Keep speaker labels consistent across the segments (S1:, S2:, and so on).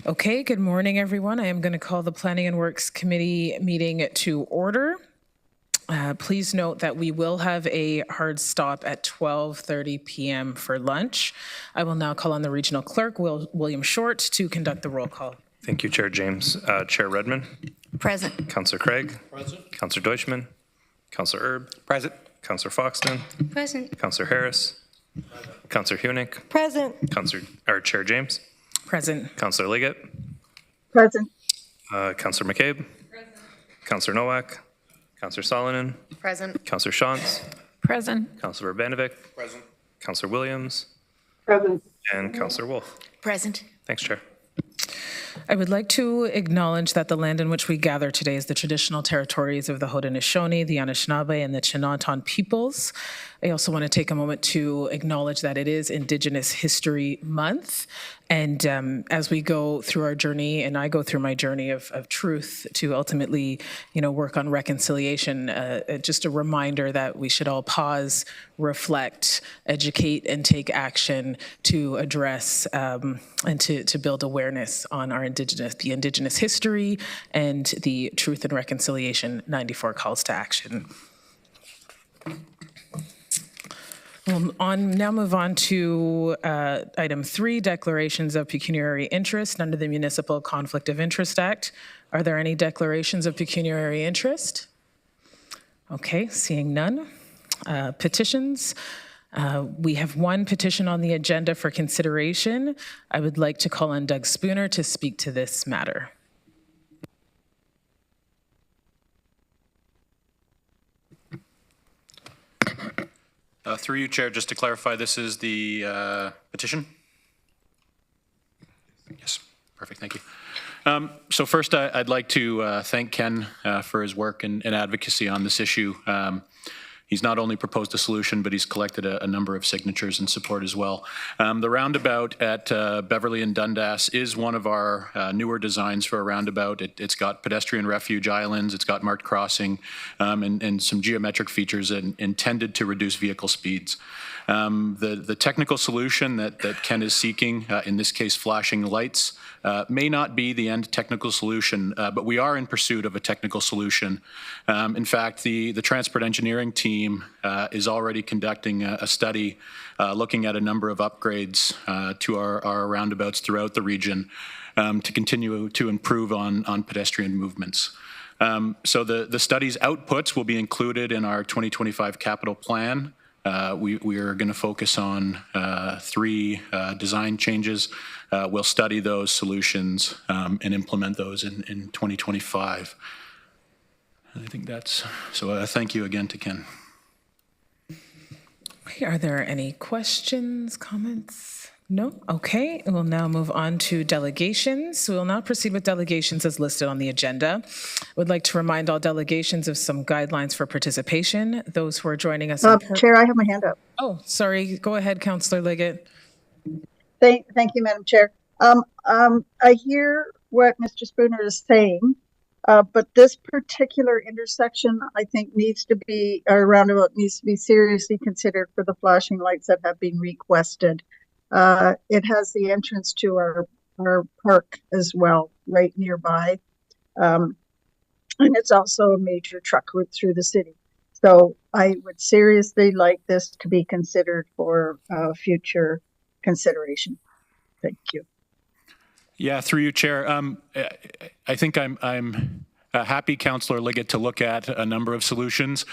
S1: Okay, good morning, everyone. I am going to call the Planning and Works Committee meeting to order. Please note that we will have a hard stop at 12:30 p.m. for lunch. I will now call on the Regional Clerk, William Short, to conduct the roll call.
S2: Thank you, Chair James. Chair Redmond.
S3: Present.
S2: Councillor Craig.
S4: Present.
S2: Councillor Deutschmann. Councillor Erb.
S4: Present.
S2: Councillor Foxton.
S3: Present.
S2: Councillor Harris. Councillor Hunick.
S3: Present.
S2: Chair James.
S1: Present.
S2: Councillor Liggett.
S5: Present.
S2: Councillor McCabe. Present. Councillor Nowak. Councillor Solonen.
S3: Present.
S2: Councillor Shantz.
S3: Present.
S2: Councillor Urbanovic.
S4: Present.
S2: Councillor Williams.
S5: Present.
S2: And Councillor Wolf.
S3: Present.
S2: Thanks, Chair.
S1: I would like to acknowledge that the land in which we gather today is the traditional territories of the Haudenosaunee, the Anishinaabe, and the Chinanton peoples. I also want to take a moment to acknowledge that it is Indigenous History Month. And as we go through our journey, and I go through my journey of truth to ultimately, work on reconciliation, just a reminder that we should all pause, reflect, educate, and take action to address and to build awareness on the Indigenous history and the Truth and Reconciliation 94 calls to action. We'll now move on to item 3, declarations of pecuniary interest under the Municipal Conflict of Interest Act. Are there any declarations of pecuniary interest? Okay, seeing none. Petitions. We have one petition on the agenda for consideration. I would like to call on Doug Spooner to speak to this matter.
S4: Through you, Chair, just to clarify, this is the petition? Yes, perfect, thank you. So first, I'd like to thank Ken for his work and advocacy on this issue. He's not only proposed a solution, but he's collected a number of signatures and support as well. The roundabout at Beverly and Dundas is one of our newer designs for a roundabout. It's got pedestrian refuge islands, it's got marked crossing, and some geometric features intended to reduce vehicle speeds. The technical solution that Ken is seeking, in this case flashing lights, may not be the end technical solution, but we are in pursuit of a technical solution. In fact, the transport engineering team is already conducting a study looking at a number of upgrades to our roundabouts throughout the region to continue to improve on pedestrian movements. So the study's outputs will be included in our 2025 capital plan. We are going to focus on 3 design changes. We'll study those solutions and implement those in 2025. I think that's, so thank you again to Ken.
S1: Are there any questions, comments? No? Okay, we'll now move on to delegations. We will now proceed with delegations as listed on the agenda. I would like to remind all delegations of some guidelines for participation. Those who are joining us.
S5: Chair, I have my hand up.
S1: Oh, sorry. Go ahead, Councillor Liggett.
S5: Thank you, Madam Chair. I hear what Mr. Spooner is saying, but this particular intersection, I think, roundabout needs to be seriously considered for the flashing lights that have been requested. It has the entrance to our park as well, right nearby. And it's also a major truck route through the city. So I would seriously like this to be considered for future consideration. Thank you.
S4: Yeah, through you, Chair. I think I'm happy, Councillor Liggett, to look at a number of solutions.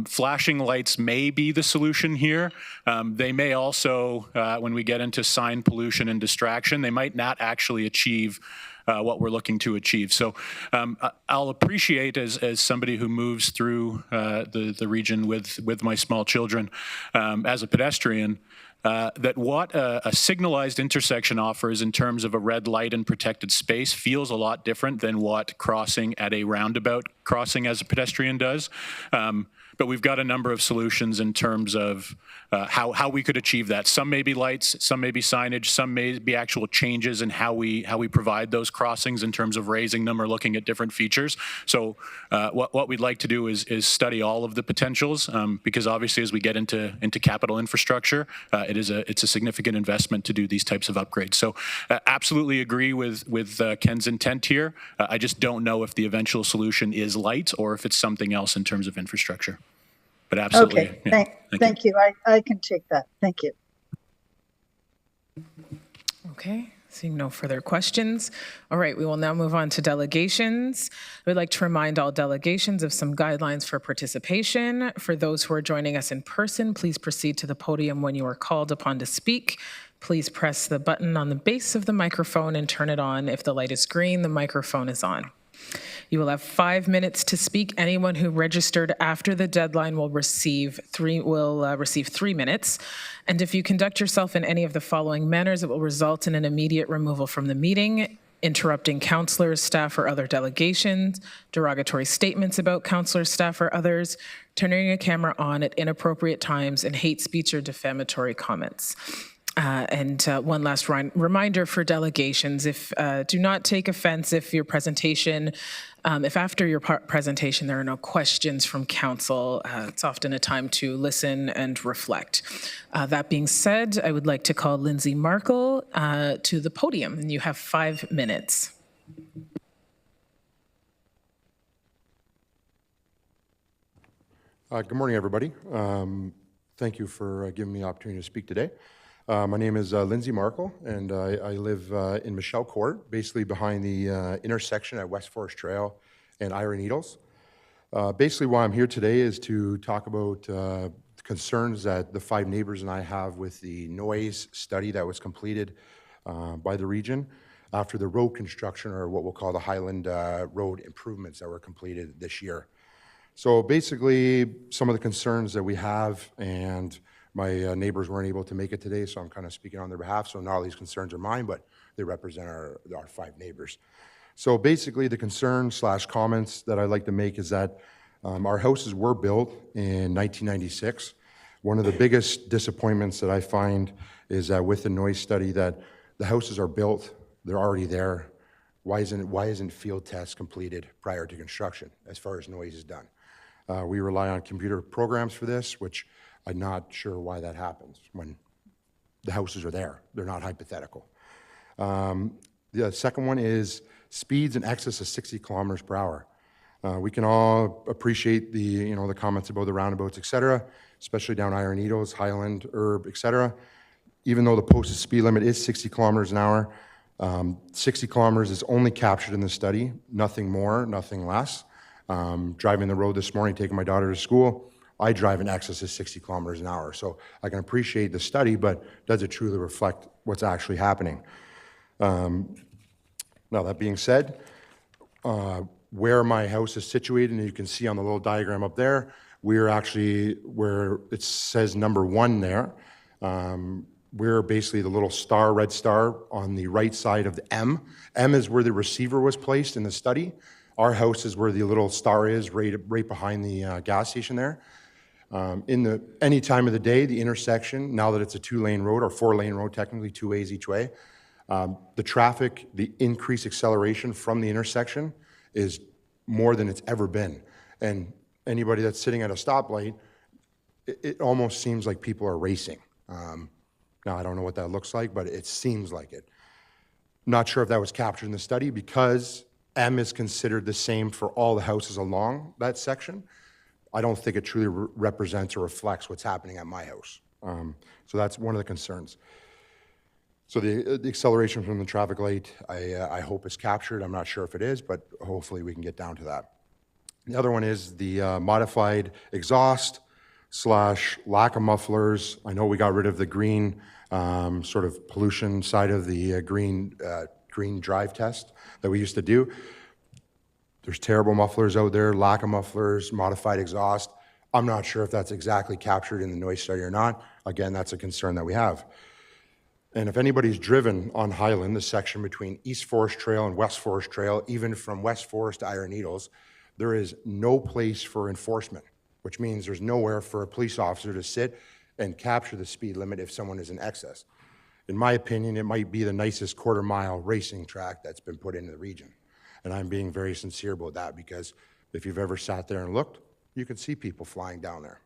S4: Flashing lights may be the solution here. They may also, when we get into sign pollution and distraction, they might not actually achieve what we're looking to achieve. So I'll appreciate, as somebody who moves through the region with my small children as a pedestrian, that what a signalized intersection offers in terms of a red light and protected space feels a lot different than what crossing at a roundabout crossing as a pedestrian does. but we've got a number of solutions in terms of how we could achieve that. Some may be lights, some may be signage, some may be actual changes in how we provide those crossings in terms of raising them or looking at different features. So what we'd like to do is study all of the potentials, because obviously as we get into capital infrastructure, it's a significant investment to do these types of upgrades. So absolutely agree with Ken's intent here. I just don't know if the eventual solution is light or if it's something else in terms of infrastructure. But absolutely.
S5: Okay,
S4: Yeah,
S5: thank you. I can take that. Thank you.
S1: Okay, seeing no further questions. All right, we will now move on to delegations. I would like to remind all delegations of some guidelines for participation. For those who are joining us in person, please proceed to the podium when you are called upon to speak. Please press the button on the base of the microphone and turn it on. If the light is green, the microphone is on. You will have 5 minutes to speak. Anyone who registered after the deadline will receive 3 minutes. And if you conduct yourself in any of the following manners, it will result in an immediate removal from the meeting: interrupting councillors, staff, or other delegations, derogatory statements about councillors, staff, or others, turning your camera on at inappropriate times, and hate speech or defamatory comments. One last reminder for delegations: do not take offense if your presentation, if after your presentation there are no questions from council. It's often a time to listen and reflect. That being said, I would like to call Lindsay Markle to the podium, and you have 5 minutes.
S6: Good morning, everybody. Thank you for giving me the opportunity to speak today. My name is Lindsay Markle, and I live in Michelle Court, basically behind the intersection at West Forest Trail and Iron Needles. Basically, why I'm here today is to talk about concerns that the 5 neighbors and I have with the noise study that was completed by the region after the road construction, or what we'll call the Highland Road improvements that were completed this year. So basically, some of the concerns that we have, and my neighbors weren't able to make it today, so I'm kind of speaking on their behalf. So not all these concerns are mine, but they represent our 5 neighbors. So basically, the concerns / comments that I'd like to make is that our houses were built in 1996. One of the biggest disappointments that I find is that with the noise study, that the houses are built, they're already there. Why isn't field tests completed prior to construction as far as noise is done? We rely on computer programs for this, which I'm not sure why that happens when the houses are there. They're not hypothetical. The second one is speeds in excess of 60 kilometers per hour. We can all appreciate the comments about the roundabouts, et cetera, especially down Iron Needles, Highland, Herb, et cetera. Even though the posted speed limit is 60 kilometers an hour, 60 kilometers is only captured in the study, nothing more, nothing less. Driving the road this morning, taking my daughter to school, I drive in excess of 60 kilometers an hour. So I can appreciate the study, but does it truly reflect what's actually happening? Now, that being said, where my house is situated, and you can see on the little diagram up there, we're actually where it says number 1 there. We're basically the little star, red star, on the right side of the M. M is where the receiver was placed in the study. Our house is where the little star is, right behind the gas station there. Any time of the day, the intersection, now that it's a 2-lane road, or 4-lane road, technically 2 ways each way, the traffic, the increased acceleration from the intersection is more than it's ever been. And anybody that's sitting at a stoplight, it almost seems like people are racing. Now, I don't know what that looks like, but it seems like it. Not sure if that was captured in the study, because M is considered the same for all the houses along that section. I don't think it truly represents or reflects what's happening at my house. So that's one of the concerns. So the acceleration from the traffic light, I hope is captured. I'm not sure if it is, but hopefully we can get down to that. The other one is the modified exhaust / lack of mufflers. I know we got rid of the green sort of pollution side of the green drive test that we used to do. There's terrible mufflers out there, lack of mufflers, modified exhaust. I'm not sure if that's exactly captured in the noise study or not. Again, that's a concern that we have. And if anybody's driven on Highland, the section between East Forest Trail and West Forest Trail, even from West Forest to Iron Needles, there is no place for enforcement. which means there's nowhere for a police officer to sit and capture the speed limit if someone is in excess. In my opinion, it might be the nicest quarter-mile racing track that's been put into the region. And I'm being very sincere about that, because if you've ever sat there and looked, you can see people flying down there.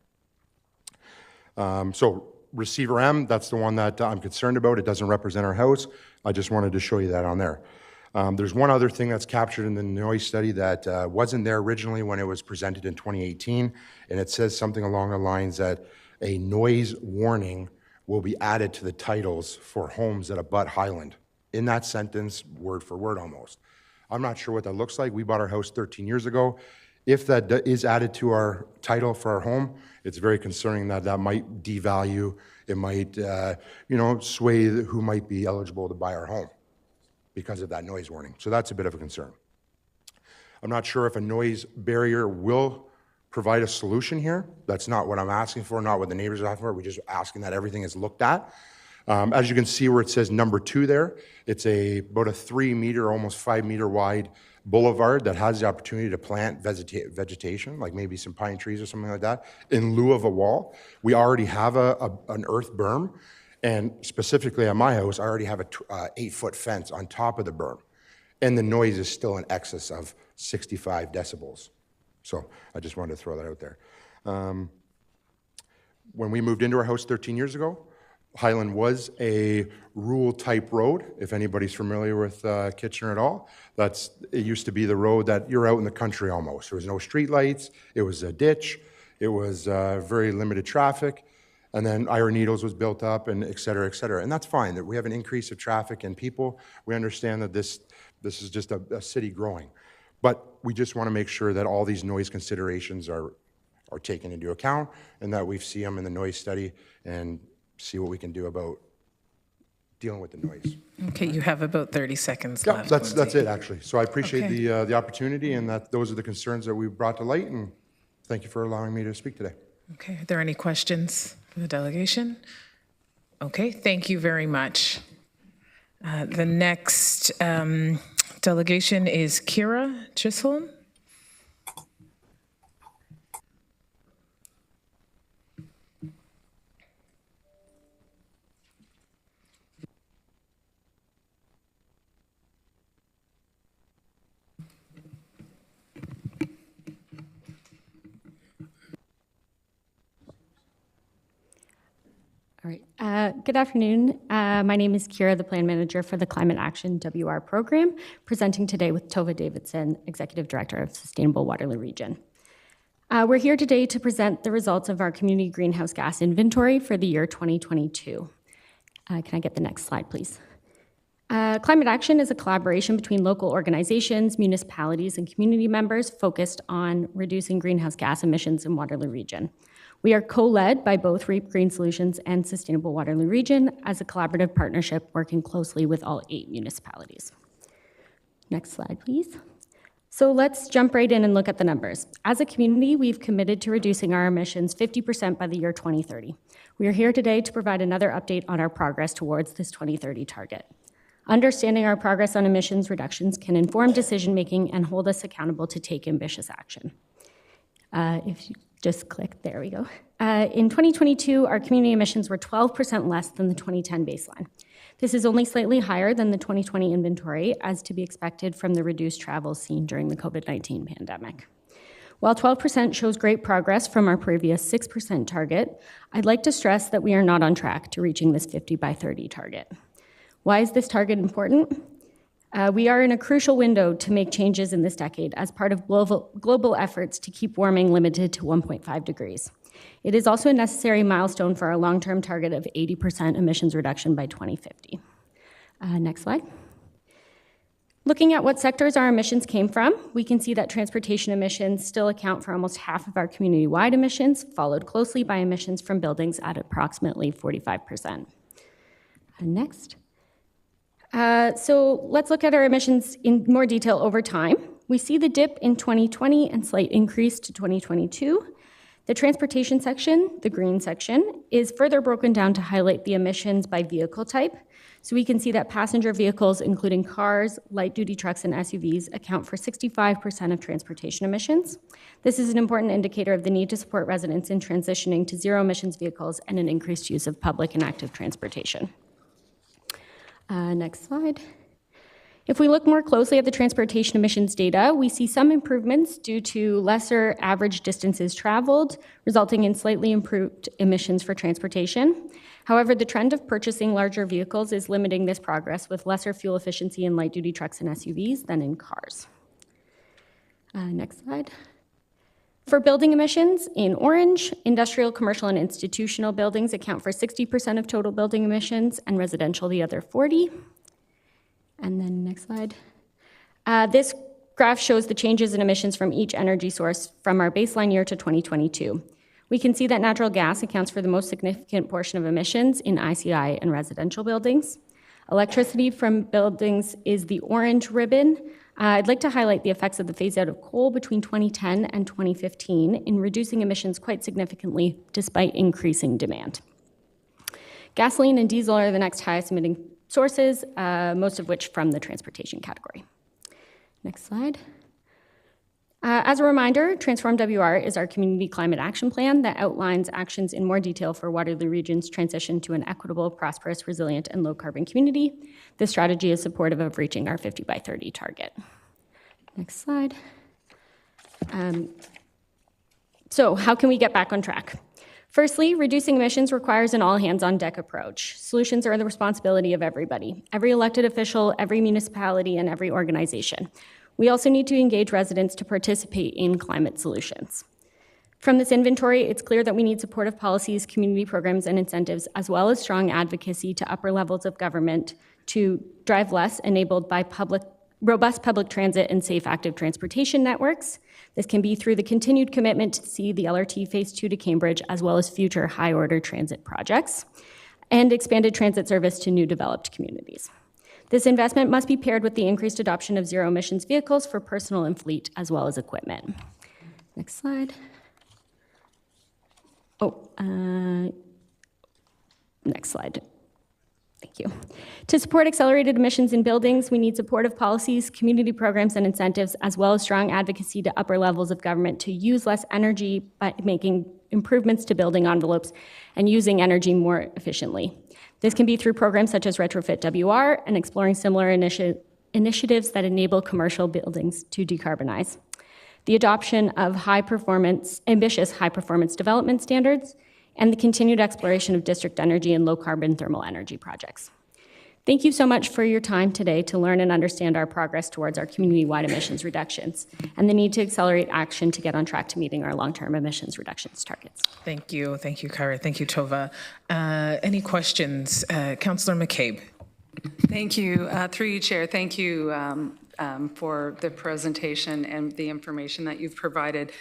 S6: So receiver M, that's the one that I'm concerned about. It doesn't represent our house. I just wanted to show you that on there. There's one other thing that's captured in the noise study that wasn't there originally when it was presented in 2018, and it says something along the lines that a noise warning will be added to the titles for homes that abut Highland. In that sentence, word for word almost. I'm not sure what that looks like. We bought our house 13 years ago. If that is added to our title for our home, it's very concerning that that might devalue, it might, sway who might be eligible to buy our home because of that noise warning. So that's a bit of a concern. I'm not sure if a noise barrier will provide a solution here. That's not what I'm asking for, not what the neighbors are asking for. We're just asking that everything is looked at. As you can see where it says number 2 there, it's about a 3 meter, almost 5 meter wide boulevard that has the opportunity to plant vegetation, like maybe some pine trees or something like that, in lieu of a wall. We already have an earth berm, and specifically at my house, I already have a 8-foot fence on top of the berm, and the noise is still in excess of 65 decibels. So I just wanted to throw that out there. When we moved into our house 13 years ago, Highland was a rural type road. If anybody's familiar with Kitchener at all, it used to be the road that you're out in the country almost. There was no street lights, it was a ditch, it was very limited traffic, and then Iron Needles was built up, and et cetera, et cetera. And that's fine, that we have an increase of traffic and people. We understand that this is just a city growing. But we just want to make sure that all these noise considerations are taken into account, and that we see them in the noise study and see what we can do about dealing with the noise.
S1: Okay, you have about 30 seconds
S6: Yeah,
S1: left.
S6: that's it actually. So I appreciate
S1: Okay.
S6: the opportunity, and that those are the concerns that we brought to light, and thank you for allowing me to speak today.
S1: Okay, are there any questions for the delegation? Okay, thank you very much. The next delegation is Kira Chisholm.
S7: All right. Good afternoon. My name is Kira, the Plan Manager for the Climate Action WR program, presenting today with Tova Davidson, Executive Director of Sustainable Waterloo Region. We're here today to present the results of our community greenhouse gas inventory for the year 2022. Can I get the next slide, please? Climate Action is a collaboration between local organizations, municipalities, and community members focused on reducing greenhouse gas emissions in Waterloo Region. We are co-led by both REAP Green Solutions and Sustainable Waterloo Region as a collaborative partnership working closely with all 8 municipalities. Next slide, please. So let's jump right in and look at the numbers. As a community, we've committed to reducing our emissions 50% by the year 2030. We are here today to provide another update on our progress towards this 2030 target. Understanding our progress on emissions reductions can inform decision-making and hold us accountable to take ambitious action. If you just click, there we go. In 2022, our community emissions were 12% less than the 2010 baseline. This is only slightly higher than the 2020 inventory, as to be expected from the reduced travel seen during the COVID-19 pandemic. While 12% shows great progress from our previous 6% target, I'd like to stress that we are not on track to reaching this 50 by 30 target. Why is this target important? We are in a crucial window to make changes in this decade as part of global efforts to keep warming limited to 1.5 degrees. It is also a necessary milestone for our long-term target of 80% emissions reduction by 2050. Next slide. Looking at what sectors our emissions came from, we can see that transportation emissions still account for almost half of our community-wide emissions, followed closely by emissions from buildings at approximately 45%. Next. So let's look at our emissions in more detail over time. We see the dip in 2020 and slight increase to 2022. The transportation section, the green section, is further broken down to highlight the emissions by vehicle type. So we can see that passenger vehicles, including cars, light-duty trucks, and SUVs, account for 65% of transportation emissions. This is an important indicator of the need to support residents in transitioning to zero-emissions vehicles and an increased use of public and active transportation. Next slide. If we look more closely at the transportation emissions data, we see some improvements due to lesser average distances traveled, resulting in slightly improved emissions for transportation. However, the trend of purchasing larger vehicles is limiting this progress with lesser fuel efficiency in light-duty trucks and SUVs than in cars. Next slide. For building emissions, in orange, industrial, commercial, and institutional buildings account for 60% of total building emissions, and residential the other 40%. And then next slide. This graph shows the changes in emissions from each energy source from our baseline year to 2022. We can see that natural gas accounts for the most significant portion of emissions in ICI and residential buildings. Electricity from buildings is the orange ribbon. I'd like to highlight the effects of the phase out of coal between 2010 and 2015 in reducing emissions quite significantly despite increasing demand. Gasoline and diesel are the next highest emitting sources, most of which from the transportation category. Next slide. As a reminder, Transform WR is our community climate action plan that outlines actions in more detail for Waterloo Region's transition to an equitable, prosperous, resilient, and low-carbon community. This strategy is supportive of reaching our 50 by 30 target. Next slide. So how can we get back on track? Firstly, reducing emissions requires an all-hands-on-deck approach. Solutions are the responsibility of everybody, every elected official, every municipality, and every organization. We also need to engage residents to participate in climate solutions. From this inventory, it's clear that we need supportive policies, community programs, and incentives, as well as strong advocacy to upper levels of government to drive less, enabled by robust public transit and safe active transportation networks. This can be through the continued commitment to see the LRT Phase 2 to Cambridge, as well as future high-order transit projects, and expanded transit service to new developed communities. This investment must be paired with the increased adoption of zero-emissions vehicles for personal and fleet, as well as equipment. Next slide. Next slide. Thank you. To support accelerated emissions in buildings, we need supportive policies, community programs, and incentives, as well as strong advocacy to upper levels of government to use less energy by making improvements to building envelopes and using energy more efficiently. This can be through programs such as Retrofit WR and exploring similar initiatives that enable commercial buildings to decarbonize. The adoption of ambitious high-performance development standards, and the continued exploration of district energy and low-carbon thermal energy projects. Thank you so much for your time today to learn and understand our progress towards our community-wide emissions reductions and the need to accelerate action to get on track to meeting our long-term emissions reductions targets.
S1: Thank you, Kyra. Thank you, Tova. Any questions? Councillor McCabe.
S8: Thank you. Through you, Chair, thank you for the presentation and the information that you've provided.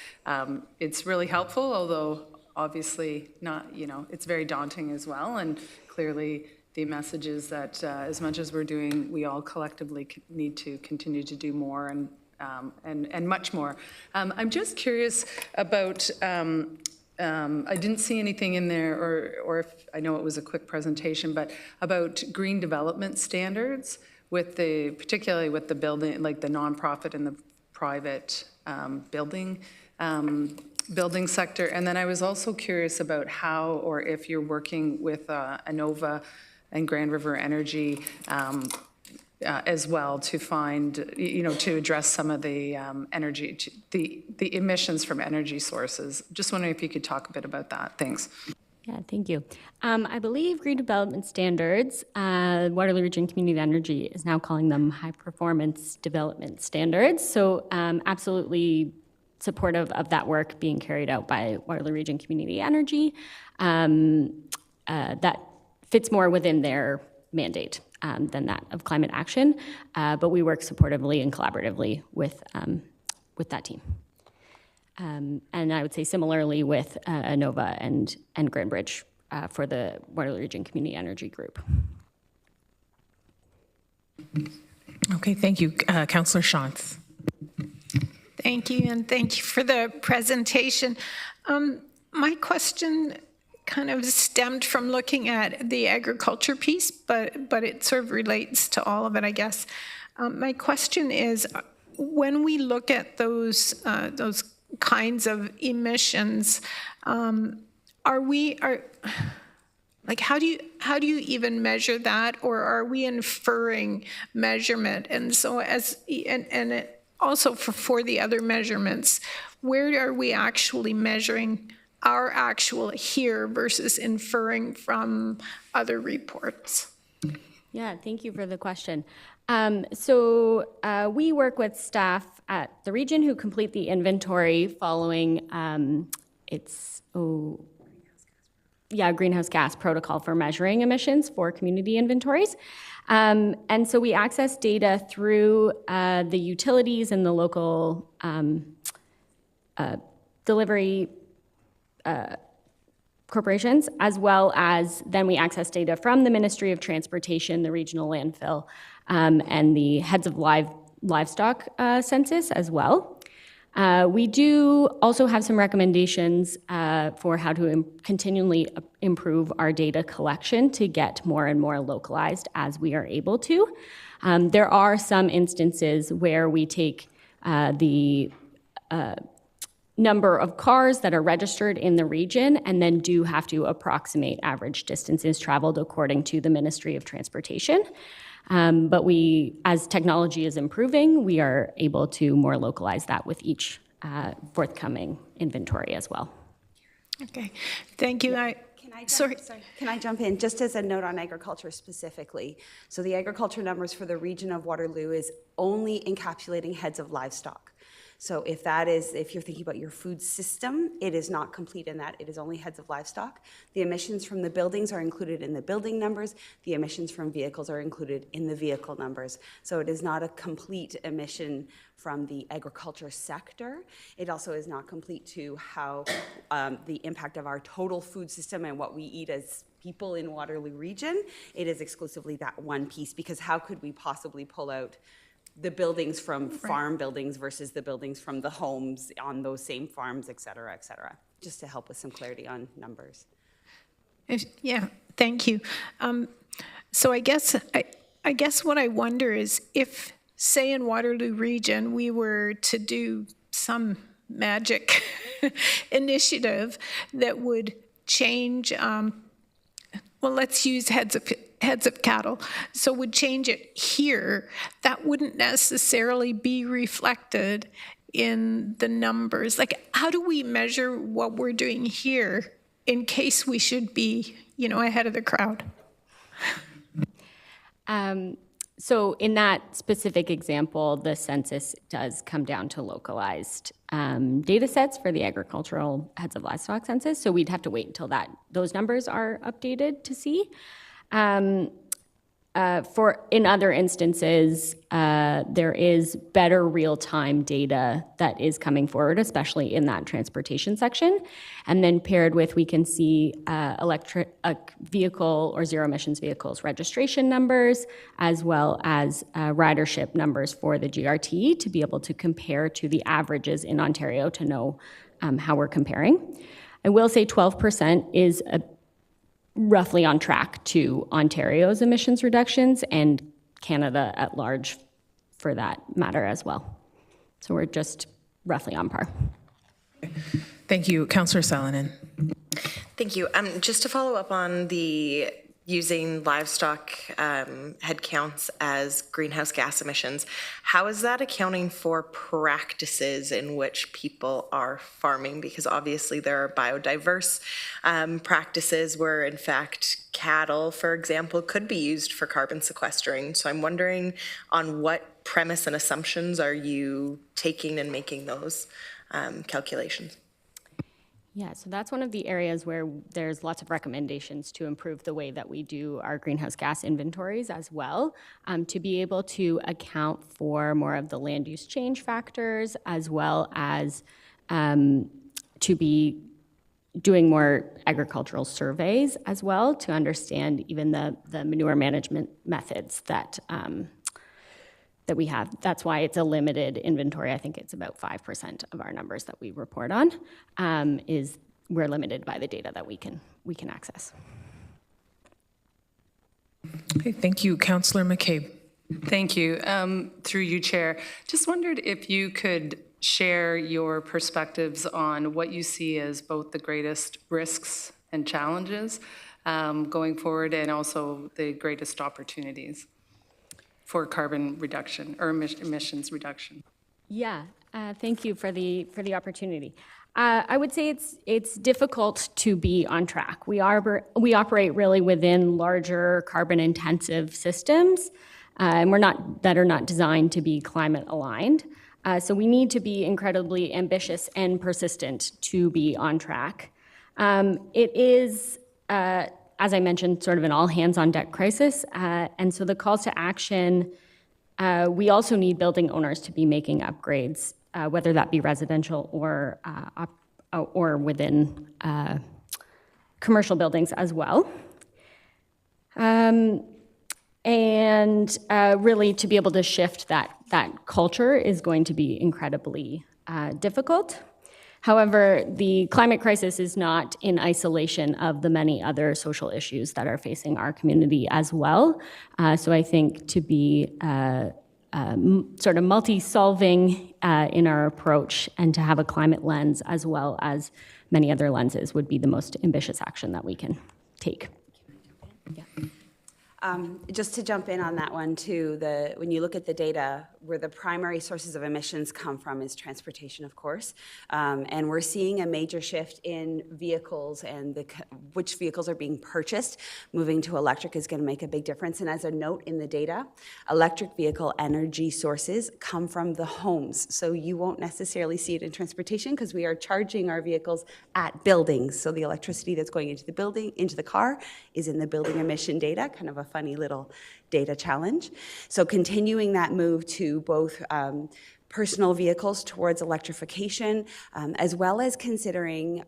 S8: It's really helpful, although obviously not, it's very daunting as well. And clearly the message is that as much as we're doing, we all collectively need to continue to do more and much more. I'm just curious about, I didn't see anything in there, or if I know it was a quick presentation, but about green development standards particularly with the building, like the nonprofit and the private building sector. And then I was also curious about how, or if you're working with Inova and Grand River Energy as well to find, to address some of the energy, the emissions from energy sources. Just wondering if you could talk a bit about that. Thanks.
S7: Yeah, thank you. I believe Green Development Standards, Waterloo Region Community Energy is now calling them High Performance Development Standards. So absolutely supportive of that work being carried out by Waterloo Region Community Energy. That fits more within their mandate than that of climate action, but we work supportively and collaboratively with that team. And I would say similarly with Inova and Grandbridge for the Waterloo Region Community Energy Group.
S1: Okay, thank you. Councillor Shantz.
S3: Thank you, and thank you for the presentation. My question kind of stemmed from looking at the agriculture piece, but it sort of relates to all of it, I guess. My question is, when we look at those kinds of emissions, like how do you even measure that, or are we inferring measurement? And so also for the other measurements, where are we actually measuring our actual here versus inferring from other reports?
S7: Yeah, thank you for the question. We work with staff at the region who complete the inventory following greenhouse gas protocol for measuring emissions for community inventories. And so we access data through the utilities and the local delivery corporations, as well as then we access data from the Ministry of Transportation, the regional landfill, and the heads of livestock census as well. We do also have some recommendations for how to continually improve our data collection to get more and more localized as we are able to. There are some instances where we take the number of cars that are registered in the region and then do have to approximate average distances traveled according to the Ministry of Transportation. But as technology is improving, we are able to more localize that with each forthcoming inventory as well.
S3: Okay, thank you.
S9: Can I jump in just as a note on agriculture specifically? So the agriculture numbers for the region of Waterloo is only encapsulating heads of livestock. So if you're thinking about your food system, it is not complete in that. It is only heads of livestock. The emissions from the buildings are included in the building numbers. The emissions from vehicles are included in the vehicle numbers. So it is not a complete emission from the agriculture sector. It also is not complete to how the impact of our total food system and what we eat as people in Waterloo region. It is exclusively that one piece, because how could we possibly pull out the buildings from farm buildings versus the buildings from the homes on those same farms, et cetera, just to help with some clarity on numbers.
S3: Yeah, thank you. So I guess what I wonder is if, say in Waterloo region, we were to do some magic initiative that would change, let's use heads of cattle, so would change it here, that wouldn't necessarily be reflected in the numbers. Like, how do we measure what we're doing here in case we should be, ahead of the crowd?
S7: So in that specific example, the census does come down to localized data sets for the agricultural heads of livestock census. So we'd have to wait until those numbers are updated to see. In other instances, there is better real-time data that is coming forward, especially in that transportation section. And then paired with, we can see electric vehicle or zero emissions vehicles registration numbers, as well as ridership numbers for the GRT to be able to compare to the averages in Ontario to know how we're comparing. I will say 12% is roughly on track to Ontario's emissions reductions and Canada at large for that matter as well. So we're just roughly on par.
S1: Thank you. Councillor Salonen.
S10: Thank you. Just to follow up on the using livestock head counts as greenhouse gas emissions, how is that accounting for practices in which people are farming? Because obviously there are biodiverse practices where, in fact, cattle, for example, could be used for carbon sequestering. So I'm wondering on what premise and assumptions are you taking and making those calculations?
S7: Yeah, so that's one of the areas where there's lots of recommendations to improve the way that we do our greenhouse gas inventories as well, to be able to account for more of the land use change factors, as well as to be doing more agricultural surveys as well to understand even the manure management methods that we have. That's why it's a limited inventory. I think it's about 5% of our numbers that we report on is we're limited by the data that we can access.
S1: Okay, thank you. Councillor McCabe.
S8: Thank you. Through you, Chair. Just wondered if you could share your perspectives on what you see as both the greatest risks and challenges going forward, and also the greatest opportunities for carbon reduction or emissions reduction.
S7: Yeah, thank you for the opportunity. I would say it's difficult to be on track. We operate really within larger carbon intensive systems, and that are not designed to be climate aligned. So we need to be incredibly ambitious and persistent to be on track. It is, as I mentioned, sort of an all hands on deck crisis, and so the calls to action. We also need building owners to be making upgrades, whether that be residential or within commercial buildings as well. And really to be able to shift that culture is going to be incredibly difficult. However, the climate crisis is not in isolation of the many other social issues that are facing our community as well. So I think to be sort of multi-solving in our approach and to have a climate lens as well as many other lenses would be the most ambitious action that we can take. Yeah.
S9: Just to jump in on that one too, when you look at the data, where the primary sources of emissions come from is transportation, of course, and we're seeing a major shift in vehicles and which vehicles are being purchased. Moving to electric is going to make a big difference. And as a note in the data, electric vehicle energy sources come from the homes, so you won't necessarily see it in transportation because we are charging our vehicles at buildings. So the electricity that's going into the building, into the car, is in the building emission data, kind of a funny little data challenge. So continuing that move to both personal vehicles towards electrification, as well as considering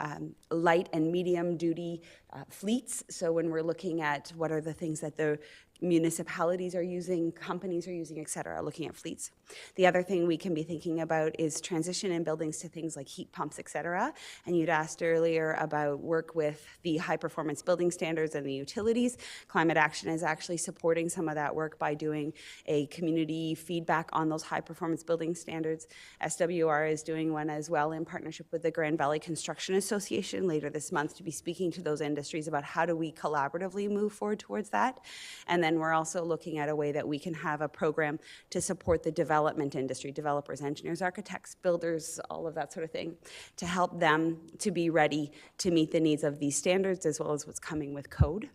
S9: light and medium duty fleets. So when we're looking at what are the things that the municipalities are using, companies are using, et cetera, looking at fleets. The other thing we can be thinking about is transition in buildings to things like heat pumps, et cetera. And you'd asked earlier about work with the high performance building standards and the utilities. Climate Action is actually supporting some of that work by doing a community feedback on those high performance building standards. SWR is doing one as well in partnership with the Grand Valley Construction Association later this month to be speaking to those industries about how do we collaboratively move forward towards that. And then we're also looking at a way that we can have a program to support the development industry, developers, engineers, architects, builders, all of that sort of thing, to help them to be ready to meet the needs of these standards as well as what's coming with code.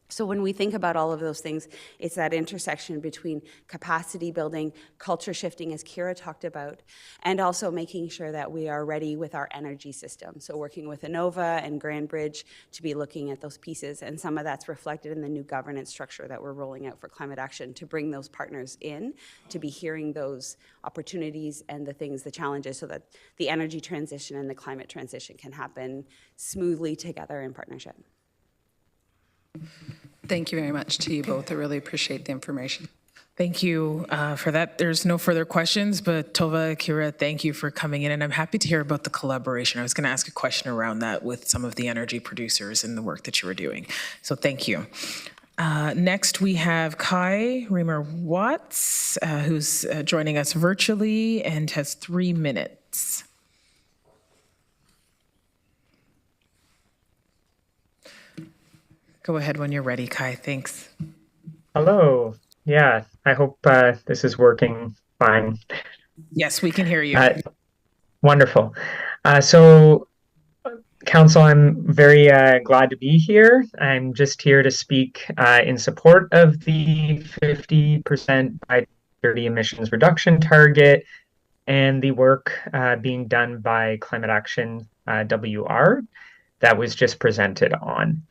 S9: So when we think about all of those things, it's that intersection between capacity building, culture shifting, as Kira talked about, and also making sure that we are ready with our energy system. So working with Innova and Grand Bridge to be looking at those pieces, and some of that's reflected in the new governance structure that we're rolling out for Climate Action to bring those partners in, to be hearing those opportunities and the things, the challenges, so that the energy transition and the climate transition can happen smoothly together in partnership.
S8: Thank you very much to you both. I really appreciate the information.
S1: Thank you for that. There's no further questions, but Tova, Kira, thank you for coming in, and I'm happy to hear about the collaboration. I was going to ask a question around that with some of the energy producers and the work that you were doing. So thank you. Next, we have Kai Reamer-Watts, who's joining us virtually and has 3 minutes. Go ahead when you're ready, Kai. Thanks.
S11: Hello. Yeah, I hope this is working fine.
S1: Yes, we can hear you.
S11: Wonderful. So, Council, I'm very glad to be here. I'm just here to speak in support of the 50% by 30 emissions reduction target and the work being done by Climate Action WR that was just presented on.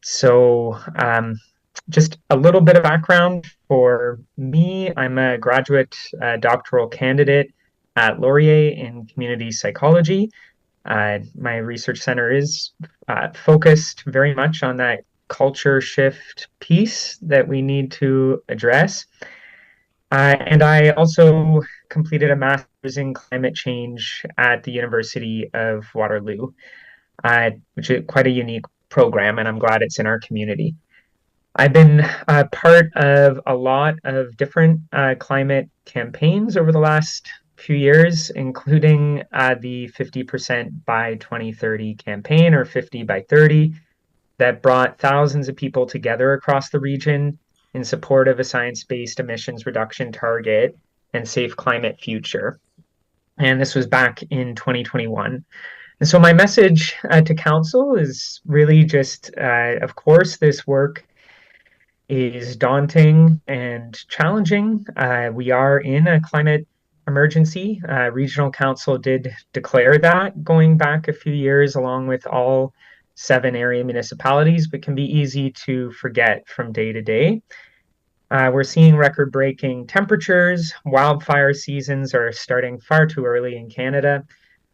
S11: So just a little bit of background for me. I'm a graduate doctoral candidate at Laurier in community psychology. My research center is focused very much on that culture shift piece that we need to address. And I also completed a master's in climate change at the University of Waterloo. which is quite a unique program, and I'm glad it's in our community. I've been part of a lot of different climate campaigns over the last few years, including the 50% by 2030 campaign, or 50 by 30, that brought thousands of people together across the region in support of a science-based emissions reduction target and safe climate future. And this was back in 2021. And so my message to council is really just, of course, this work is daunting and challenging. We are in a climate emergency. Regional Council did declare that going back a few years, along with all 7 area municipalities, but can be easy to forget from day to day. We're seeing record-breaking temperatures. Wildfire seasons are starting far too early in Canada.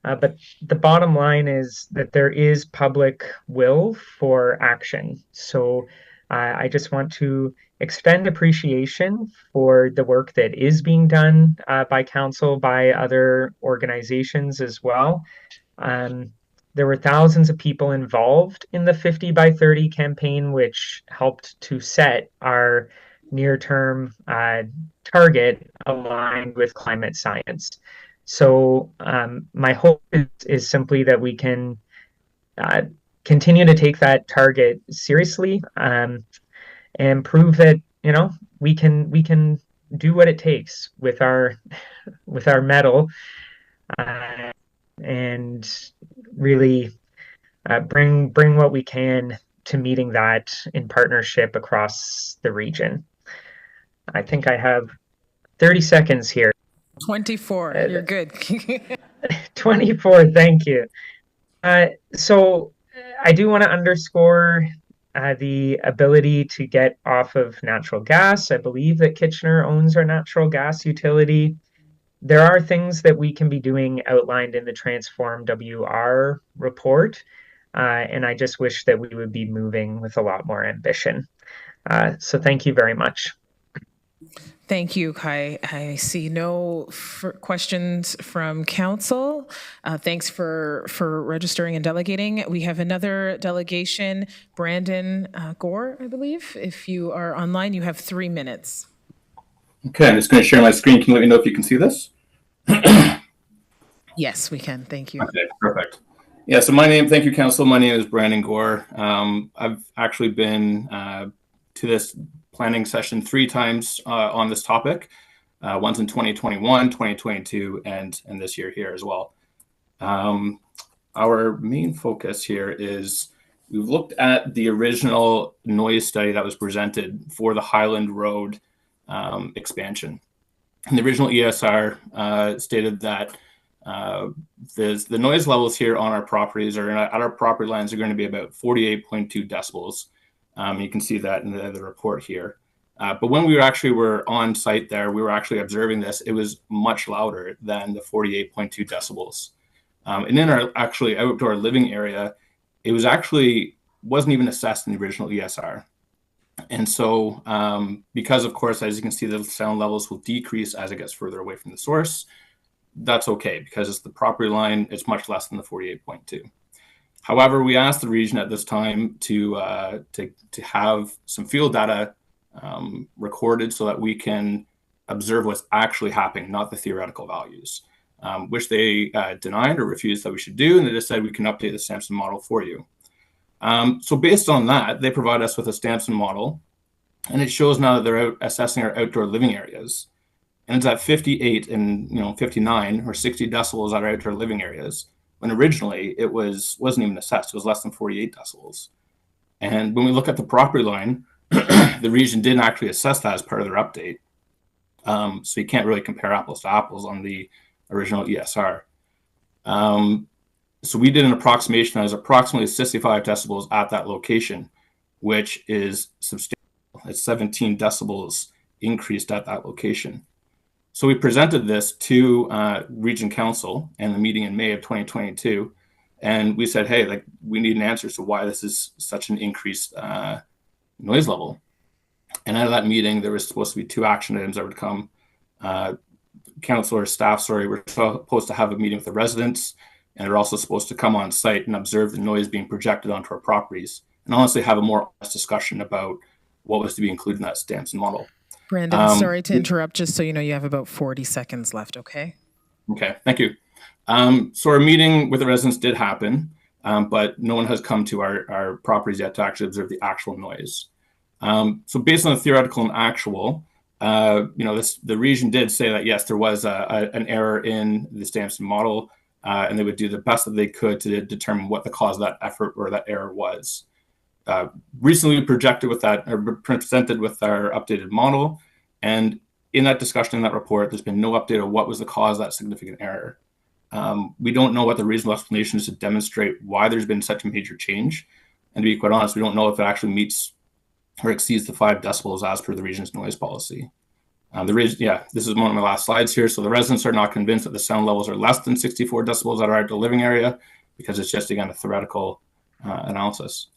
S11: But the bottom line is that there is public will for action. So I just want to extend appreciation for the work that is being done by council, by other organizations as well. There were thousands of people involved in the 50 by 30 campaign, which helped to set our near-term target aligned with climate science. So my hope is simply that we can continue to take that target seriously, and prove that we can do what it takes with our mettle, and really bring what we can to meeting that in partnership across the region. I think I have 30 seconds here.
S1: 24, you're good.
S11: 24, thank you. So I do want to underscore the ability to get off of natural gas. I believe that Kitchener owns our natural gas utility. There are things that we can be doing outlined in the Transform WR report, and I just wish that we would be moving with a lot more ambition. So thank you very much.
S1: Thank you, Kai. I see no questions from council. Thanks for registering and delegating. We have another delegation, Brandon Gore, I believe. If you are online, you have 3 minutes.
S12: Okay, I'm just going to share my screen. Can you let me know if you can see this?
S1: Yes, we can. Thank you.
S12: Okay, perfect. Yeah, so thank you, council. My name is Brandon Gore. I've actually been to this planning session 3 times on this topic, once in 2021, 2022, and this year here as well. Our main focus here is we've looked at the original noise study that was presented for the Highland Road expansion. And the original ESR stated that the noise levels here on our properties or at our property lines are going to be about 48.2 decibels. You can see that in the report here. But when we were on site there, we were actually observing this. It was much louder than the 48.2 decibels. And in our actually outdoor living area, it wasn't even assessed in the original ESR. And so because, of course, as you can see, the sound levels will decrease as it gets further away from the source. That's okay, because it's the property line, it's much less than the 48.2. However, we asked the region at this time to have some field data recorded so that we can observe what's actually happening, not the theoretical values, which they denied or refused that we should do, and they just said we can update the Sampson model for you. So based on that, they provide us with a Sampson model, and it shows now that they're out assessing our outdoor living areas, and it's at 58 and 59 or 60 decibels at our outdoor living areas, when originally it wasn't even assessed. It was less than 48 decibels. And when we look at the property line, the region didn't actually assess that as part of their update. So you can't really compare apples to apples on the original ESR. So we did an approximation that is approximately 65 decibels at that location, which is substantial. It's 17 decibels increased at that location. So we presented this to Region Council in the meeting in May of 2022, and we said, hey, we need an answer to why this is such an increased noise level. And out of that meeting, there was supposed to be 2 action items that would come. Council or staff, were supposed to have a meeting with the residents and they're also supposed to come on site and observe the noise being projected onto our properties, and honestly have a more honest discussion about what was to be included in that Stamson model.
S1: Brandon, sorry to interrupt, just so you know, you have about 40 seconds left, okay?
S12: Okay, thank you. So our meeting with the residents did happen, but no one has come to our properties yet to actually observe the actual noise. So based on the theoretical and actual, the region did say that, yes, there was an error in the Stamson model, and they would do the best that they could to determine what the cause of that effort or that error was. Recently presented with our updated model, and in that discussion, in that report, there's been no update on what was the cause of that significant error. We don't know what the reasonable explanation is to demonstrate why there's been such a major change. And to be quite honest, we don't know if it actually meets or exceeds the 5 decibels as per the region's noise policy. This is one of my last slides here. So the residents are not convinced that the sound levels are less than 64 decibels at our ideal living area, because it's just, again, a theoretical analysis.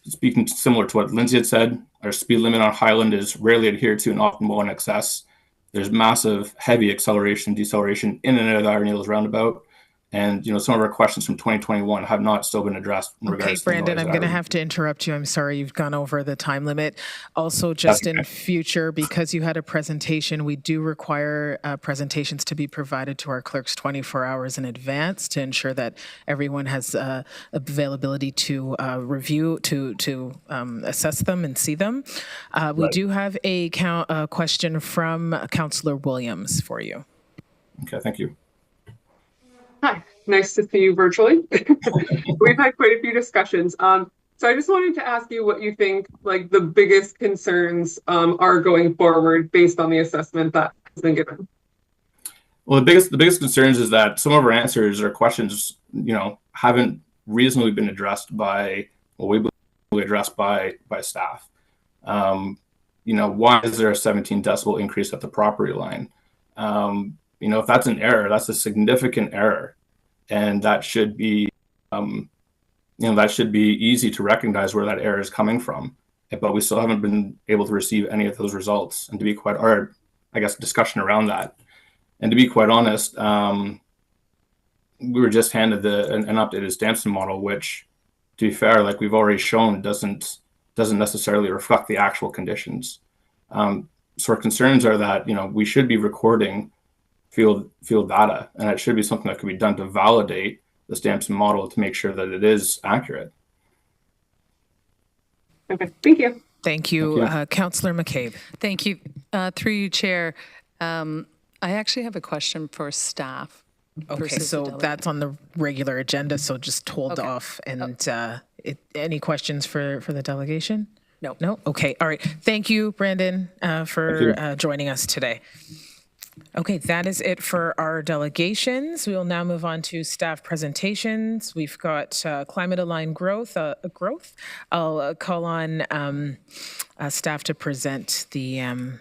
S12: Speaking similar to what Lindsay had said, our speed limit on Highland is rarely adhered to and often well in excess. There's massive, heavy acceleration, deceleration in and out of the Iron Eagles roundabout. And, some of our questions from 2021 have not still been addressed in regards to
S1: Brandon,
S12: noise.
S1: I'm going to have to interrupt you. I'm sorry you've gone over the time limit. Also, just in future, because you had a presentation, we do require presentations to be provided to our clerks 24 hours in advance to ensure that everyone has availability to review, to assess them and see them. We do have a question from Councillor Williams for you.
S12: Okay, thank you.
S13: Hi, nice to see you virtually. We've had quite a few discussions. So I just wanted to ask you what you think, like, the biggest concerns are going forward based on the assessment that has been given.
S12: Well, the biggest concerns is that some of our answers or questions, haven't reasonably been addressed by staff. Why is there a 17 decibel increase at the property line? If that's an error, that's a significant error, and that should be, easy to recognize where that error is coming from. But we still haven't been able to receive any of those results, and to be quite, or I guess, discussion around that. And to be quite honest, we were just handed an updated Stamson model, which, to be fair, like we've already shown, doesn't necessarily reflect the actual conditions. So our concerns are that we should be recording field data, and it should be something that could be done to validate the Stamson model to make sure that it is accurate.
S13: Okay, thank you.
S1: Thank you. Councillor McCabe.
S8: Thank you. Through you, Chair. I actually have a question for staff.
S1: Okay, so that's on the regular agenda, so just hold off. And any questions for the delegation?
S8: No.
S1: No? Okay, all right. Thank you, Brandon, for joining us today. Okay, that is it for our delegations. We will now move on to staff presentations. We've got climate-aligned growth. I'll call on staff to present the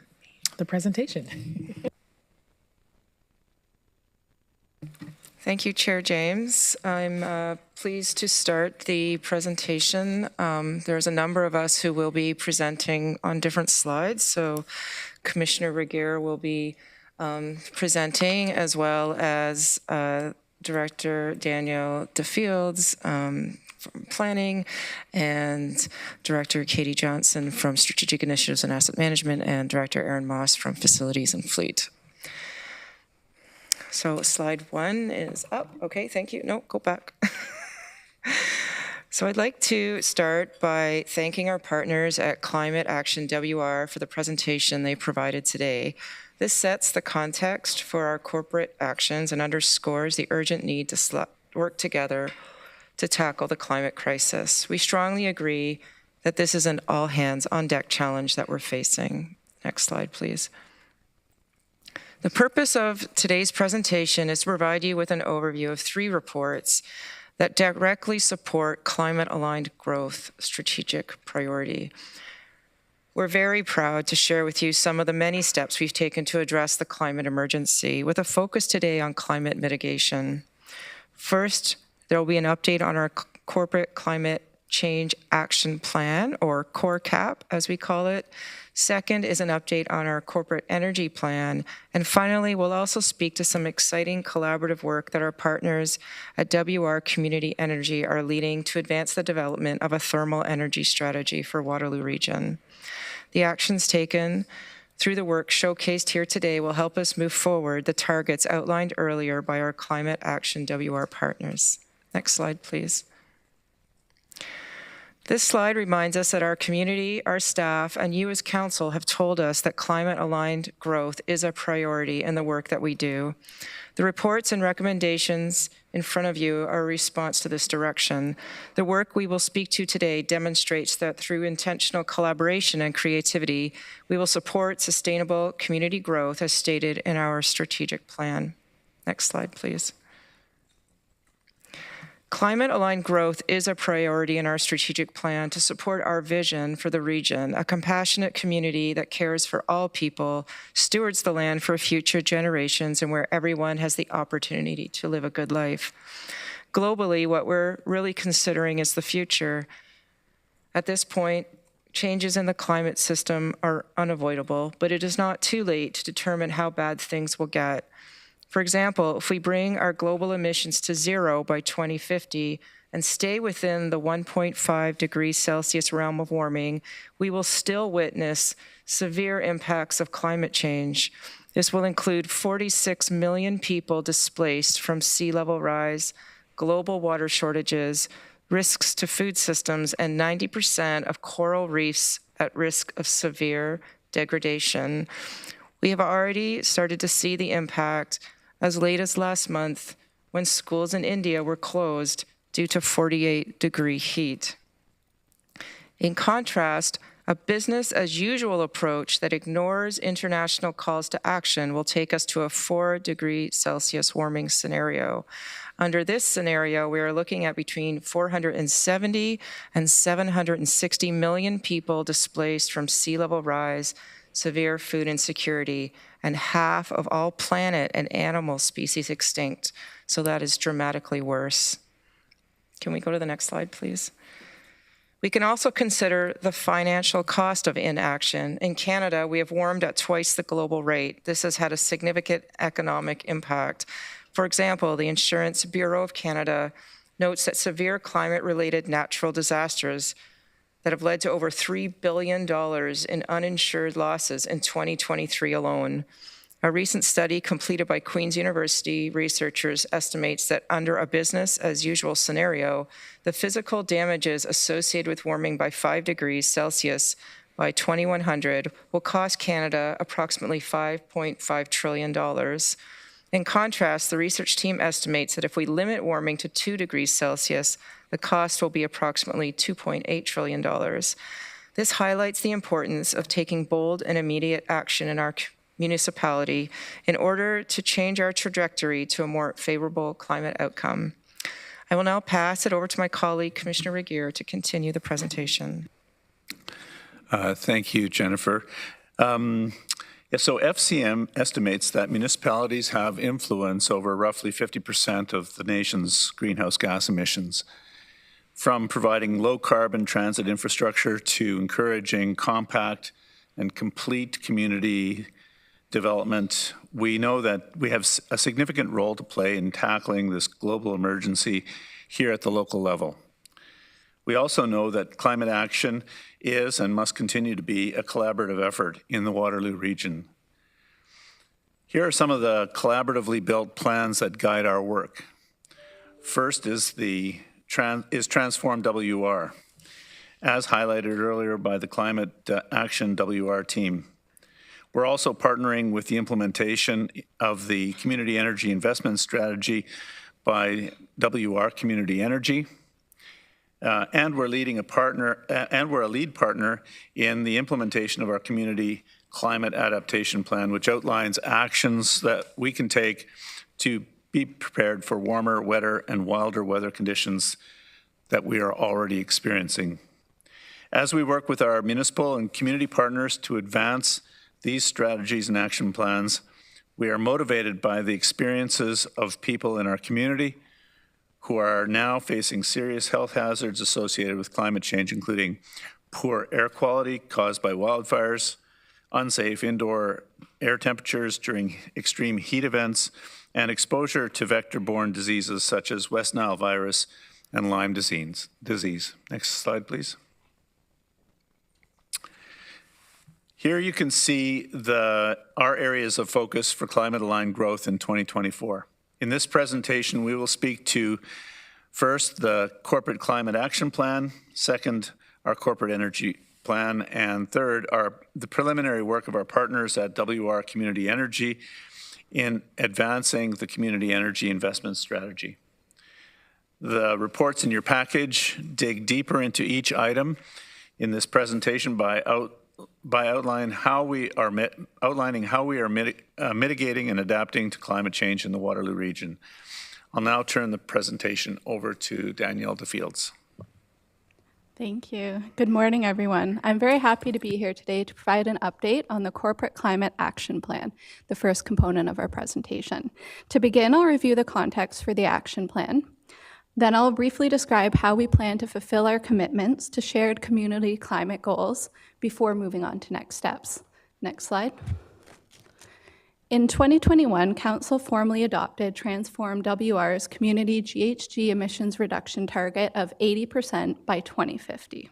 S1: presentation.
S14: Thank you, Chair James. I'm pleased to start the presentation. There's a number of us who will be presenting on different slides. So Commissioner Regier will be presenting, as well as Director Daniel DeFields from Planning, and Director Katie Johnson from Strategic Initiatives and Asset Management, and Director Aaron Moss from Facilities and Fleet. So slide 1 is up. Okay, thank you. No, go back. So I'd like to start by thanking our partners at Climate Action WR for the presentation they provided today. This sets the context for our corporate actions and underscores the urgent need to work together to tackle the climate crisis. We strongly agree that this is an all-hands-on-deck challenge that we're facing. Next slide, please. The purpose of today's presentation is to provide you with an overview of 3 reports that directly support climate-aligned growth strategic priority. We're very proud to share with you some of the many steps we've taken to address the climate emergency, with a focus today on climate mitigation. First, there will be an update on our corporate climate Change Action Plan, or Core CAP, as we call it. Second is an update on our corporate energy plan. And finally, we'll also speak to some exciting collaborative work that our partners at WR Community Energy are leading to advance the development of a thermal energy strategy for Waterloo Region. The actions taken through the work showcased here today will help us move forward the targets outlined earlier by our Climate Action WR partners. Next slide, please. This slide reminds us that our community, our staff, and you as council have told us that climate-aligned growth is a priority in the work that we do. The reports and recommendations in front of you are a response to this direction. The work we will speak to today demonstrates that through intentional collaboration and creativity, we will support sustainable community growth as stated in our strategic plan. Next slide, please. Climate-aligned growth is a priority in our strategic plan to support our vision for the region, a compassionate community that cares for all people, stewards the land for future generations, and where everyone has the opportunity to live a good life. Globally, what we're really considering is the future. At this point, changes in the climate system are unavoidable, but it is not too late to determine how bad things will get. For example, if we bring our global emissions to zero by 2050 and stay within the 1.5 degrees Celsius realm of warming, we will still witness severe impacts of climate change. This will include 46 million people displaced from sea level rise, global water shortages, risks to food systems, and 90% of coral reefs at risk of severe degradation. We have already started to see the impact as late as last month when schools in India were closed due to 48-degree heat. In contrast, a business-as-usual approach that ignores international calls to action will take us to a 4-degree Celsius warming scenario. Under this scenario, we are looking at between 470 and 760 million people displaced from sea level rise, severe food insecurity, and half of all plant and animal species extinct. So that is dramatically worse. Can we go to the next slide, please? We can also consider the financial cost of inaction. In Canada, we have warmed at twice the global rate. This has had a significant economic impact. For example, the Insurance Bureau of Canada notes that severe climate-related natural disasters that have led to over $3 billion in uninsured losses in 2023 alone. A recent study completed by Queen's University researchers estimates that under a business-as-usual scenario, the physical damages associated with warming by 5 degrees Celsius by 2100 will cost Canada approximately $5.5 trillion. In contrast, the research team estimates that if we limit warming to 2 degrees Celsius, the cost will be approximately $2.8 trillion. This highlights the importance of taking bold and immediate action in our municipality in order to change our trajectory to a more favorable climate outcome. I will now pass it over to my colleague, Commissioner Regier, to continue the presentation.
S15: Thank you, Jennifer. So FCM estimates that municipalities have influence over roughly 50% of the nation's greenhouse gas emissions. From providing low-carbon transit infrastructure to encouraging compact and complete community development, we know that we have a significant role to play in tackling this global emergency here at the local level. We also know that climate action is and must continue to be a collaborative effort in the Waterloo region. Here are some of the collaboratively built plans that guide our work. First is Transform WR, as highlighted earlier by the Climate Action WR team. We're also partnering with the implementation of the Community Energy Investment Strategy by WR Community Energy, and we're a lead partner in the implementation of our Community Climate Adaptation Plan, which outlines actions that we can take to be prepared for warmer, wetter, and wilder weather conditions that we are already experiencing. As we work with our municipal and community partners to advance these strategies and action plans, we are motivated by the experiences of people in our community who are now facing serious health hazards associated with climate change, including poor air quality caused by wildfires, unsafe indoor air temperatures during extreme heat events, and exposure to vector-borne diseases such as West Nile virus and Lyme disease. Next slide, please. Here you can see our areas of focus for climate-aligned growth in 2024. In this presentation, we will speak to, first, the Corporate Climate Action Plan, second, our Corporate Energy Plan, and third, the preliminary work of our partners at WR Community Energy in advancing the community energy investment strategy. The reports in your package dig deeper into each item in this presentation by outlining how we are mitigating and adapting to climate change in the Waterloo region. I'll now turn the presentation over to Danielle DeFields.
S16: Thank you. Good morning, everyone. I'm very happy to be here today to provide an update on the Corporate Climate Action Plan, the first component of our presentation. To begin, I'll review the context for the action plan. Then I'll briefly describe how we plan to fulfill our commitments to shared community climate goals before moving on to next steps. Next slide. In 2021, Council formally adopted Transform WR's community GHG emissions reduction target of 80% by 2050.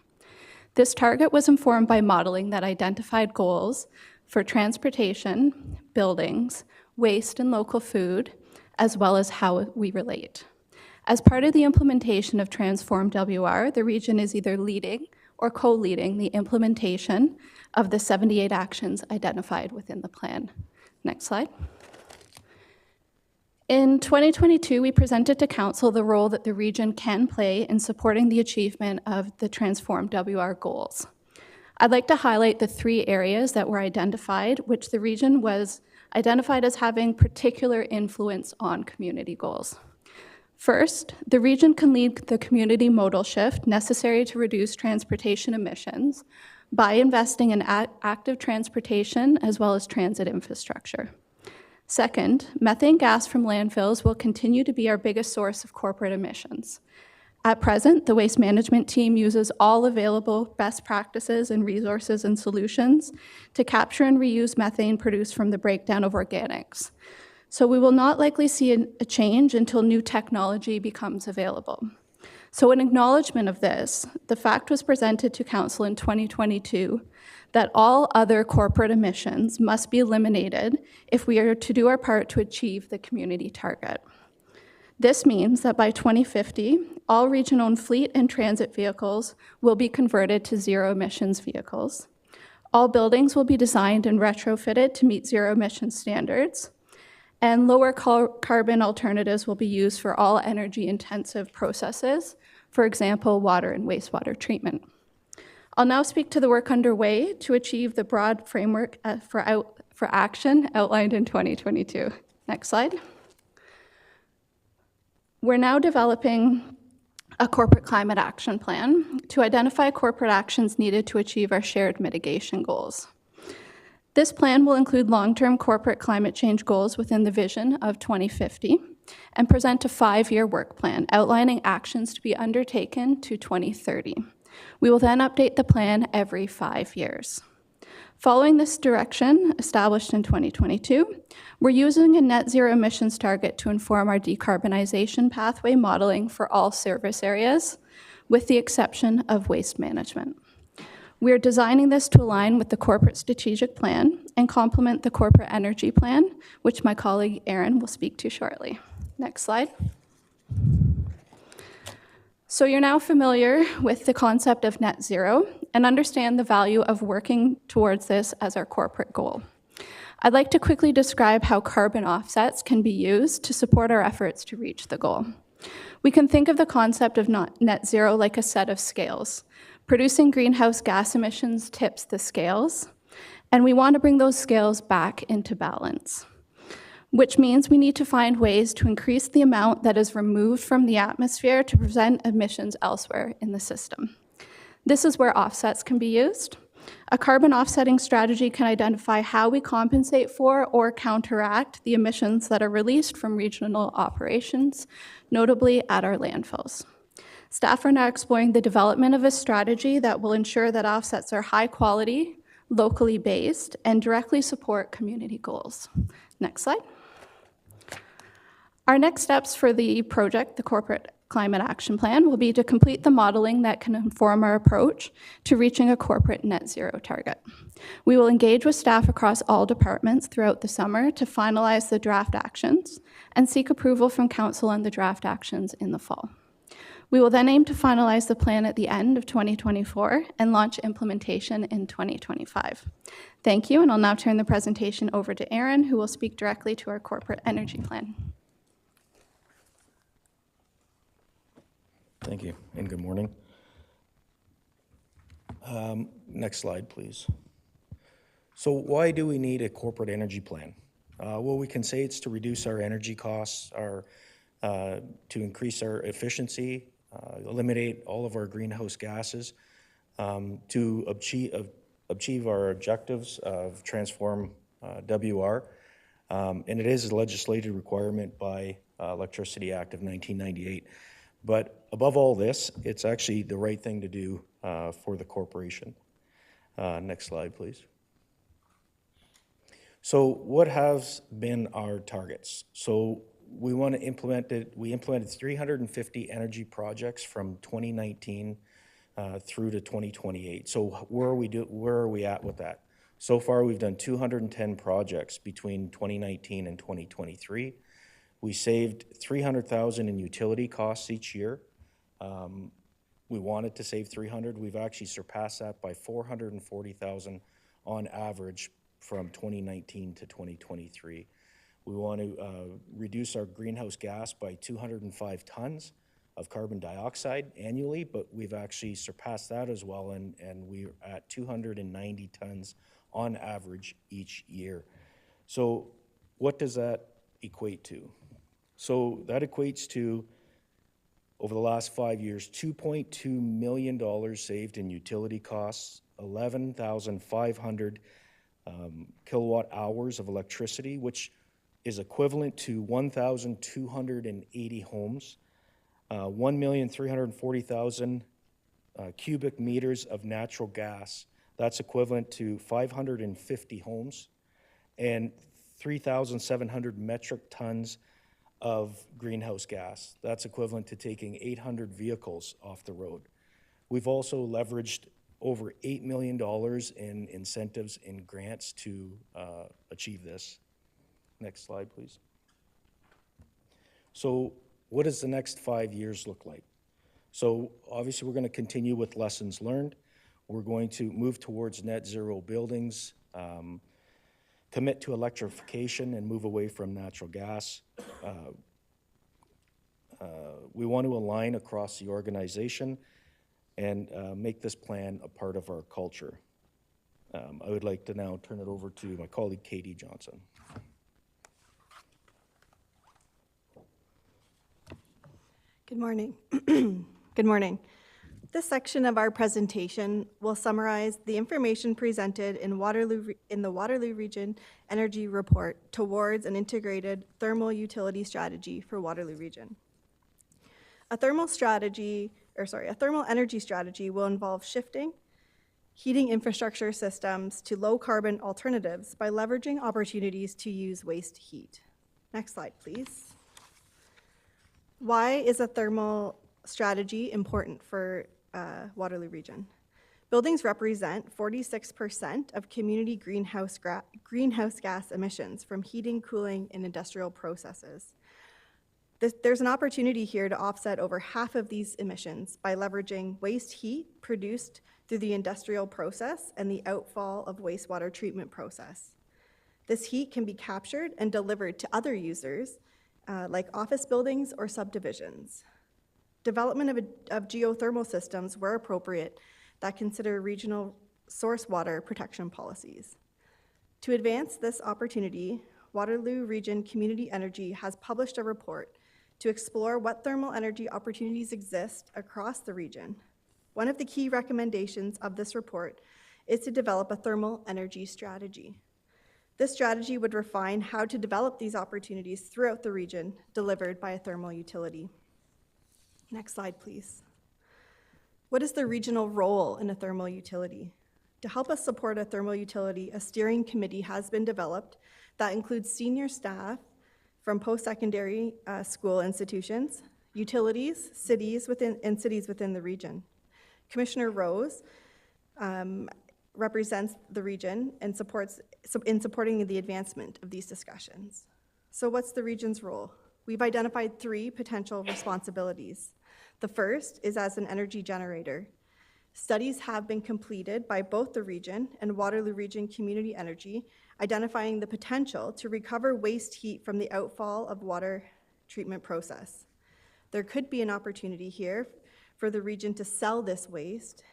S16: This target was informed by modeling that identified goals for transportation, buildings, waste and local food, as well as how we relate. As part of the implementation of Transform WR, the region is either leading or co-leading the implementation of the 78 actions identified within the plan. Next slide. In 2022, we presented to Council the role that the region can play in supporting the achievement of the Transform WR goals. I'd like to highlight the 3 areas that were identified, which the region was identified as having particular influence on community goals. First, the region can lead the community modal shift necessary to reduce transportation emissions by investing in active transportation as well as transit infrastructure. Second, methane gas from landfills will continue to be our biggest source of corporate emissions. At present, the waste management team uses all available best practices and resources and solutions to capture and reuse methane produced from the breakdown of organics. So we will not likely see a change until new technology becomes available. So in acknowledgement of this, the fact was presented to Council in 2022 that all other corporate emissions must be eliminated if we are to do our part to achieve the community target. This means that by 2050, all region-owned fleet and transit vehicles will be converted to zero-emissions vehicles. All buildings will be designed and retrofitted to meet zero-emission standards, and lower carbon alternatives will be used for all energy-intensive processes, for example, water and wastewater treatment. I'll now speak to the work underway to achieve the broad framework for action outlined in 2022. Next slide. We're now developing a corporate climate action plan to identify corporate actions needed to achieve our shared mitigation goals. This plan will include long-term corporate climate change goals within the vision of 2050 and present a 5-year work plan outlining actions to be undertaken to 2030. We will then update the plan every 5 years. Following this direction established in 2022, we're using a net zero emissions target to inform our decarbonization pathway modeling for all service areas, with the exception of waste management. We are designing this to align with the corporate strategic plan and complement the corporate energy plan, which my colleague Erin will speak to shortly. Next slide. So you're now familiar with the concept of net zero and understand the value of working towards this as our corporate goal. I'd like to quickly describe how carbon offsets can be used to support our efforts to reach the goal. We can think of the concept of net zero like a set of scales. Producing greenhouse gas emissions tips the scales, and we want to bring those scales back into balance, which means we need to find ways to increase the amount that is removed from the atmosphere to prevent emissions elsewhere in the system. This is where offsets can be used. A carbon offsetting strategy can identify how we compensate for or counteract the emissions that are released from regional operations, notably at our landfills. Staff are now exploring the development of a strategy that will ensure that offsets are high quality, locally based, and directly support community goals. Next slide. Our next steps for the project, the Corporate Climate Action Plan, will be to complete the modeling that can inform our approach to reaching a corporate net zero target. We will engage with staff across all departments throughout the summer to finalize the draft actions and seek approval from Council on the draft actions in the fall. We will then aim to finalize the plan at the end of 2024 and launch implementation in 2025. Thank you, and I'll now turn the presentation over to Aaron, who will speak directly to our corporate energy plan.
S17: Thank you, and good morning. Next slide, please. So why do we need a corporate energy plan? Well, we can say it's to reduce our energy costs, to increase our efficiency, eliminate all of our greenhouse gases, to achieve our objectives of transform WR. And it is a legislative requirement by Electricity Act of 1998. But above all this, it's actually the right thing to do for the corporation. Next slide, please. So what has been our targets? So we want to implement it. We implemented 350 energy projects from 2019 through to 2028. So where are we at with that? So far, we've done 210 projects between 2019 and 2023. We saved $300,000 in utility costs each year. We wanted to save 300. We've actually surpassed that by 440,000 on average from 2019 to 2023. We want to reduce our greenhouse gas by 205 tons of carbon dioxide annually, but we've actually surpassed that as well, and we're at 290 tons on average each year. So what does that equate to? So that equates to, over the last 5 years, $2.2 million saved in utility costs, 11,500 kilowatt hours of electricity, which is equivalent to 1,280 homes, 1,340,000 cubic meters of natural gas. That's equivalent to 550 homes, and 3,700 metric tons of greenhouse gas. That's equivalent to taking 800 vehicles off the road. We've also leveraged over $8 million in incentives and grants to achieve this. Next slide, please. So what does the next 5 years look like? So obviously we're going to continue with lessons learned. We're going to move towards net zero buildings, commit to electrification and move away from natural gas. We want to align across the organization and make this plan a part of our culture. I would like to now turn it over to my colleague, Katie Johnson.
S18: Good morning. Good morning. This section of our presentation will summarize the information presented in the Waterloo Region Energy Report towards an integrated thermal utility strategy for Waterloo Region. A thermal energy strategy will involve shifting heating infrastructure systems to low carbon alternatives by leveraging opportunities to use waste heat. Next slide, please. Why is a thermal strategy important for Waterloo Region? Buildings represent 46% of community greenhouse gas emissions from heating, cooling, and industrial processes. There's an opportunity here to offset over half of these emissions by leveraging waste heat produced through the industrial process and the outfall of wastewater treatment process. This heat can be captured and delivered to other users, like office buildings or subdivisions. Development of geothermal systems, where appropriate, that consider regional source water protection policies. To advance this opportunity, Waterloo Region Community Energy has published a report to explore what thermal energy opportunities exist across the region. One of the key recommendations of this report is to develop a thermal energy strategy. This strategy would refine how to develop these opportunities throughout the region, delivered by a thermal utility. Next slide, please. What is the regional role in a thermal utility? To help us support a thermal utility, a steering committee has been developed that includes senior staff from post-secondary school institutions, utilities, cities within the region. Commissioner Rose represents the region and supporting the advancement of these discussions. So what's the region's role? We've identified 3 potential responsibilities. The first is as an energy generator. Studies have been completed by both the region and Waterloo Region Community Energy, identifying the potential to recover waste heat from the outfall of water treatment process. There could be an opportunity here for the region to sell this waste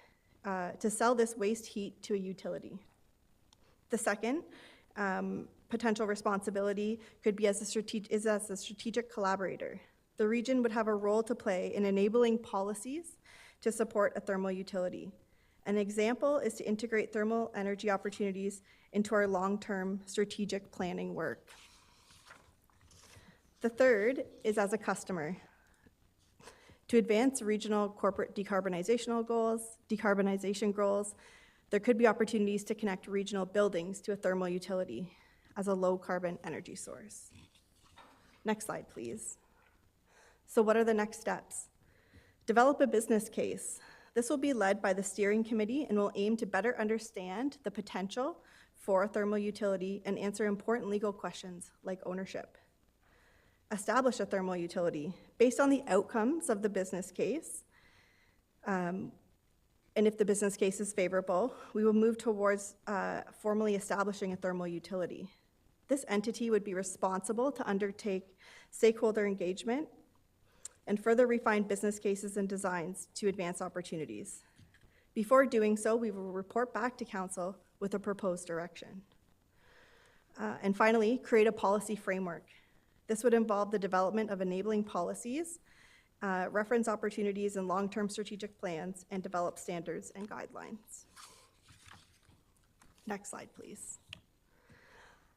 S18: heat to a utility. The second potential responsibility could be as a strategic collaborator. The region would have a role to play in enabling policies to support a thermal utility. An example is to integrate thermal energy opportunities into our long-term strategic planning work. The third is as a customer. To advance regional corporate decarbonization goals, there could be opportunities to connect regional buildings to a thermal utility as a low-carbon energy source. Next slide, please. So what are the next steps? Develop a business case. This will be led by the steering committee and will aim to better understand the potential for a thermal utility and answer important legal questions like ownership. Establish a thermal utility based on the outcomes of the business case. And if the business case is favorable, we will move towards formally establishing a thermal utility. This entity would be responsible to undertake stakeholder engagement and further refine business cases and designs to advance opportunities. Before doing so, we will report back to Council with a proposed direction. And finally, create a policy framework. This would involve the development of enabling policies, reference opportunities in long-term strategic plans, and develop standards and guidelines. Next slide, please.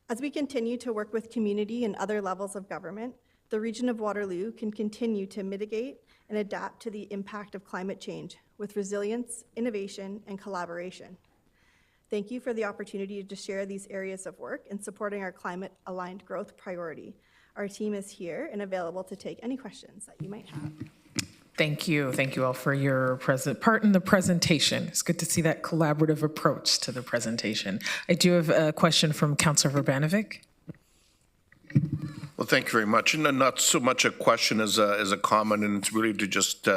S18: As we continue to work with community and other levels of government, the region of Waterloo can continue to mitigate and adapt to the impact of climate change with resilience, innovation, and collaboration. Thank you for the opportunity to share these areas of work in supporting our climate-aligned growth priority. Our team is here and available to take any questions that you might have.
S1: Thank you. Thank you all for your part in the presentation. It's good to see that collaborative approach to the presentation. I do have a question from Councillor Verbanovic.
S19: Well, thank you very much. And not so much a question as a comment, and it's really to just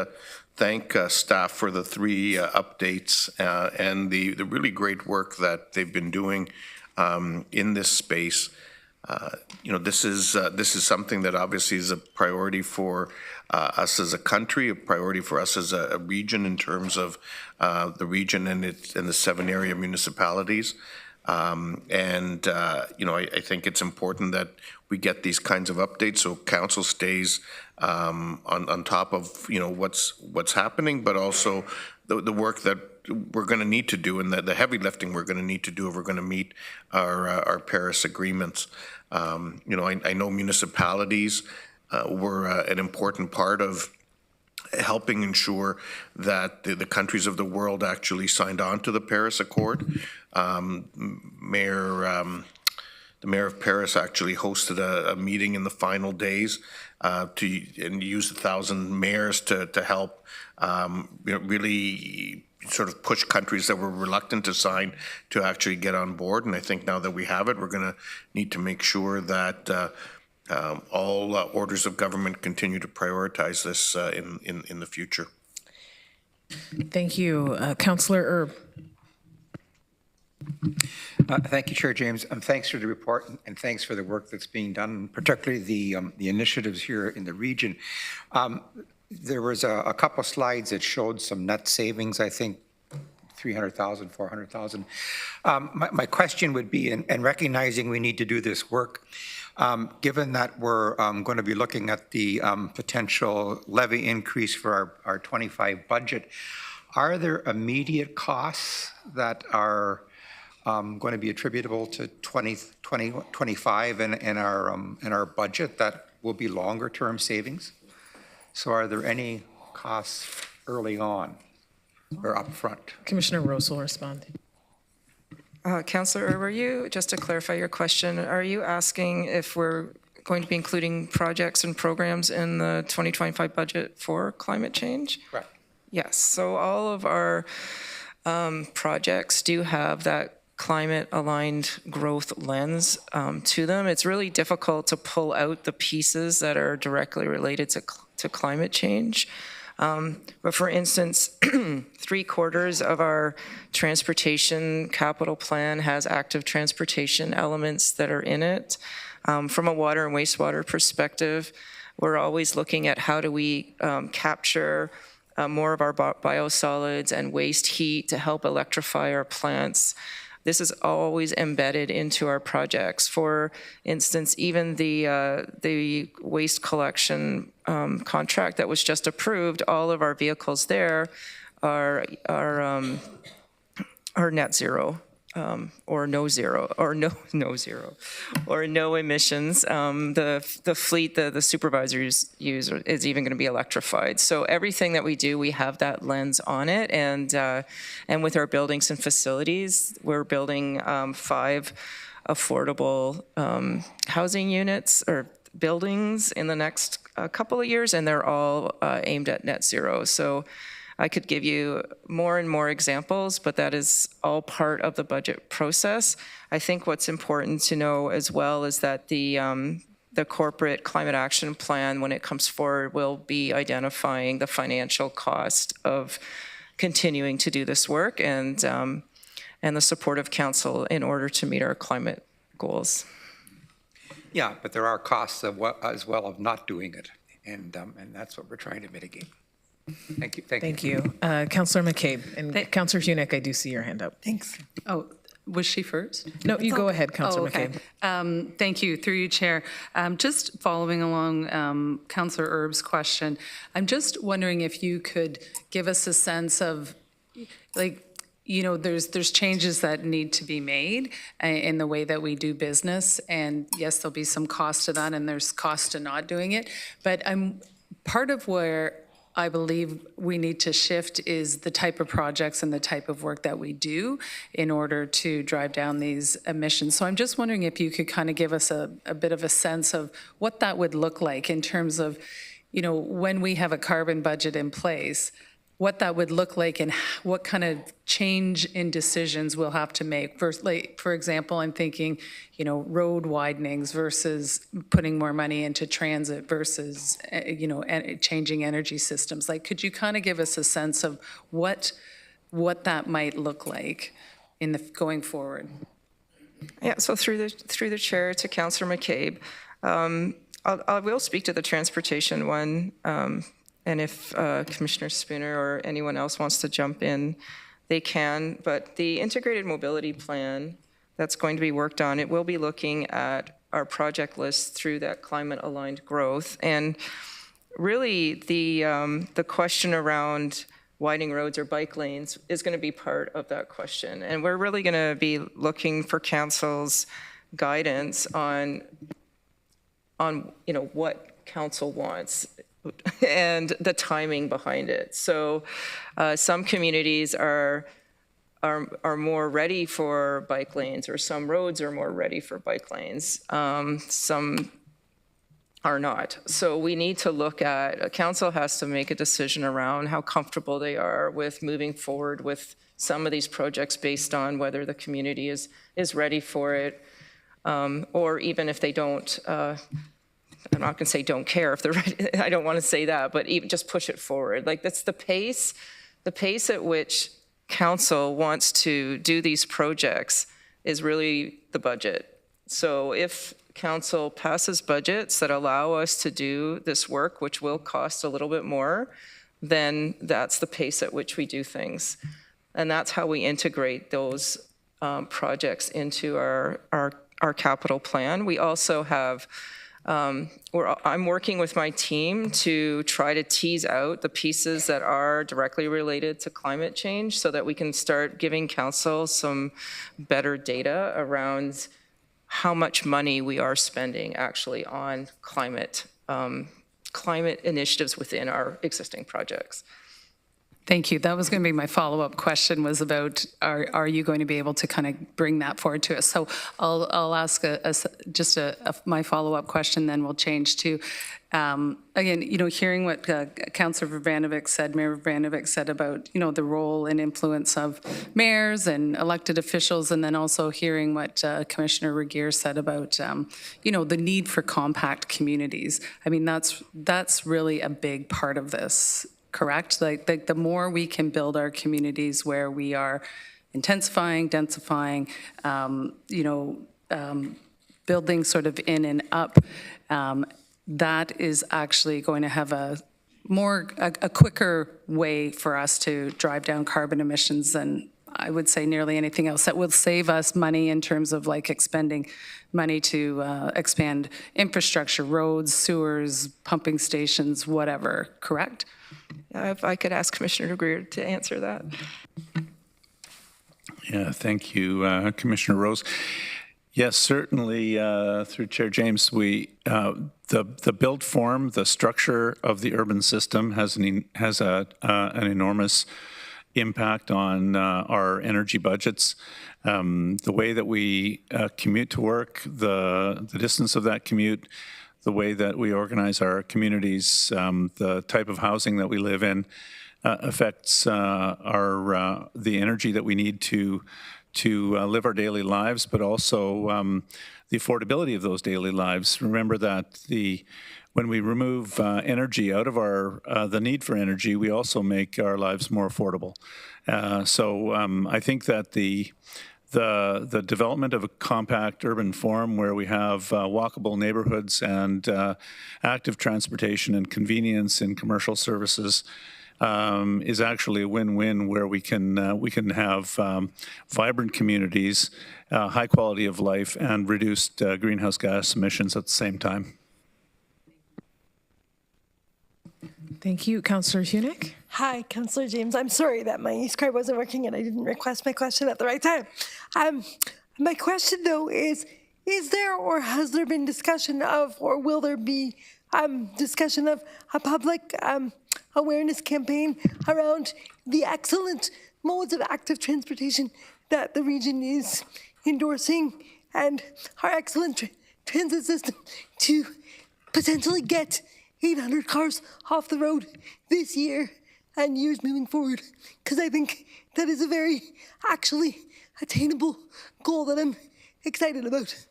S19: thank staff for the 3 updates and the really great work that they've been doing in this space. This is something that obviously is a priority for us as a country, a priority for us as a region in terms of the region and the 7 area municipalities. I think it's important that we get these kinds of updates so council stays on top of what's happening, but also the work that we're going to need to do and the heavy lifting we're going to need to do if we're going to meet our Paris agreements. I know municipalities were an important part of helping ensure that the countries of the world actually signed on to the Paris Accord. The mayor of Paris actually hosted a meeting in the final days and used 1,000 mayors to help really sort of push countries that were reluctant to sign to actually get on board. And I think now that we have it, we're going to need to make sure that all orders of government continue to prioritize this in the future.
S1: Thank you. Councillor Erb.
S20: Thank you, Chair James, and thanks for the report and thanks for the work that's being done, particularly the initiatives here in the region. There was a couple slides that showed some net savings, I think 300,000, 400,000. My question would be, and recognizing we need to do this work, given that we're going to be looking at the potential levy increase for our 25 budget, Are there immediate costs that are going to be attributable to 2025 in our budget that will be longer term savings? So are there any costs early on or upfront?
S1: Commissioner Rose will respond.
S14: Councillor, were you, just to clarify your question, are you asking if we're going to be including projects and programs in the 2025 budget for climate change?
S20: Right.
S14: Yes, so all of our projects do have that climate-aligned growth lens to them. It's really difficult to pull out the pieces that are directly related to climate change. But for instance, 3/4 of our transportation capital plan has active transportation elements that are in it. From a water and wastewater perspective, we're always looking at how do we capture more of our biosolids and waste heat to help electrify our plants. This is always embedded into our projects. For instance, even the waste collection contract that was just approved, all of our vehicles there are net zero. Or no zero, or no zero, or no emissions. The fleet the supervisors use is even going to be electrified. So everything that we do, we have that lens on it. And with our buildings and facilities, we're building 5 affordable housing units or buildings in the next couple of years, and they're all aimed at net zero. So I could give you more and more examples, but that is all part of the budget process. I think what's important to know as well is that the corporate climate action plan, when it comes forward, will be identifying the financial cost of continuing to do this work and the support of council in order to meet our climate goals.
S20: Yeah, but there are costs as well of not doing it, and that's what we're trying to mitigate. Thank you.
S1: Thank you. Councillor McCabe. And Councillor Hunick, I do see your hand up.
S8: Thanks. Oh, was she first?
S1: No, you go ahead, Councillor McCabe.
S8: Thank you. Through you, Chair. Just following along Councillor Erb's question, I'm just wondering if you could give us a sense of, like, you know, there's changes that need to be made in the way that we do business. And yes, there'll be some cost to that, and there's cost to not doing it. But part of where I believe we need to shift is the type of projects and the type of work that we do in order to drive down these emissions. So I'm just wondering if you could kind of give us a bit of a sense of what that would look like in terms of, you know, when we have a carbon budget in place, what that would look like and what kind of change in decisions we'll have to make. For example, I'm thinking, you know, road widenings versus putting more money into transit versus, you know, changing energy systems. Like, could you kind of give us a sense of what that might look like in going forward?
S14: Yeah, so through the chair to Councillor McCabe, I will speak to the transportation one. And if Commissioner Spooner or anyone else wants to jump in, they can. But the integrated mobility plan that's going to be worked on, it will be looking at our project list through that climate-aligned growth. And really, the question around widening roads or bike lanes is going to be part of that question. And we're really going to be looking for council's guidance on you know, what council wants and the timing behind it. So some communities are more ready for bike lanes, or some roads are more ready for bike lanes. Some are not. So we need to look at, council has to make a decision around how comfortable they are with moving forward with some of these projects based on whether the community is ready for it, or even if they don't, I'm not going to say don't care if they're ready. I don't want to say that, but even just push it forward. Like, that's the pace at which council wants to do these projects is really the budget. So if council passes budgets that allow us to do this work, which will cost a little bit more, then that's the pace at which we do things. And that's how we integrate those projects into our capital plan. We also have I'm working with my team to try to tease out the pieces that are directly related to climate change so that we can start giving council some better data around how much money we are spending actually on climate initiatives within our existing projects.
S8: Thank you. That was going to be my follow-up question, was about are you going to be able to kind of bring that forward to us? So I'll ask my follow-up question, then we'll change to, again, hearing what Councillor Vrbanovic said, Mayor Vrbanovic said about, the role and influence of mayors and elected officials, and then also hearing what Commissioner Regier said about, the need for compact communities. I mean, that's really a big part of this. Correct? Like the more we can build our communities where we are intensifying, densifying, building sort of in and up, that is actually going to have a quicker way for us to drive down carbon emissions than I would say nearly anything else. That will save us money in terms of like expending money to expand infrastructure, roads, sewers, pumping stations, whatever, correct?
S14: If I could ask Commissioner Greer to answer that.
S15: Yeah, thank you, Commissioner Rose. Yes, certainly, through Chair James, the build form, the structure of the urban system has an enormous impact on our energy budgets. The way that we commute to work, the distance of that commute, the way that we organize our communities, the type of housing that we live in affects the energy that we need to live our daily lives, but also the affordability of those daily lives. Remember that when we remove energy out of the need for energy, we also make our lives more affordable. So I think that the development of a compact urban form where we have walkable neighborhoods and active transportation and convenience in commercial services is actually a win-win, where we can have vibrant communities, high quality of life, and reduced greenhouse gas emissions at the same time.
S1: Thank you. Councillor Hunick.
S21: Hi, Councillor James. I'm sorry that my scribe wasn't working and I didn't request my question at the right time. My question, though, is there or has there been discussion of, or will there be discussion of a public awareness campaign around the excellent modes of active transportation that the region is endorsing and our excellent transit system to potentially get 800 cars off the road this year and years moving forward? Because I think that is a very actually attainable goal that I'm excited about.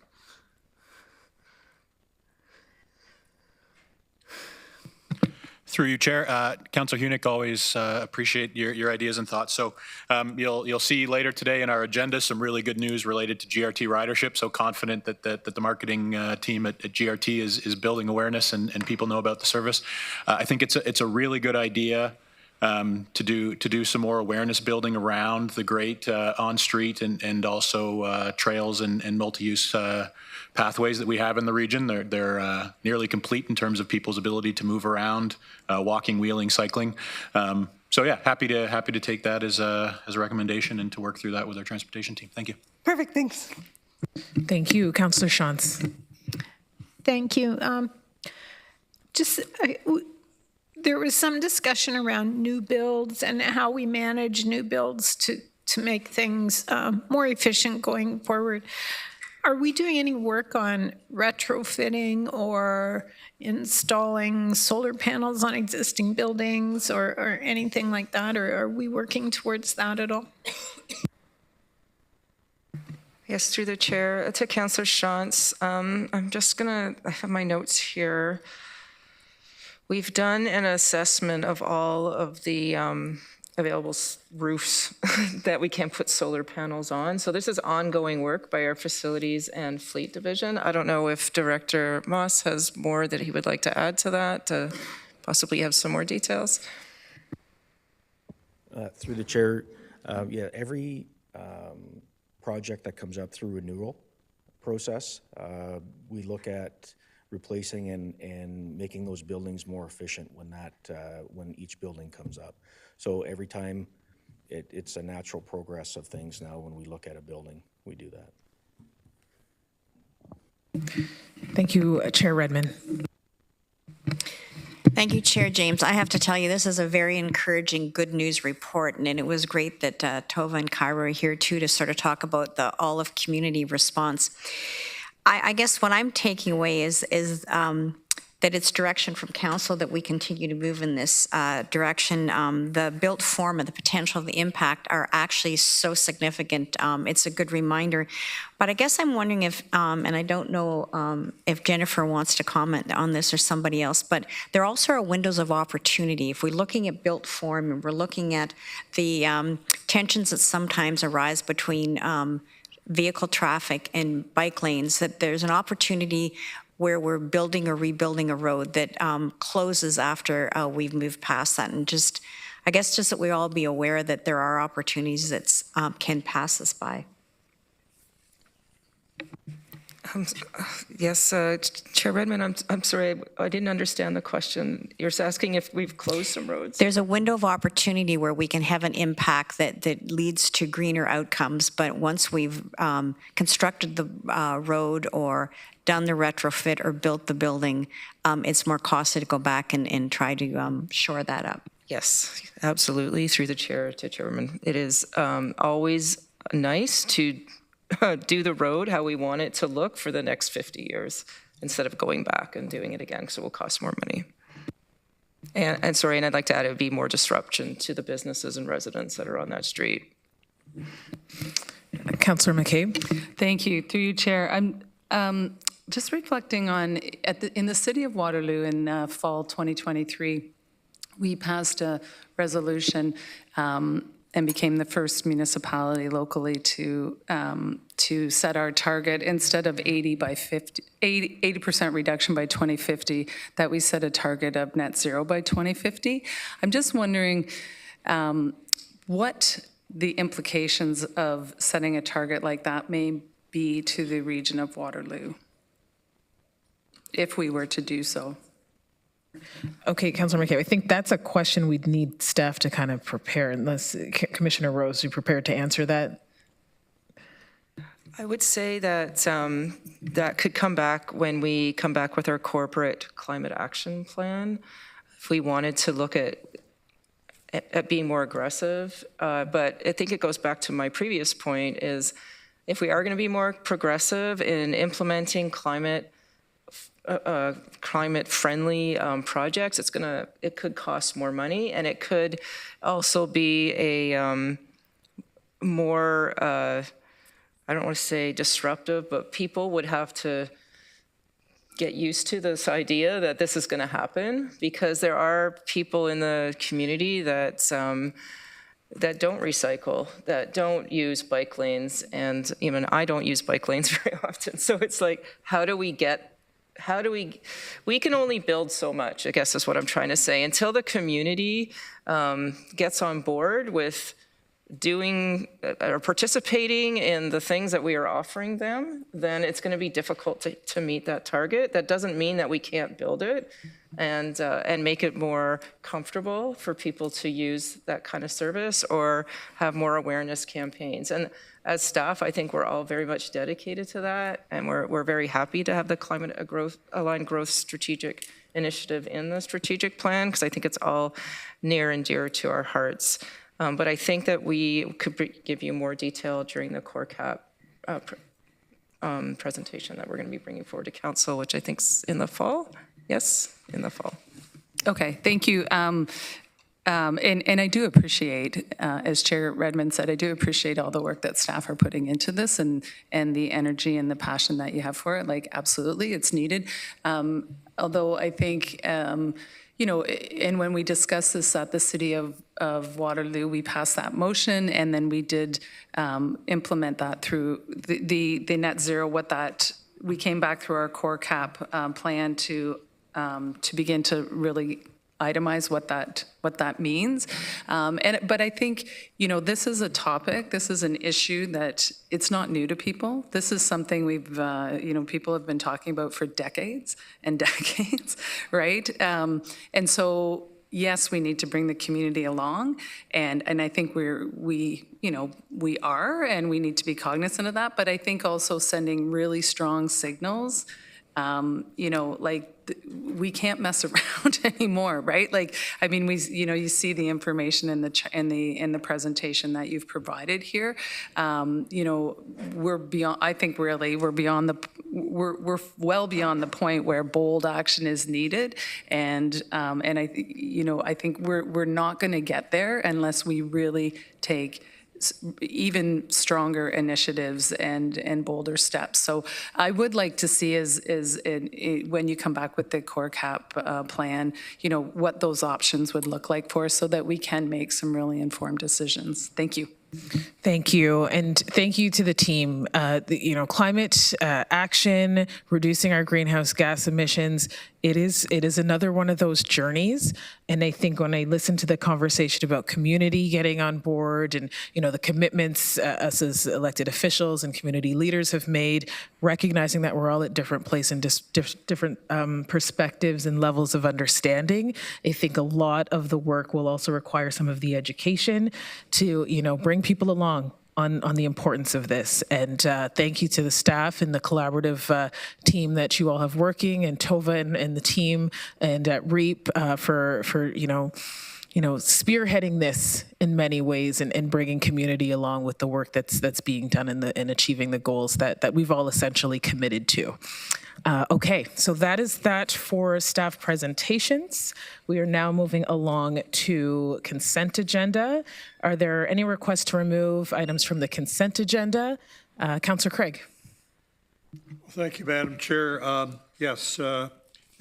S4: Through you, Chair. Councillor Hunick, always appreciate your ideas and thoughts. So you'll see later today in our agenda some really good news related to GRT ridership. So confident that the marketing team at GRT is building awareness and people know about the service. I think it's a really good idea to do some more awareness building around the great on-street and also trails and multi-use pathways that we have in the region. They're nearly complete in terms of people's ability to move around, walking, wheeling, cycling. So yeah, happy to take that as a recommendation and to work through that with our transportation team. Thank you.
S21: Perfect, thanks.
S1: Thank you. Councillor Shantz.
S3: Thank you. There was some discussion around new builds and how we manage new builds to make things more efficient going forward. Are we doing any work on retrofitting or installing solar panels on existing buildings or anything like that? Or are we working towards that at all?
S14: Yes, through the chair, to Councillor Shantz. I have my notes here. We've done an assessment of all of the available roofs that we can put solar panels on. So this is ongoing work by our facilities and fleet division. I don't know if Director Moss has more that he would like to add to that, to possibly have some more details.
S17: Through the chair, every project that comes up through renewal process, we look at replacing and making those buildings more efficient when each building comes up. So every time it's a natural progress of things now when we look at a building, we do that.
S1: Thank you, Chair Redmond.
S2: Thank you, Chair James. I have to tell you, this is a very encouraging good news report, and it was great that Tova and Kyra are here too to sort of talk about the all of community response. I guess what I'm taking away is that it's direction from council that we continue to move in this direction. The built form and the potential of the impact are actually so significant. It's a good reminder. But I guess I'm wondering if, and I don't know if Jennifer wants to comment on this or somebody else, but there also are windows of opportunity. If we're looking at built form and we're looking at the tensions that sometimes arise between vehicle traffic and bike lanes, that there's an opportunity where we're building or rebuilding a road that closes after we've moved past that. And just, I guess just that we all be aware that there are opportunities that can pass us by.
S14: Yes, Chair Redmond, I'm sorry, I didn't understand the question. You're asking if we've closed some roads?
S2: There's a window of opportunity where we can have an impact that leads to greener outcomes, but once we've constructed the road or done the retrofit or built the building, it's more costly to go back and try to shore that up.
S14: Yes, absolutely, through the chair to Chairman. It is always nice to do the road how we want it to look for the next 50 years instead of going back and doing it again, because it will cost more money. And sorry, and I'd like to add it would be more disruption to the businesses and residents that are on that street.
S1: Councillor McCabe.
S8: Thank you. Through you, Chair. I'm just reflecting on, in the city of Waterloo in fall 2023, we passed a resolution and became the first municipality locally to set our target, instead of 80% reduction by 2050, that we set a target of net zero by 2050. I'm just wondering what the implications of setting a target like that may be to the region of Waterloo, if we were to do so.
S1: Okay, Councillor McCabe, I think that's a question we'd need staff to kind of prepare, unless Commissioner Rose, you prepared to answer that?
S14: I would say that that could come back when we come back with our corporate climate action plan. If we wanted to look at being more aggressive, but I think it goes back to my previous point, is if we are going to be more progressive in implementing climate-friendly projects, it could cost more money, and it could also be a more, I don't want to say disruptive, but people would have to get used to this idea that this is going to happen, because there are people in the community that don't recycle, that don't use bike lanes, and even I don't use bike lanes very often. So it's like, we can only build so much, I guess is what I'm trying to say. Until the community gets on board with doing or participating in the things that we are offering them, then it's going to be difficult to meet that target. That doesn't mean that we can't build it and make it more comfortable for people to use that kind of service or have more awareness campaigns. And as staff, I think we're all very much dedicated to that, and we're very happy to have the climate aligned growth strategic initiative in the strategic plan, because I think it's all near and dear to our hearts. But I think that we could give you more detail during the core cap presentation that we're going to be bringing forward to council, which I think is in the fall. Yes, in the fall.
S8: Okay, thank you. And I do appreciate, as Chair Redmond said, I do appreciate all the work that staff are putting into this and the energy and the passion that you have for it. Like, absolutely, it's needed. Although I think, you know, and when we discussed this at the City of Waterloo, we passed that motion, and then we did implement that through the net zero, we came back through our core cap plan to begin to really itemize what that means. But I think, this is a topic, this is an issue that it's not new to people. This is something we've, people have been talking about for decades and decades, right? And so, yes, we need to bring the community along, and I think we are, and we need to be cognizant of that. But I think also sending really strong signals, we can't mess around anymore, right? You see the information in the presentation that you've provided here. We're beyond. I think really we're well beyond the point where bold action is needed, and I think we're not going to get there unless we really take even stronger initiatives and bolder steps. So I would like to see when you come back with the core cap plan, what those options would look like for us so that we can make some really informed decisions. Thank you.
S1: Thank you. And thank you to the team. Climate action, reducing our greenhouse gas emissions, it is another one of those journeys. And I think when I listen to the conversation about community getting on board and, the commitments us as elected officials and community leaders have made, recognizing that we're all at different places and different perspectives and levels of understanding, I think a lot of the work will also require some of the education to, bring people along on the importance of this. And thank you to the staff and the collaborative team that you all have working, and Tova and the team, and at REAP for spearheading this in many ways and bringing community along with the work that's being done in achieving the goals that we've all essentially committed to. Okay, so that is that for staff presentations. We are now moving along to consent agenda. Are there any requests to remove items from the consent agenda? Councillor Craig.
S5: Thank you, Madam Chair. Yes, the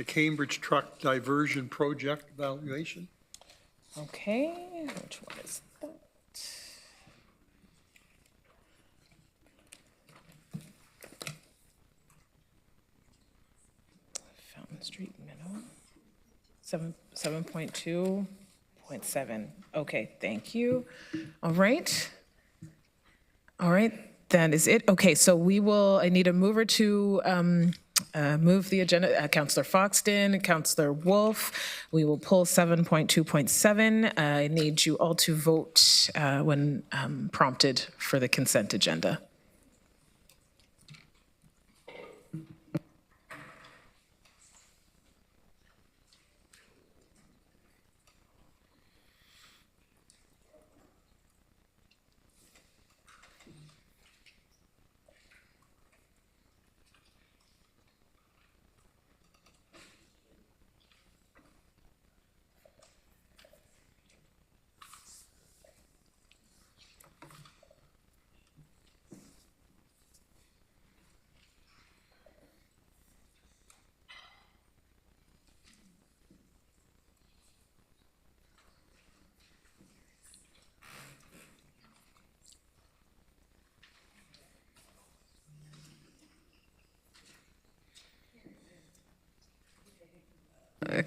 S5: Cambridge Truck Diversion Project evaluation.
S1: Okay, which one is that? Fountain Street minimum. 7.2.7. Okay, thank you. All right, that is it. Okay, so I need a mover to move the agenda. Councillor Foxton, Councillor Wolf. We will pull 7.2.7. I need you all to vote when prompted for the consent agenda.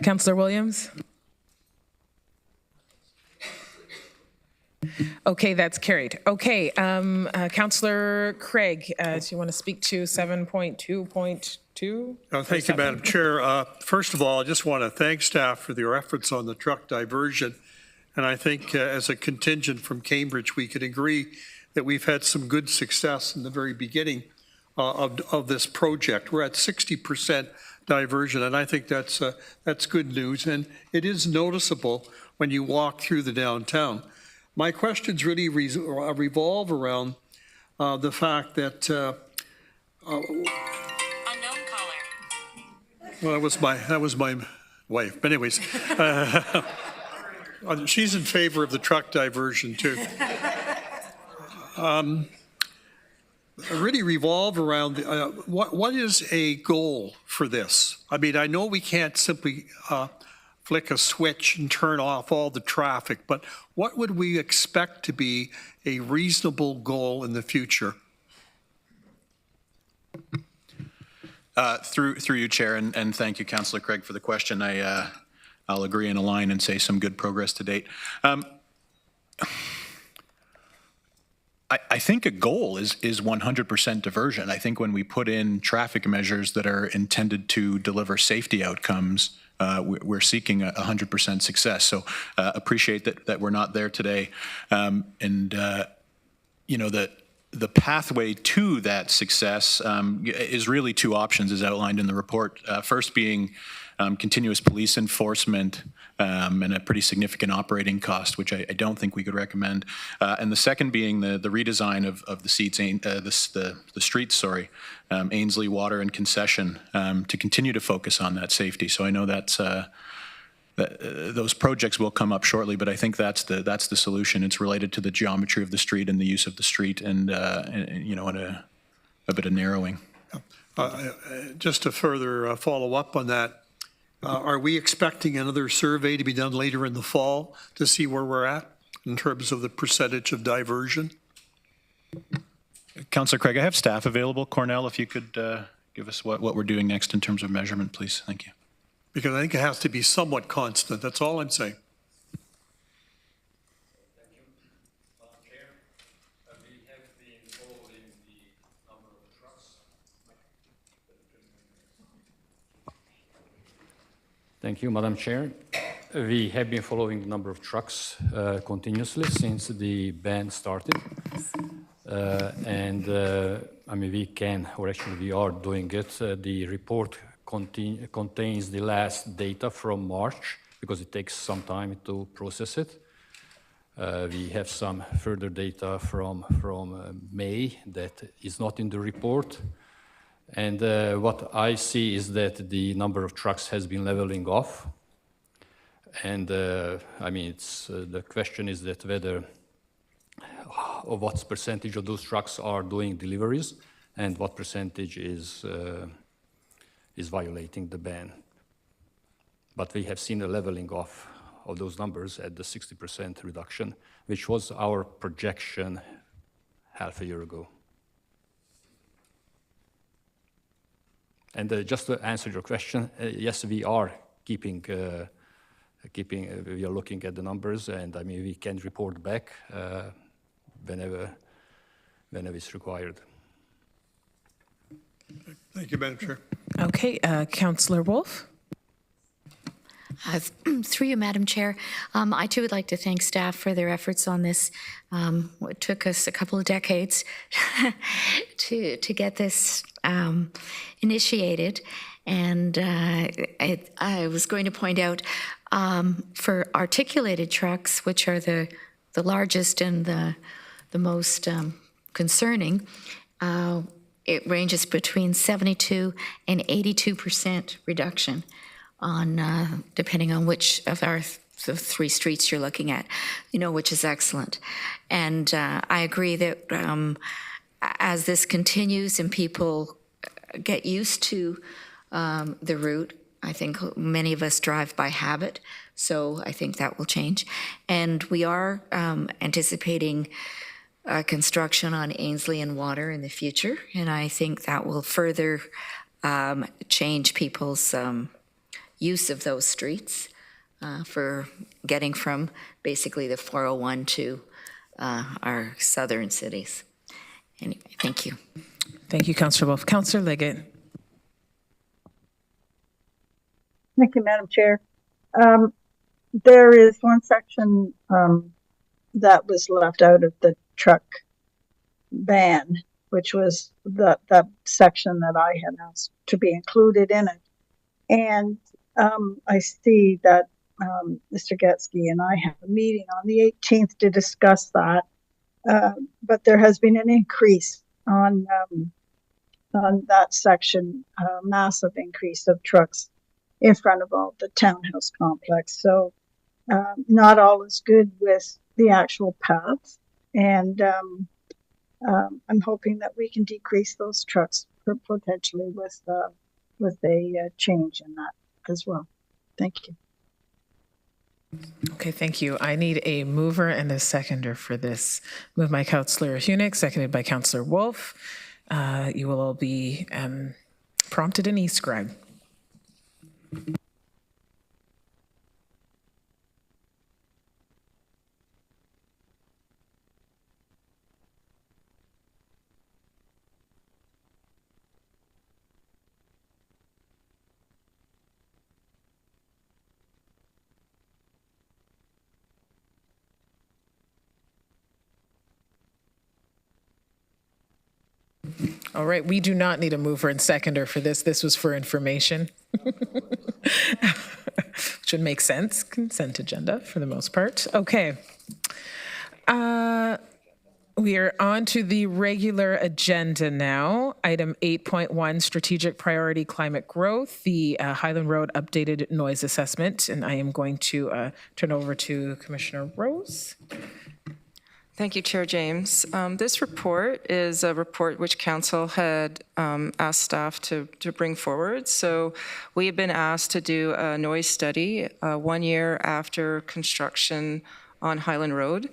S1: Councillor Williams? Okay, that's carried. Okay, Councillor Craig, do you want to speak to 7.2.2?
S5: Thank you, Madam Chair. First of all, I just want to thank staff for their efforts on the truck diversion. And I think as a contingent from Cambridge, we could agree that we've had some good success in the very beginning of this project. We're at 60% diversion, and I think that's good news. And it is noticeable when you walk through the downtown. My questions really revolve around the fact that unknown caller. Well, that was my wife. But anyways, she's in favor of the truck diversion too. Really revolve around what is a goal for this? I mean, I know we can't simply flick a switch and turn off all the traffic, but what would we expect to be a reasonable goal in the future?
S4: Through you, Chair, and thank you, Councillor Craig, for the question. I'll agree and align and say some good progress to date. I think a goal is 100% diversion. I think when we put in traffic measures that are intended to deliver safety outcomes, we're seeking 100% success. So appreciate that we're not there today. You know, the pathway to that success is really two options as outlined in the report. First being continuous police enforcement and a pretty significant operating cost, which I don't think we could recommend. And the second being the redesign of the seats, the streets, sorry, Ainsley, Water, and Concession, to continue to focus on that safety. So I know that's those projects will come up shortly, but I think that's the solution. It's related to the geometry of the street and the use of the street, and you know, and a bit of narrowing.
S5: Just to further follow up on that, are we expecting another survey to be done later in the fall to see where we're at in terms of the percentage of diversion?
S4: Councillor Craig, I have staff available. Cornell, if you could give us what we're doing next in terms of measurement, please. Thank you.
S5: Because I think it has to be somewhat constant. That's all I'm saying.
S6: Thank you, Madam Chair. We have been following the number of trucks continuously since the ban started. I mean, we can, or actually we are doing it. The report contains the last data from March because it takes some time to process it. We have some further data from May that is not in the report. And what I see is that the number of trucks has been leveling off. And I mean, the question is that whether, or what percentage of those trucks are doing deliveries and what percentage is violating the ban. But we have seen a leveling off of those numbers at the 60% reduction, which was our projection half a year ago. And just to answer your question, yes, we are we are looking at the numbers, and I mean, we can report back whenever it's required.
S5: Thank you, Madam Chair.
S1: Okay, Councillor Wolf.
S22: Through you, Madam Chair, I too would like to thank staff for their efforts on this. It took us a couple of decades to get this initiated, and I was going to point out for articulated trucks, which are the largest and the most concerning, it ranges between 72 and 82% reduction on depending on which of the three streets you're looking at, you know, which is excellent. And I agree that as this continues and people get used to the route, I think many of us drive by habit, so I think that will change. And we are anticipating construction on Ainsley and Water in the future, and I think that will further change people's use of those streets for getting from basically the 401 to our southern cities. Anyway, thank you.
S1: Thank you, Councillor Wolf. Councillor Liggett.
S23: Thank you, Madam Chair. There is one section that was left out of the truck ban, which was that section that I had asked to be included in it. And I see that Mr. Getsky and I have a meeting on the 18th to discuss that, but there has been an increase on that section, a massive increase of trucks in front of all the townhouse complex. So not all is good with the actual paths, and I'm hoping that we can decrease those trucks potentially with a change in that as well. Thank you.
S1: Okay, thank you. I need a mover and a seconder for this. Moved by Councillor Hunick, seconded by Councillor Wolf. You will all be prompted and e-scribed. All right, we do not need a mover and seconder for this. This was for information. Which would make sense. Consent agenda for the most part. Okay. We are on to the regular agenda now. Item 8.1, strategic priority climate growth, the Highland Road updated noise assessment. And I am going to turn over to Commissioner Rose.
S14: Thank you, Chair James. This report is a report which Council had asked staff to bring forward. So we have been asked to do a noise study 1 year after construction on Highland Road,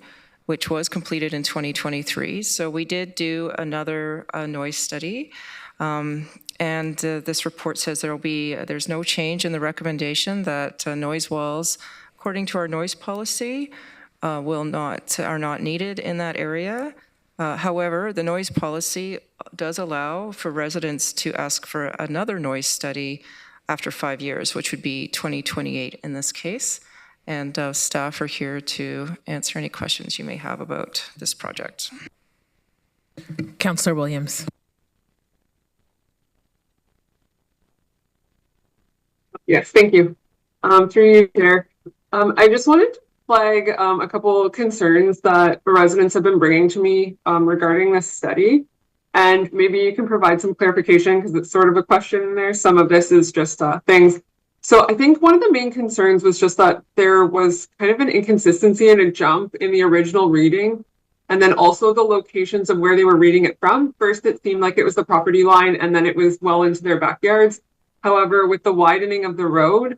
S14: which was completed in 2023. So we did do another noise study. This report says there's no change in the recommendation that noise walls, according to our noise policy, are not needed in that area. However, the noise policy does allow for residents to ask for another noise study after 5 years, which would be 2028 in this case. And staff are here to answer any questions you may have about this project.
S1: Councillor Williams.
S13: Yes, thank you. Through you, Chair. I just wanted to flag a couple concerns that residents have been bringing to me regarding this study. And maybe you can provide some clarification because it's sort of a question in there. Some of this is just things. So I think one of the main concerns was just that there was kind of an inconsistency and a jump in the original reading. And then also the locations of where they were reading it from. First, it seemed like it was the property line and then it was well into their backyards. However, with the widening of the road,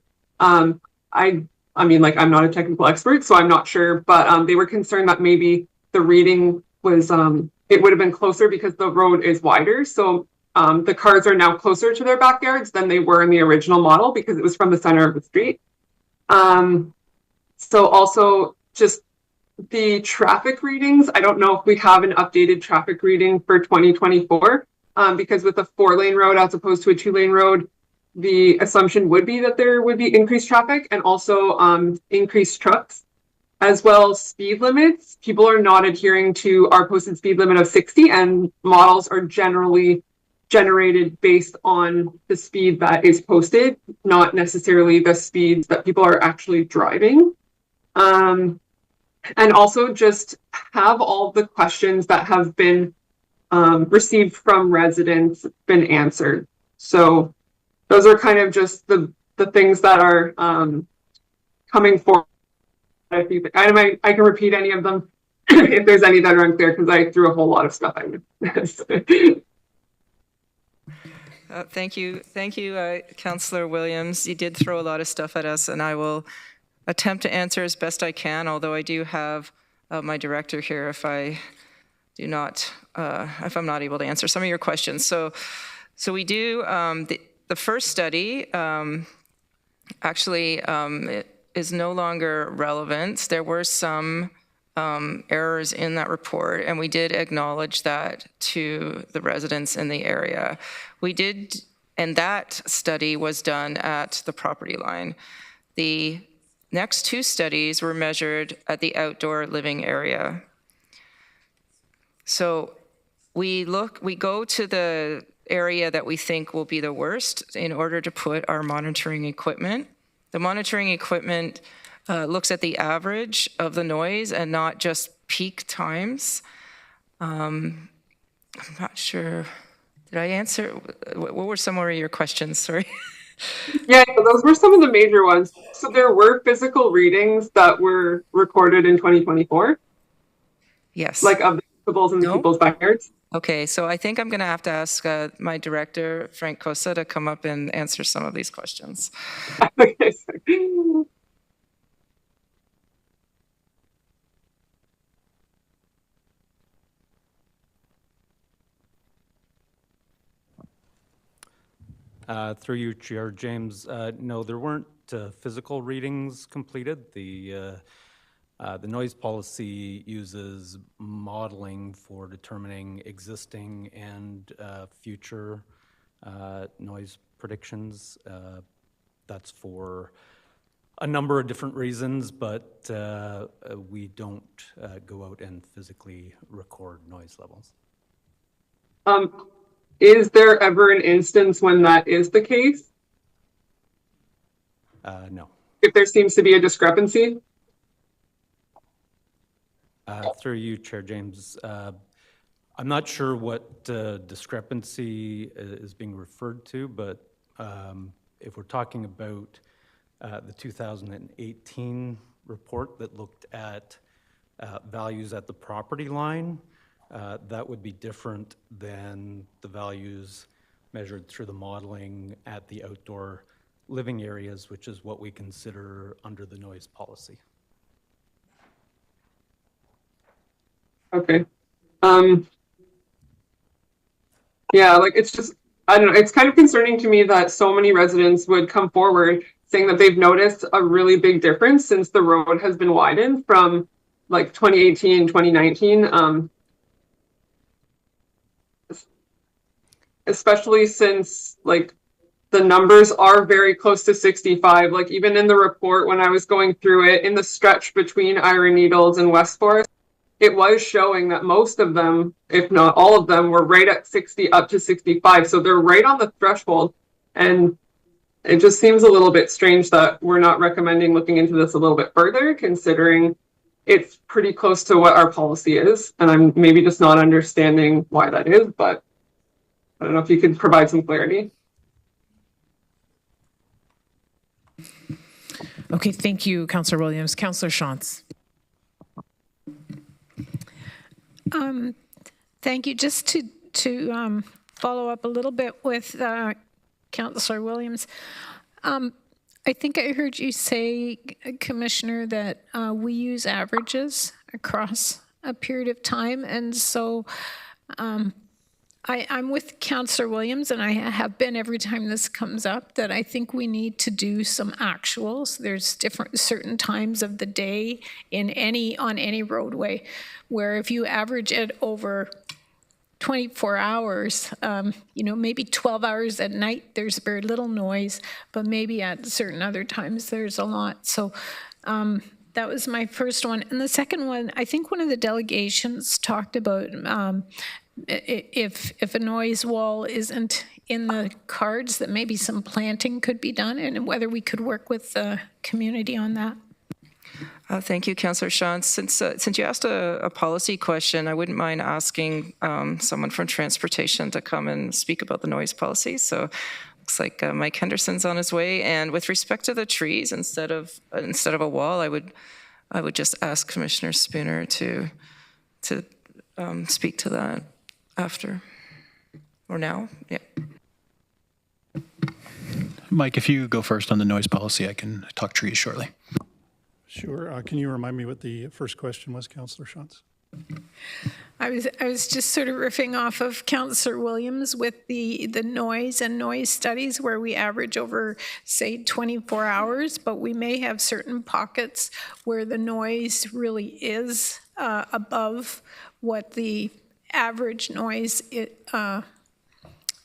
S13: I mean, like, I'm not a technical expert, so I'm not sure, but they were concerned that maybe the reading was, it would have been closer because the road is wider. So the cars are now closer to their backyards than they were in the original model because it was from the center of the street. So also just the traffic readings, I don't know if we have an updated traffic reading for 2024 because with a 4-lane road as opposed to a 2-lane road, the assumption would be that there would be increased traffic and also increased trucks, as well as speed limits. People are not adhering to our posted speed limit of 60, and models are generally generated based on the speed that is posted, not necessarily the speeds that people are actually driving. And also just have all the questions that have been received from residents been answered. So those are kind of just the things that are coming forward. I can repeat any of them if there's any that are unclear because I threw a whole lot of stuff at you.
S14: Thank you, Councillor Williams. You did throw a lot of stuff at us, and I will attempt to answer as best I can, although I do have my director here if I'm not able to answer some of your questions. So we do, the first study actually is no longer relevant. There were some errors in that report, and we did acknowledge that to the residents in the area. We did, and that study was done at the property line. The next 2 studies were measured at the outdoor living area. So we go to the area that we think will be the worst in order to put our monitoring equipment. The monitoring equipment looks at the average of the noise and not just peak times. I'm not sure. Did I answer? What were some of your questions? Sorry.
S13: Yeah, those were some of the major ones. So there were physical readings that were recorded in 2024?
S14: Yes.
S13: Like of the decibels in the people's backyards?
S14: Okay, so I think I'm going to have to ask my director, Frank Cosa, to come up and answer some of these questions.
S13: Okay,
S7: Through you, Chair James, no, there weren't physical readings completed. The noise policy uses modeling for determining existing and future noise predictions. That's for a number of different reasons, but we don't go out and physically record noise levels.
S13: is there ever an instance when that is the case?
S7: No.
S13: If there seems to be a discrepancy?
S7: Through you, Chair James, I'm not sure what discrepancy is being referred to, but if we're talking about the 2018 report that looked at values at the property line, that would be different than the values measured through the modeling at the outdoor living areas, which is what we consider under the noise policy.
S13: Okay. Yeah, like it's just, I don't know, it's kind of concerning to me that so many residents would come forward saying that they've noticed a really big difference since the road has been widened from like 2018, 2019. Especially since like the numbers are very close to 65. Like even in the report, when I was going through it, in the stretch between Iron Needles and West Forest, it was showing that most of them, if not all of them, were right at 60 up to 65. So they're right on the threshold. And it just seems a little bit strange that we're not recommending looking into this a little bit further, considering it's pretty close to what our policy is. And I'm maybe just not understanding why that is, but I don't know if you could provide some clarity.
S1: Okay, thank you, Councillor Williams. Councillor Shantz.
S3: Thank you. Just to follow up a little bit with Councillor Williams, I think I heard you say, Commissioner, that we use averages across a period of time, and so I'm with Councillor Williams, and I have been every time this comes up, that I think we need to do some actuals. There's certain times of the day on any roadway where if you average it over 24 hours, maybe 12 hours at night, there's very little noise, but maybe at certain other times there's a lot. So that was my first one. And the second one, I think one of the delegations talked about if a noise wall isn't in the cards, that maybe some planting could be done, and whether we could work with the community on that.
S14: Thank you, Councillor Shantz. Since you asked a policy question, I wouldn't mind asking someone from transportation to come and speak about the noise policy. So looks like Mike Henderson's on his way. And with respect to the trees, instead of a wall, I would just ask Commissioner Spooner to speak to that after or now. Yeah.
S4: Mike, if you go first on the noise policy, I can talk trees shortly.
S9: Sure. Can you remind me what the first question was, Councillor Shantz?
S3: I was just sort of riffing off of Councillor Williams with the noise and noise studies where we average over, say, 24 hours, but we may have certain pockets where the noise really is above what the average noise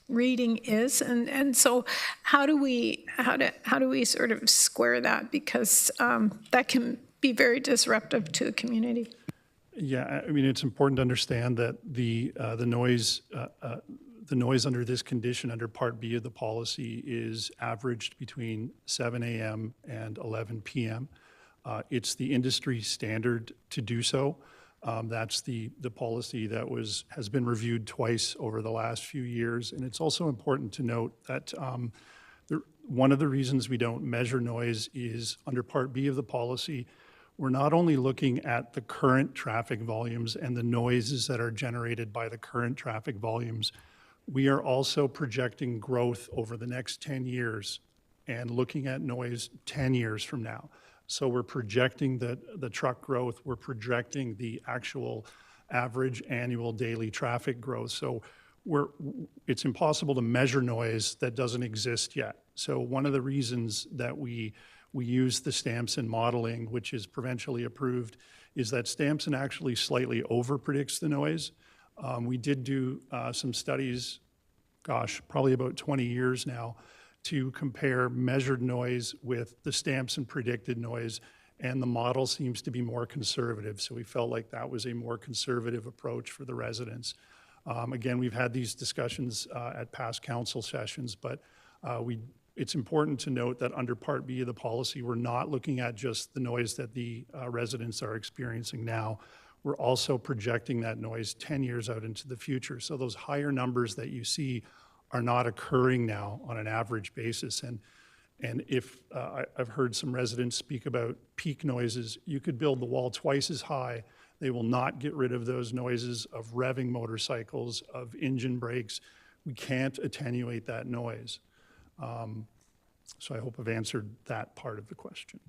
S3: reading is, and so how do we sort of square that, because that can be very disruptive to the community.
S9: Yeah, I mean, it's important to understand that the noise under this condition, under Part B of the policy, is averaged between 7 a.m. and 11 p.m. It's the industry standard to do so. That's the policy that has been reviewed twice over the last few years. And it's also important to note that one of the reasons we don't measure noise is under Part B of the policy, we're not only looking at the current traffic volumes and the noises that are generated by the current traffic volumes, we are also projecting growth over the next 10 years and looking at noise 10 years from now. So we're projecting the truck growth, we're projecting the actual average annual daily traffic growth. So it's impossible to measure noise that doesn't exist yet. So one of the reasons that we use the Stamson modeling, which is provincially approved, is that Stamson actually slightly over-predicts the noise. We did do some studies, probably about 20 years now, to compare measured noise with the Stamson predicted noise, and the model seems to be more conservative. So we felt like that was a more conservative approach for the residents. Again, we've had these discussions at past council sessions, but it's important to note that under Part B of the policy, we're not looking at just the noise that the residents are experiencing now. We're also projecting that noise 10 years out into the future. So those higher numbers that you see are not occurring now on an average basis. And if I've heard some residents speak about peak noises, you could build the wall twice as high. They will not get rid of those noises of revving motorcycles, of engine brakes. We can't attenuate that noise. So I hope I've answered that part of the question.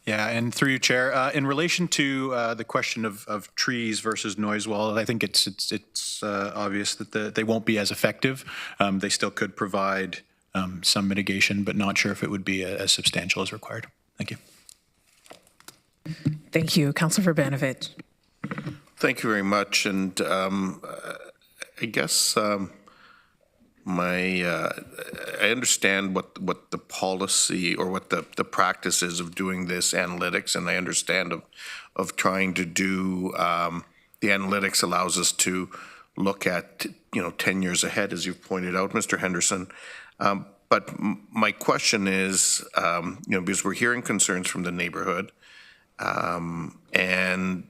S4: Yeah, and through you, Chair, in relation to the question of trees versus noise wall, I think it's obvious that they won't be as effective. They still could provide some mitigation, but not sure if it would be as substantial as required. Thank you.
S1: Thank you. Councillor Verbanovich.
S19: Thank you very much. And I guess I understand what the policy or what the practice is of doing this analytics, and I understand of trying to do the analytics allows us to look at 10 years ahead, as you've pointed out, Mr. Henderson. But my question is, because we're hearing concerns from the neighborhood, and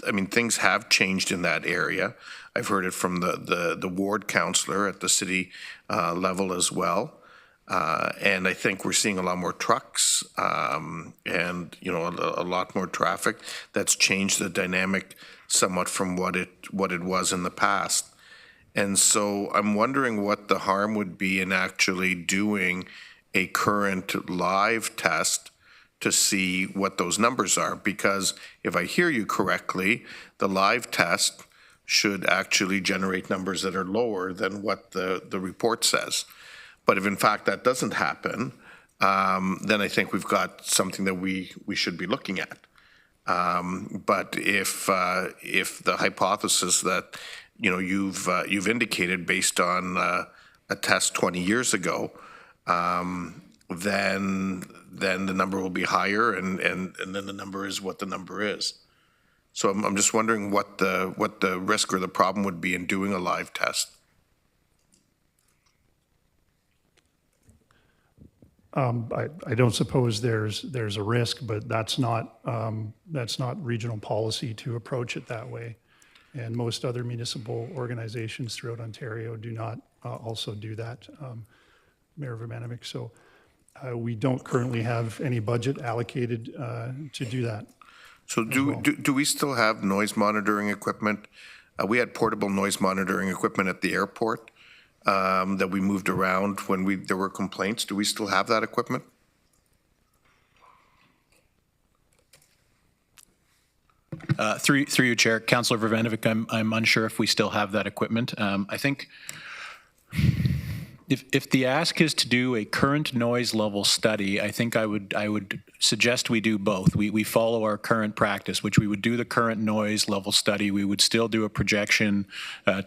S19: I mean, things have changed in that area. I've heard it from the ward councillor at the city level as well. And I think we're seeing a lot more trucks and, a lot more traffic. That's changed the dynamic somewhat from what it was in the past. And so I'm wondering what the harm would be in actually doing a current live test to see what those numbers are. Because if I hear you correctly, the live test should actually generate numbers that are lower than what the report says. But if in fact that doesn't happen, then I think we've got something that we should be looking at. But if the hypothesis that you've indicated based on a test 20 years ago, then the number will be higher, and then the number is what the number is. So I'm just wondering what the risk or the problem would be in doing a live test.
S9: I don't suppose there's a risk, but that's not regional policy to approach it that way. And most other municipal organizations throughout Ontario do not also do that, Mayor Verbanovich. So we don't currently have any budget allocated to do that.
S19: So do we still have noise monitoring equipment? We had portable noise monitoring equipment at the airport that we moved around when there were complaints. Do we still have that equipment?
S4: Through you, Chair, Councillor Verbanovich, I'm unsure if we still have that equipment. I think if the ask is to do a current noise level study, I think I would suggest we do both. We follow our current practice, which we would do the current noise level study. We would still do a projection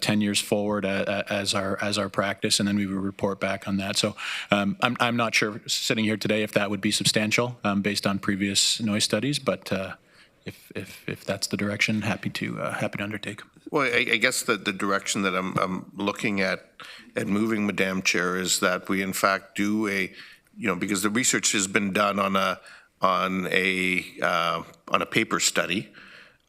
S4: 10 years forward as our practice, and then we would report back on that. So I'm not sure sitting here today if that would be substantial based on previous noise studies, but if that's the direction, happy to undertake.
S19: Well, I guess the direction that I'm looking at moving, Madam Chair, is that we in fact do because the research has been done on a paper study,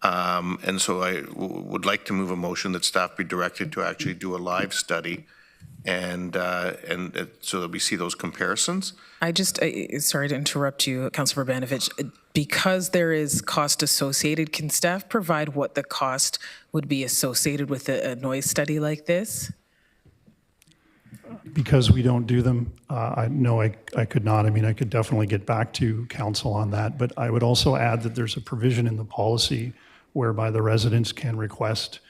S19: and so I would like to move a motion that staff be directed to actually do a live study, and so that we see those comparisons.
S1: Sorry to interrupt you, Councillor Verbanovich. Because there is cost associated, can staff provide what the cost would be associated with a noise study like this?
S9: Because we don't do them, I could not. I mean, I could definitely get back to council on that, but I would also add that there's a provision in the policy whereby the residents can request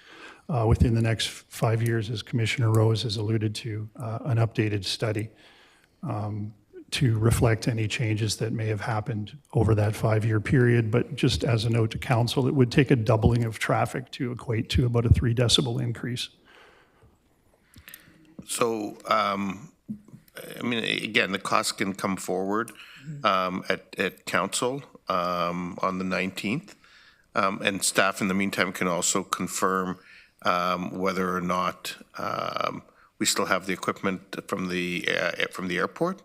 S9: within the next 5 years, as Commissioner Rose has alluded to, an updated study to reflect any changes that may have happened over that 5-year period. But just as a note to council, it would take a doubling of traffic to equate to about a 3 decibel increase.
S19: So, I mean, again, the costs can come forward at council on the 19th. And staff in the meantime can also confirm whether or not we still have the equipment from the airport,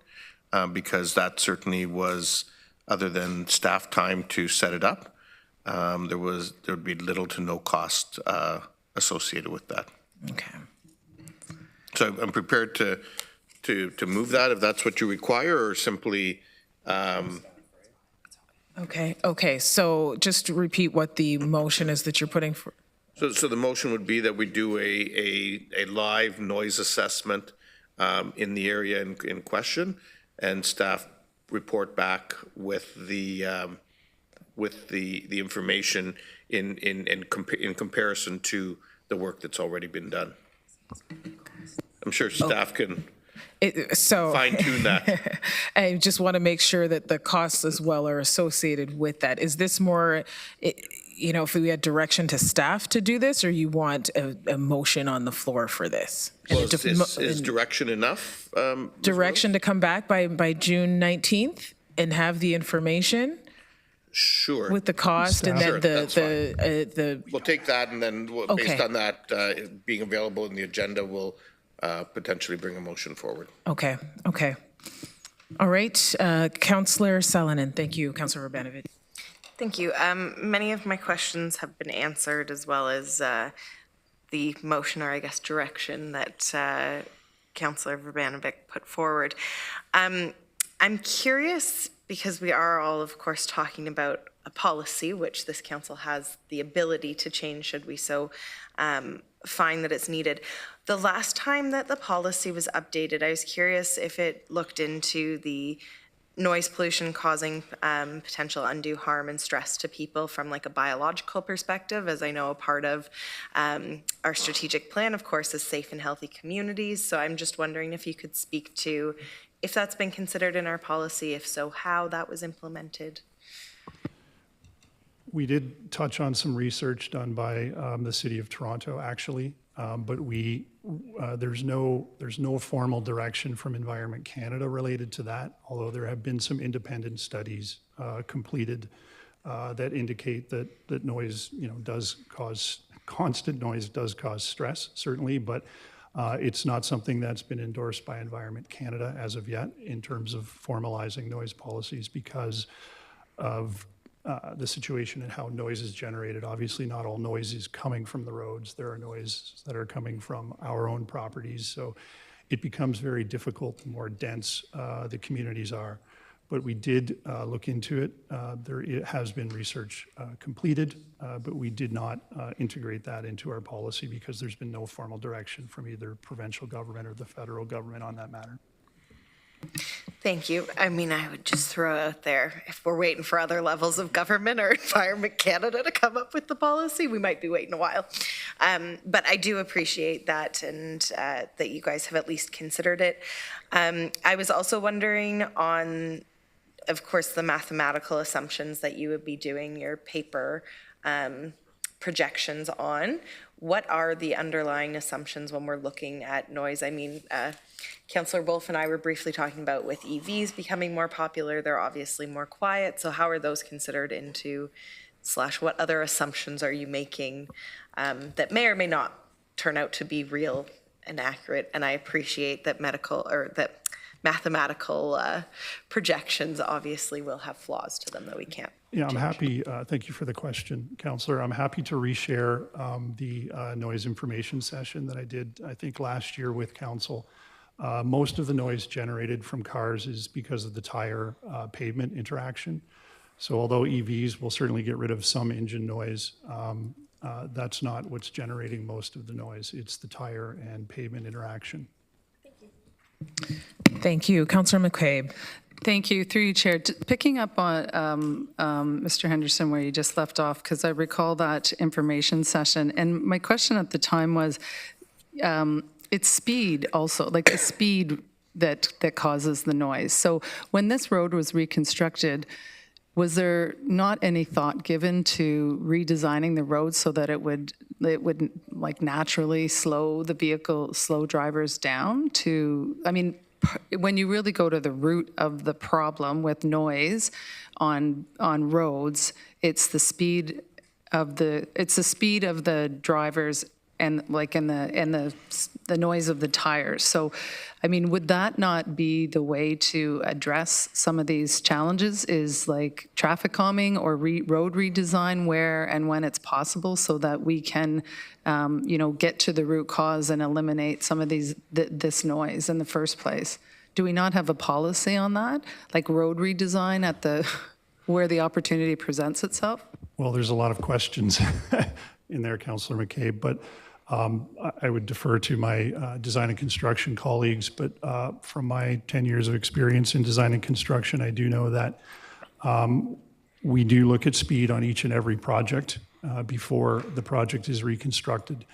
S19: because that certainly was, other than staff time to set it up, there would be little to no cost associated with that.
S1: Okay.
S19: So I'm prepared to move that if that's what you require, or simply.
S1: Okay, so just to repeat what the motion is that you're putting for.
S19: So the motion would be that we do a live noise assessment in the area in question, and staff report back with the information in comparison to the work that's already been done. I'm sure staff can fine tune that.
S1: I just want to make sure that the costs as well are associated with that. Is this more, if we had direction to staff to do this, or you want a motion on the floor for this?
S19: Well, is direction enough?
S1: Direction to come back by June 19th and have the information?
S19: Sure.
S1: With the cost and then
S19: Sure,
S1: the
S19: we'll take that, and then
S1: Okay.
S19: based on that being available in the agenda, we'll potentially bring a motion forward.
S1: Okay. All right, Councillor Salonen. Thank you, Councillor Urbanovic.
S10: Thank you. Many of my questions have been answered, as well as the motion, or I guess direction, that Councillor Urbanovic put forward. I'm curious, because we are all, of course, talking about a policy, which this council has the ability to change should we so find that it's needed. The last time that the policy was updated, I was curious if it looked into the noise pollution causing potential undue harm and stress to people from like a biological perspective, as I know a part of our strategic plan, of course, is safe and healthy communities. So I'm just wondering if you could speak to if that's been considered in our policy, if so, how that was implemented.
S9: We did touch on some research done by the City of Toronto, actually, but there's no formal direction from Environment Canada related to that, although there have been some independent studies completed that indicate that noise, constant noise does cause stress, certainly, but it's not something that's been endorsed by Environment Canada as of yet in terms of formalizing noise policies because of the situation and how noise is generated. Obviously, not all noise is coming from the roads. There are noises that are coming from our own properties. So it becomes very difficult the more dense the communities are. But we did look into it. There has been research completed, but we did not integrate that into our policy because there's been no formal direction from either provincial government or the federal government on that matter.
S10: Thank you. I mean, I would just throw out there, if we're waiting for other levels of government or Environment Canada to come up with the policy, we might be waiting a while. But I do appreciate that, and that you guys have at least considered it. I was also wondering on, of course, the mathematical assumptions that you would be doing your paper projections on. What are the underlying assumptions when we're looking at noise? I mean, Councillor Wolf and I were briefly talking about with EVs becoming more popular, they're obviously more quiet. So how are those considered into, / what other assumptions are you making that may or may not turn out to be real and accurate? And I appreciate that mathematical projections obviously will have flaws to them that we can't.
S9: Yeah, I'm happy. Thank you for the question, Councillor. I'm happy to reshare the noise information session that I did, I think, last year with Council. Most of the noise generated from cars is because of the tire pavement interaction. So although EVs will certainly get rid of some engine noise, that's not what's generating most of the noise. It's the tire and pavement interaction.
S1: Thank you. Councillor McCabe.
S8: Thank you. Through you, Chair. Picking up on Mr. Henderson where you just left off, because I recall that information session. And my question at the time was, it's speed also, like the speed that causes the noise. So when this road was reconstructed, was there not any thought given to redesigning the road so that it would like naturally slow drivers down to, I mean, when you really go to the root of the problem with noise on roads, it's the speed of it's the speed of the drivers and like in the noise of the tires. So, I mean, would that not be the way to address some of these challenges, is like traffic calming or road redesign where and when it's possible, so that we can, get to the root cause and eliminate some of this noise in the first place? Do we not have a policy on that, like road redesign at where the opportunity presents itself?
S9: Well, there's a lot of questions in there, Councillor McCabe, but I would defer to my design and construction colleagues. But from my 10 years of experience in design and construction, I do know that we do look at speed on each and every project before the project is reconstructed.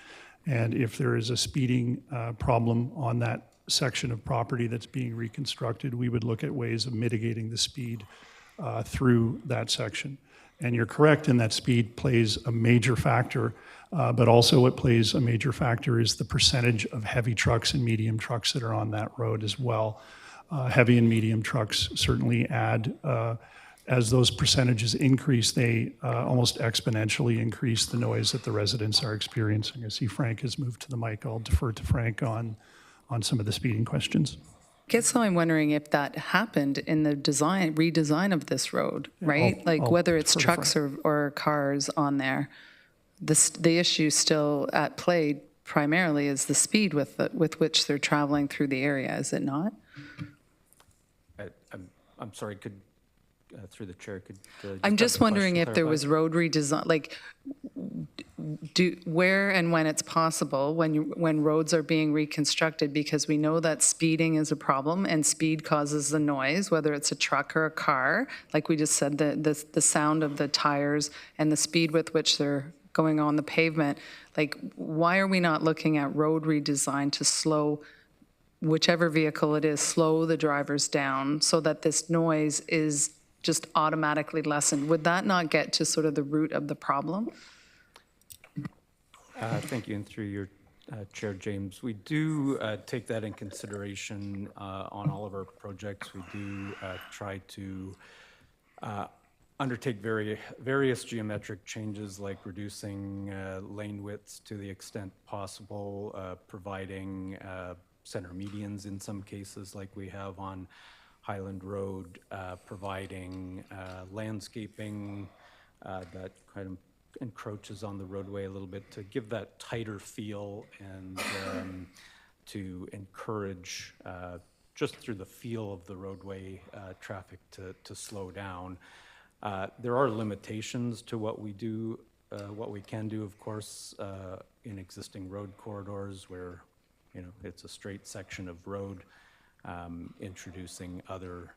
S9: And if there is a speeding problem on that section of property that's being reconstructed, we would look at ways of mitigating the speed through that section. And you're correct in that speed plays a major factor, but also what plays a major factor is the percentage of heavy trucks and medium trucks that are on that road as well. Heavy and medium trucks certainly add, as those percentages increase, they almost exponentially increase the noise that the residents are experiencing. I see Frank has moved to the mic. I'll defer to Frank on some of the speeding questions.
S8: I guess I'm wondering if that happened in the redesign of this road, right? Whether it's trucks or cars on there, the issue still at play primarily is the speed with which they're traveling through the area, is it not?
S7: I'm sorry, through the chair,
S8: I'm just wondering if there was road redesign, like where and when it's possible, when roads are being reconstructed, because we know that speeding is a problem and speed causes the noise, whether it's a truck or a car. Like we just said, the sound of the tires and the speed with which they're going on the pavement. Like, why are we not looking at road redesign to slow whichever vehicle it is, slow the drivers down so that this noise is just automatically lessened? Would that not get to sort of the root of the problem?
S7: Thank you, and through your Chair, James, we do take that in consideration on all of our projects. We do try to undertake various geometric changes, like reducing lane widths to the extent possible, providing center medians in some cases, like we have on Highland Road, providing landscaping that kind of encroaches on the roadway a little bit to give that tighter feel and to encourage just through the feel of the roadway traffic to slow down. There are limitations to what we do, what we can do, of course, in existing road corridors where, it's a straight section of road. Introducing other,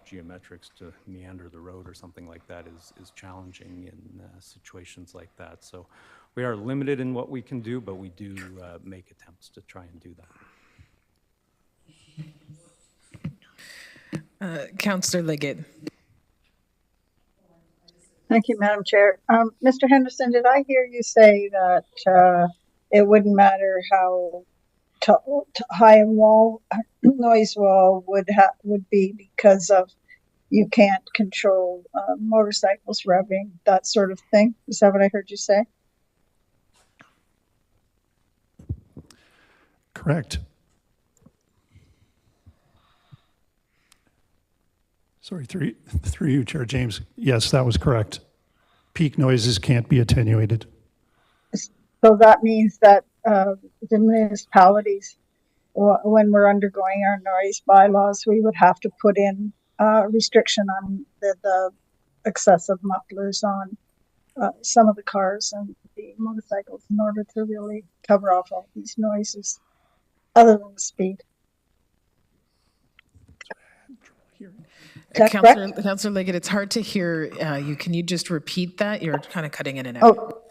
S7: geometrics to meander the road or something like that is challenging in situations like that. So we are limited in what we can do, but we do make attempts to try and do
S1: that. Councillor Liggett.
S23: Thank you, Madam Chair. Mr. Henderson, did I hear you say that it wouldn't matter how high a noise wall would be because of you can't control motorcycles revving, that sort of thing? Is that what I heard you say?
S9: Correct. Sorry, through you, Chair James. Yes, that was correct. Peak noises can't be attenuated.
S23: So that means that the municipalities, when we're undergoing our noise bylaws, we would have to put in restriction on the excessive mufflers on some of the cars and the motorcycles in order to really cover off all these noises, other than the speed.
S1: Councillor Liggett, it's hard to hear you. Can you just repeat that? You're kind of cutting in and out.
S23: Oh,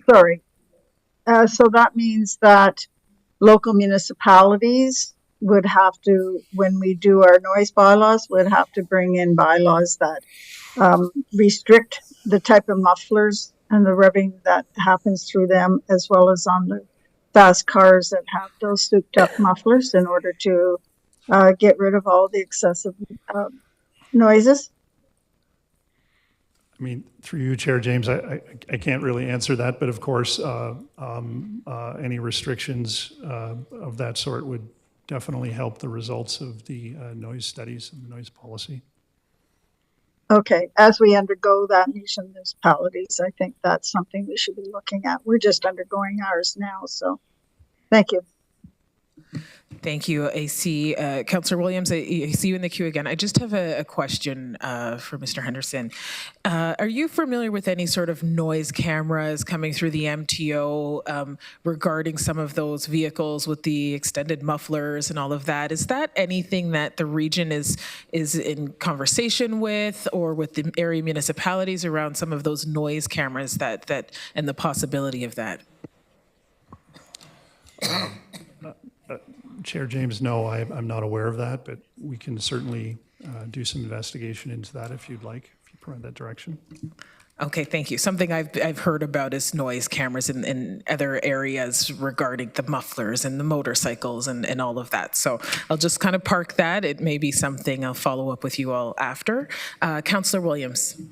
S23: sorry. So that means that local municipalities would have to, when we do our noise bylaws, would have to bring in bylaws that restrict the type of mufflers and the revving that happens through them, as well as on the fast cars that have those souped up mufflers, in order to get rid of all the excessive noises.
S9: I mean, through you, Chair James, I can't really answer that, but of course, any restrictions of that sort would definitely help the results of the noise studies and the noise policy.
S23: Okay, as we undergo that in each of the municipalities, I think that's something we should be looking at. We're just undergoing ours now, so thank you.
S1: Thank you. I see Councillor Williams, I see you in the queue again. I just have a question for Mr. Henderson. Are you familiar with any sort of noise cameras coming through the MTO regarding some of those vehicles with the extended mufflers and all of that? Is that anything that the region is in conversation with, or with the area municipalities around some of those noise cameras that and the possibility of that?
S9: Chair James, no, I'm not aware of that, but we can certainly do some investigation into that if you'd like, if you provide that direction.
S1: Okay, thank you. Something I've heard about is noise cameras in other areas regarding the mufflers and the motorcycles and all of that. So I'll just kind of park that. It may be something I'll follow up with you all after. Councillor Williams.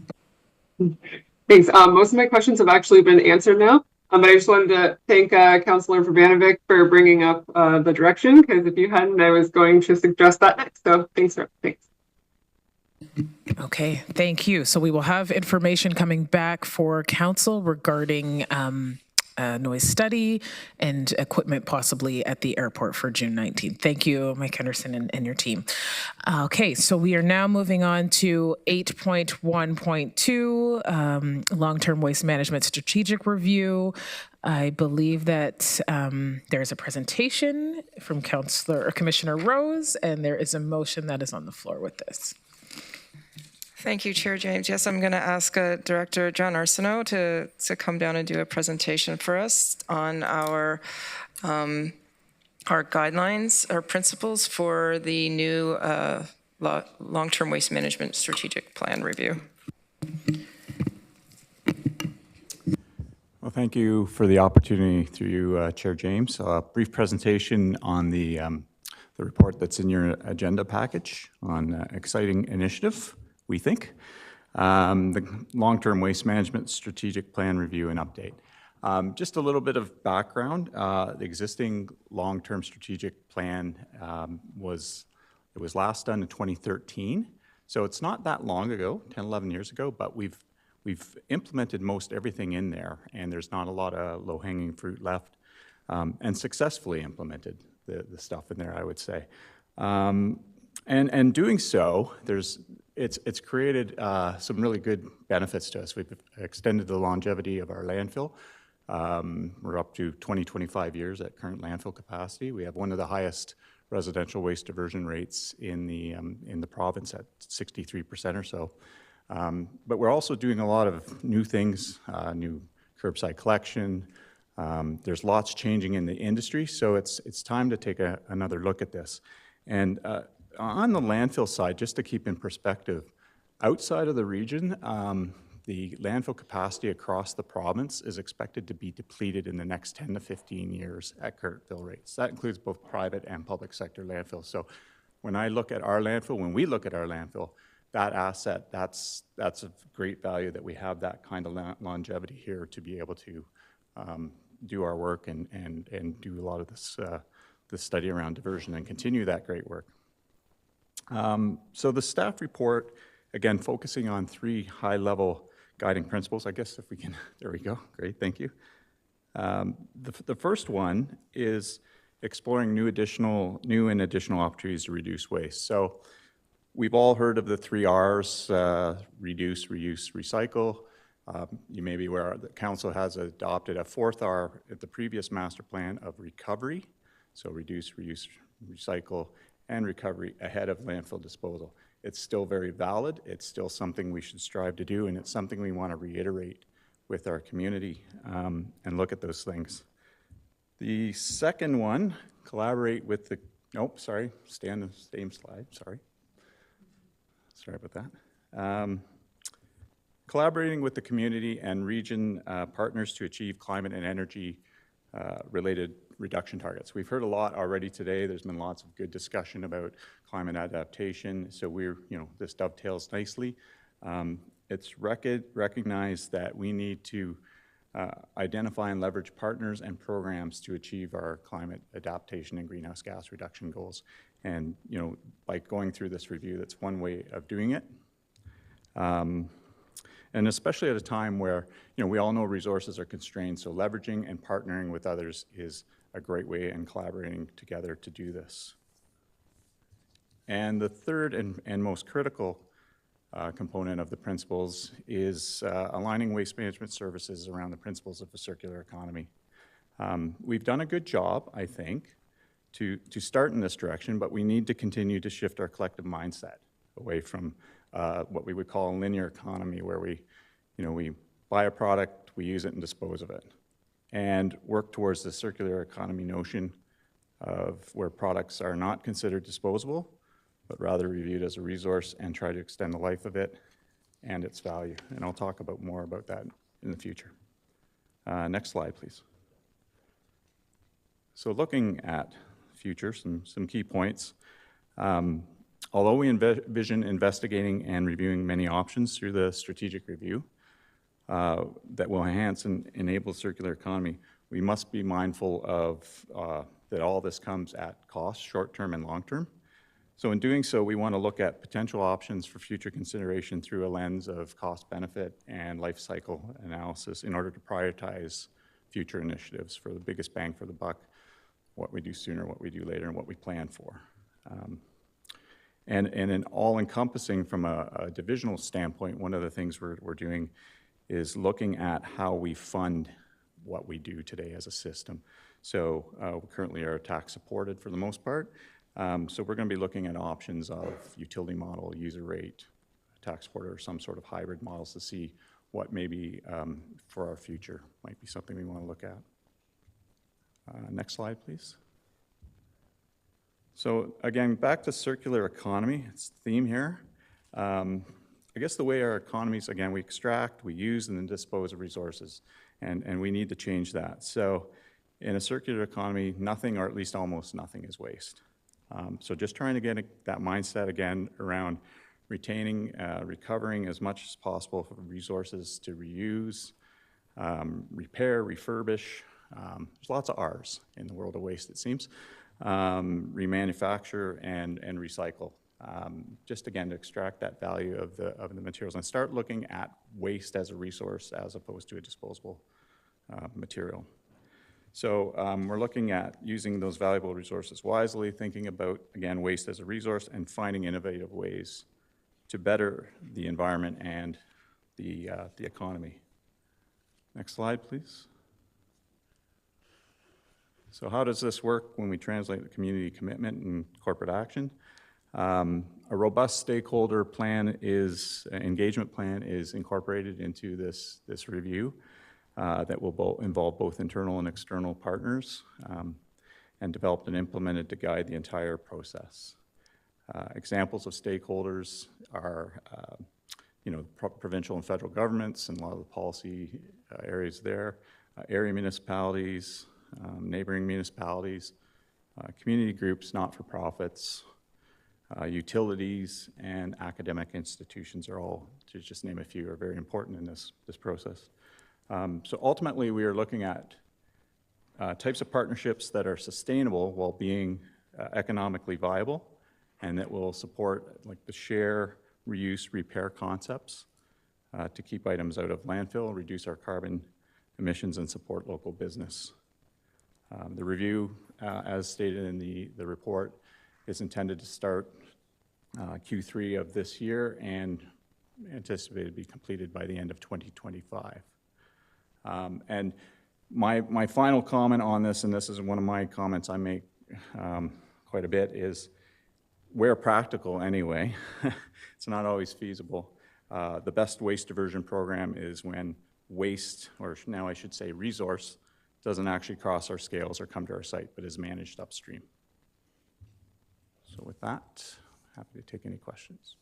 S13: Thanks. Most of my questions have actually been answered now. But I just wanted to thank Councillor Verbanovic for bringing up the direction, because if you hadn't, I was going to suggest that next. So thanks.
S1: Okay, thank you. So we will have information coming back for council regarding noise study and equipment possibly at the airport for June 19th. Thank you, Mike Henderson and your team. Okay, so we are now moving on to 8.1.2, long-term waste management strategic review. I believe that there's a presentation from Commissioner Rose, and there is a motion that is on the floor with this.
S14: Thank you, Chair James. Yes, I'm going to ask Director John Arsenault to come down and do a presentation for us on our guidelines, our principles for the new long-term waste management strategic plan review.
S11: Well, thank you for the opportunity through you, Chair James. A brief presentation on the report that's in your agenda package on exciting initiative, we think. The long-term waste management strategic plan review and update. Just a little bit of background. The existing long-term strategic plan was last done in 2013. So it's not that long ago, 10, 11 years ago, but we've implemented most everything in there, and there's not a lot of low-hanging fruit left, and successfully implemented the stuff in there, I would say. And doing so, it's created some really good benefits to us. We've extended the longevity of our landfill. We're up to 20-25 years at current landfill capacity. We have one of the highest residential waste diversion rates in the province at 63% or so. But we're also doing a lot of new things, new curbside collection. There's lots changing in the industry, so it's time to take another look at this. And on the landfill side, just to keep in perspective, outside of the region, the landfill capacity across the province is expected to be depleted in the next 10 to 15 years at current fill rates. That includes both private and public sector landfills. So when we look at our landfill, that asset, that's of great value that we have that kind of longevity here to be able to do our work and do a lot of this study around diversion and continue that great work. So the staff report, again, focusing on 3 high-level guiding principles. I guess if we can, there we go. Great, thank you. The first one is exploring new and additional opportunities to reduce waste. So we've all heard of the 3 R's, reduce, reuse, recycle. You may be aware that Council has adopted a 4th R at the previous master plan of recovery. So reduce, reuse, recycle, and recovery ahead of landfill disposal. It's still very valid. It's still something we should strive to do, and it's something we want to reiterate with our community and look at those things. The second one, collaborate with the, stay on the same slide, sorry about that. Collaborating with the community and region partners to achieve climate and energy related reduction targets. We've heard a lot already today. There's been lots of good discussion about climate adaptation. So this dovetails nicely. it's recognized that we need to identify and leverage partners and programs to achieve our climate adaptation and greenhouse gas reduction goals. And, you know, by going through this review, that's one way of doing it. And especially at a time where, you know, we all know resources are constrained, so leveraging and partnering with others is a great way, and collaborating together to do this. And the third and most critical component of the principles is aligning waste management services around the principles of the circular economy. We've done a good job, I think, to start in this direction, but we need to continue to shift our collective mindset away from what we would call a linear economy, where we buy a product, we use it and dispose of it, and work towards the circular economy notion of where products are not considered disposable, but rather reviewed as a resource and try to extend the life of it and its value. And I'll talk more about that in the future. Next slide, please. So looking at future, some key points. Although we envision investigating and reviewing many options through the strategic review that will enhance and enable circular economy, we must be mindful of that all this comes at cost, short-term and long-term. So in doing so, we want to look at potential options for future consideration through a lens of cost-benefit and life cycle analysis in order to prioritize future initiatives for the biggest bang for the buck, what we do sooner, what we do later, and what we plan for. And in all-encompassing from a divisional standpoint, one of the things we're doing is looking at how we fund what we do today as a system. So we currently are tax supported for the most part. So we're going to be looking at options of utility model, user rate, tax supported, or some sort of hybrid models to see what maybe for our future might be something we want to look at. Next slide, please. So again, back to circular economy, it's the theme here. I guess the way our economies, again, we extract, we use, and then dispose of resources, and we need to change that. So in a circular economy, nothing, or at least almost nothing, is waste. So just trying to get that mindset again around retaining, recovering as much as possible for resources to reuse, repair, refurbish. There's lots of R's in the world of waste, it seems. Remanufacture and recycle. Just again to extract that value of the materials and start looking at waste as a resource as opposed to a disposable material. So we're looking at using those valuable resources wisely, thinking about, again, waste as a resource, and finding innovative ways to better the environment and the economy. Next slide, please. So how does this work when we translate the community commitment and corporate action? A robust stakeholder plan engagement plan is incorporated into this review. That will involve both internal and external partners, and developed and implemented to guide the entire process. Examples of stakeholders are, provincial and federal governments and a lot of the policy areas there, area municipalities, neighboring municipalities, community groups, not-for-profits, utilities, and academic institutions are all, to just name a few, are very important in this process. So ultimately, we are looking at types of partnerships that are sustainable while being economically viable, and that will support like the share, reuse, repair concepts to keep items out of landfill, reduce our carbon emissions, and support local business. The review, as stated in the report, is intended to start Q3 of this year and anticipated to be completed by the end of 2025. And my final comment on this, and this is one of my comments I make quite a bit, is where practical anyway, it's not always feasible. The best waste diversion program is when waste, or now I should say resource, doesn't actually cross our scales or come to our site, but is managed upstream. So with that, happy to take any questions.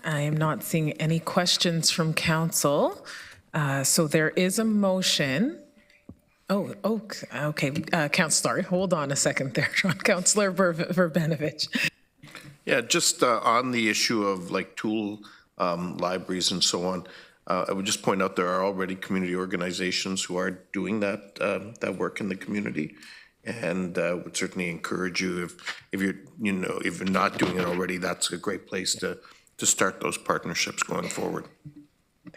S1: I am not seeing any questions from council. So there is a motion. Oh, okay. Councilor, hold on a second there, Councilor Verbenovich.
S19: Yeah, just on the issue of like tool libraries and so on, I would just point out there are already community organizations who are doing that work in the community, and would certainly encourage you if you're if you're not doing it already, that's a great place to start those partnerships going forward.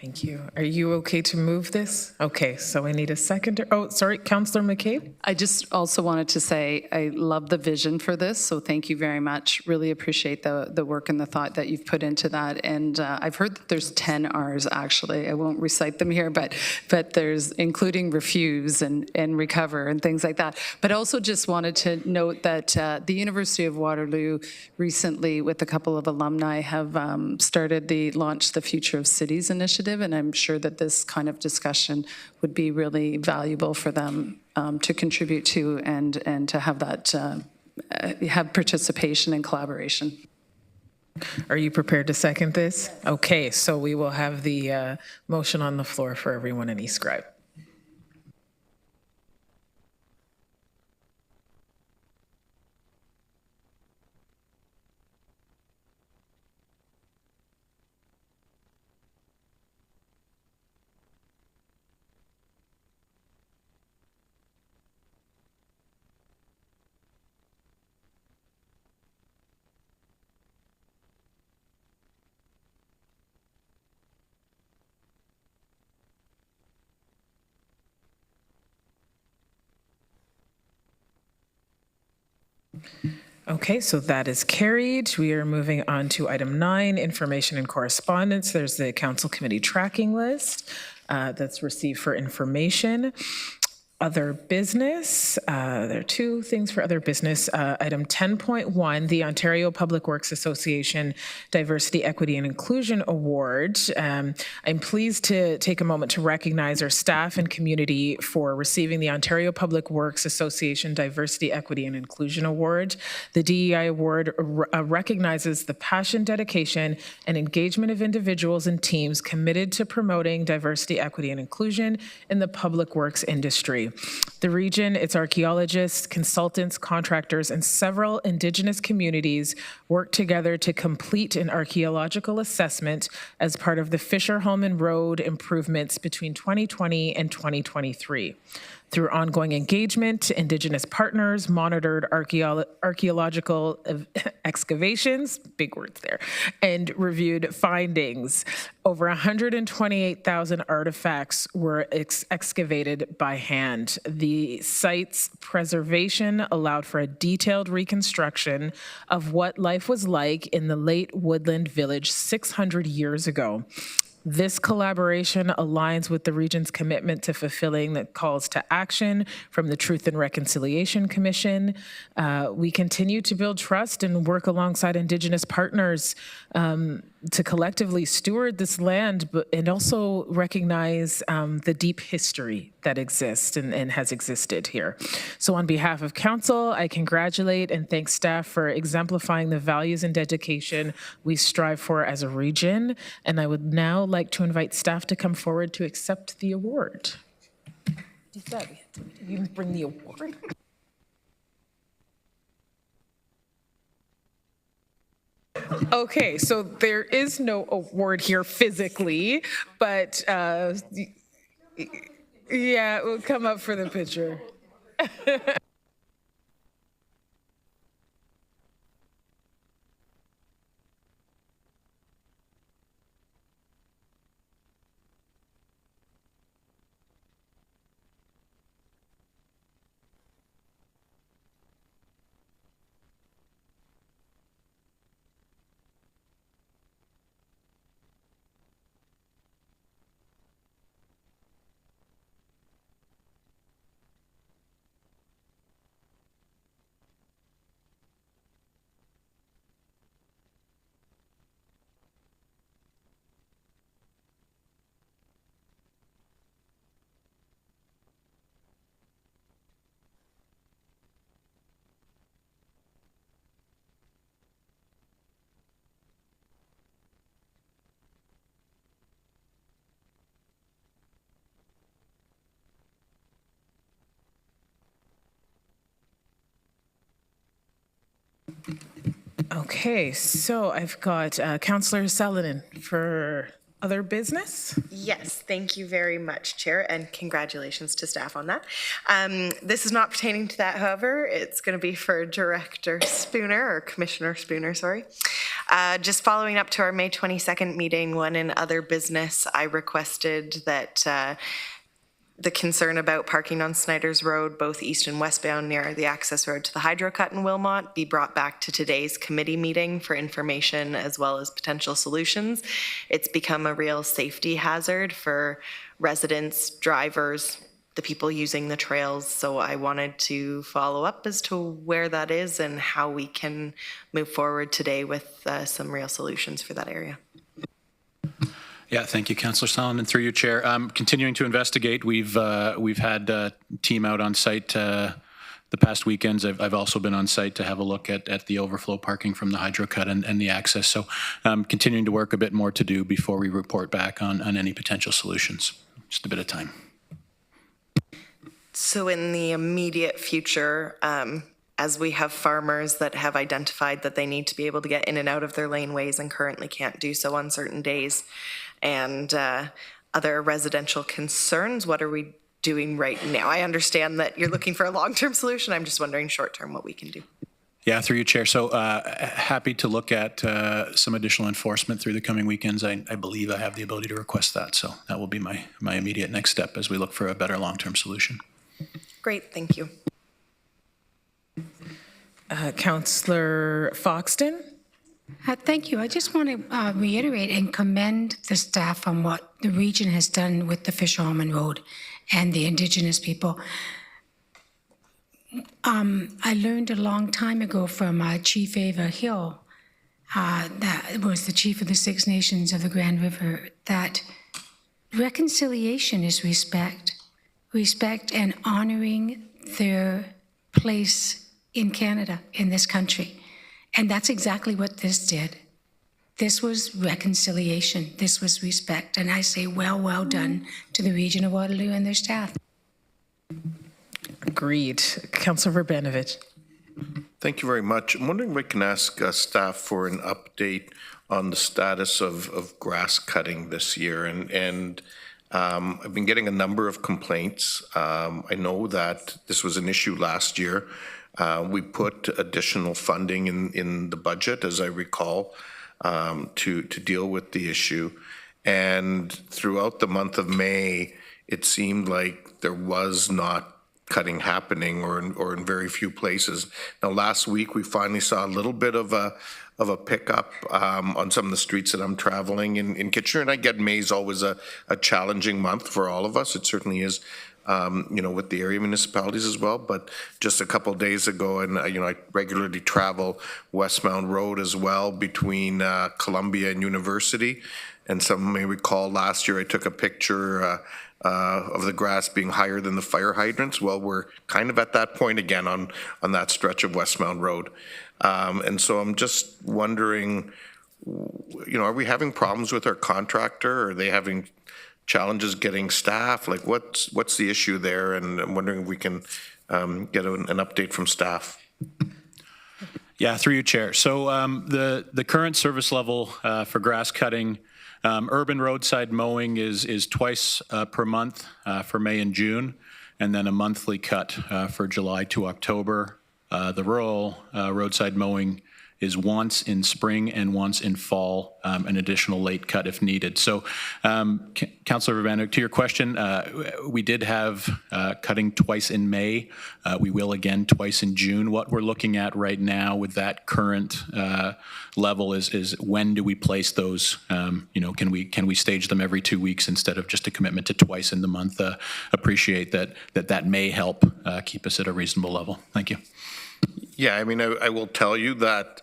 S1: Thank you. Are you okay to move this? Okay, so I need a seconder. Oh, sorry, Councillor McCabe.
S8: I just also wanted to say I love the vision for this, so thank you very much. Really appreciate the work and the thought that you've put into that. And I've heard that there's 10 R's actually. I won't recite them here, but there's including refuse and recover and things like that. But also just wanted to note that the University of Waterloo recently, with a couple of alumni, have launched the Future of Cities initiative. And I'm sure that this kind of discussion would be really valuable for them to contribute to and to have that have participation and collaboration.
S1: Are you prepared to second this? Okay, so we will have the motion on the floor for everyone in e-scribe. Okay, so that is carried. We are moving on to item 9, information and correspondence. There's the council committee tracking list that's received for information. Other business, there are 2 things for other business. Item 10.1, the Ontario Public Works Association Diversity, Equity and Inclusion Award. I'm pleased to take a moment to recognize our staff and community for receiving the Ontario Public Works Association Diversity, Equity and Inclusion Award. The DEI Award recognizes the passion, dedication, and engagement of individuals and teams committed to promoting diversity, equity, and inclusion in the public works industry. The region, its archaeologists, consultants, contractors, and several Indigenous communities work together to complete an archaeological assessment as part of the Fisher-Holman Road improvements between 2020 and 2023. Through ongoing engagement, Indigenous partners monitored archaeological excavations, big words there, and reviewed findings. Over 128,000 artifacts were excavated by hand. The site's preservation allowed for a detailed reconstruction of what life was like in the late woodland village 600 years ago. This collaboration aligns with the region's commitment to fulfilling the calls to action from the Truth and Reconciliation Commission. We continue to build trust and work alongside Indigenous partners to collectively steward this land, and also recognize the deep history that exists and has existed here. So on behalf of Council, I congratulate and thank staff for exemplifying the values and dedication we strive for as a region. And I would now like to invite staff to come forward to accept the award. You bring the award? Okay, so there is no award here physically, but yeah, we'll come up for the picture. Okay, so I've got Councillor Saladin for other business.
S10: Yes, thank you very much, Chair, and congratulations to staff on that. This is not pertaining to that, however. It's going to be for Director Spooner, or Commissioner Spooner, sorry. Just following up to our May 22nd meeting, when in other business, I requested that the concern about parking on Snyder's Road, both east and westbound near the access road to the hydro cut in Wilmot, be brought back to today's committee meeting for information as well as potential solutions. It's become a real safety hazard for residents, drivers, the people using the trails. So I wanted to follow up as to where that is and how we can move forward today with some real solutions for that area.
S4: Yeah, thank you, Councillor Solomon. Through you, Chair. Continuing to investigate, we've had a team out on site the past weekends. I've also been on site to have a look at the overflow parking from the hydro cut and the access. So continuing to work, a bit more to do before we report back on any potential solutions. Just a bit of time.
S10: So in the immediate future, as we have farmers that have identified that they need to be able to get in and out of their laneways and currently can't do so on certain days, and other residential concerns, what are we doing right now? I understand that you're looking for a long-term solution. I'm just wondering short-term what we can do.
S4: Yeah, through you, Chair. So happy to look at some additional enforcement through the coming weekends. I believe I have the ability to request that. So that will be my immediate next step as we look for a better long-term solution.
S10: Great, thank you.
S1: Councillor Foxton.
S12: Thank you. I just want to reiterate and commend the staff on what the region has done with the Fisher-Holman Road and the Indigenous people. I learned a long time ago from Chief Ava Hill, that was the chief of the Six Nations of the Grand River, that reconciliation is respect and honoring their place in Canada, in this country. And that's exactly what this did. This was reconciliation. This was respect. And I say, well done to the region of Waterloo and their staff.
S1: Agreed. Councillor Verbanovich.
S19: Thank you very much. I'm wondering if I can ask staff for an update on the status of grass cutting this year. And I've been getting a number of complaints. I know that this was an issue last year. We put additional funding in the budget, as I recall, to deal with the issue. And throughout the month of May, it seemed like there was not cutting happening, or in very few places. Now, last week we finally saw a little bit of a pickup on some of the streets that I'm traveling in Kitchener. And I get May's always a challenging month for all of us. It certainly is. With the area municipalities as well. But just a couple of days ago, and I regularly travel Westmount Road as well between Columbia and University. And some may recall last year I took a picture of the grass being higher than the fire hydrants. Well, we're kind of at that point again on that stretch of Westmount Road. And so I'm just wondering, are we having problems with our contractor? Are they having challenges getting staff? Like what's the issue there? And I'm wondering if we can get an update from staff.
S4: Yeah, through you, Chair. So the current service level for grass cutting, urban roadside mowing is twice per month for May and June, and then a monthly cut for July to October. The rural roadside mowing is once in spring and once in fall, an additional late cut if needed. So, Councillor Urbano, to your question, we did have cutting twice in May. We will again twice in June. What we're looking at right now with that current level is when do we place those? Can we stage them every 2 weeks instead of just a commitment to twice in the month? Appreciate that may help keep us at a reasonable level. Thank you.
S19: Yeah, I mean, I will tell you that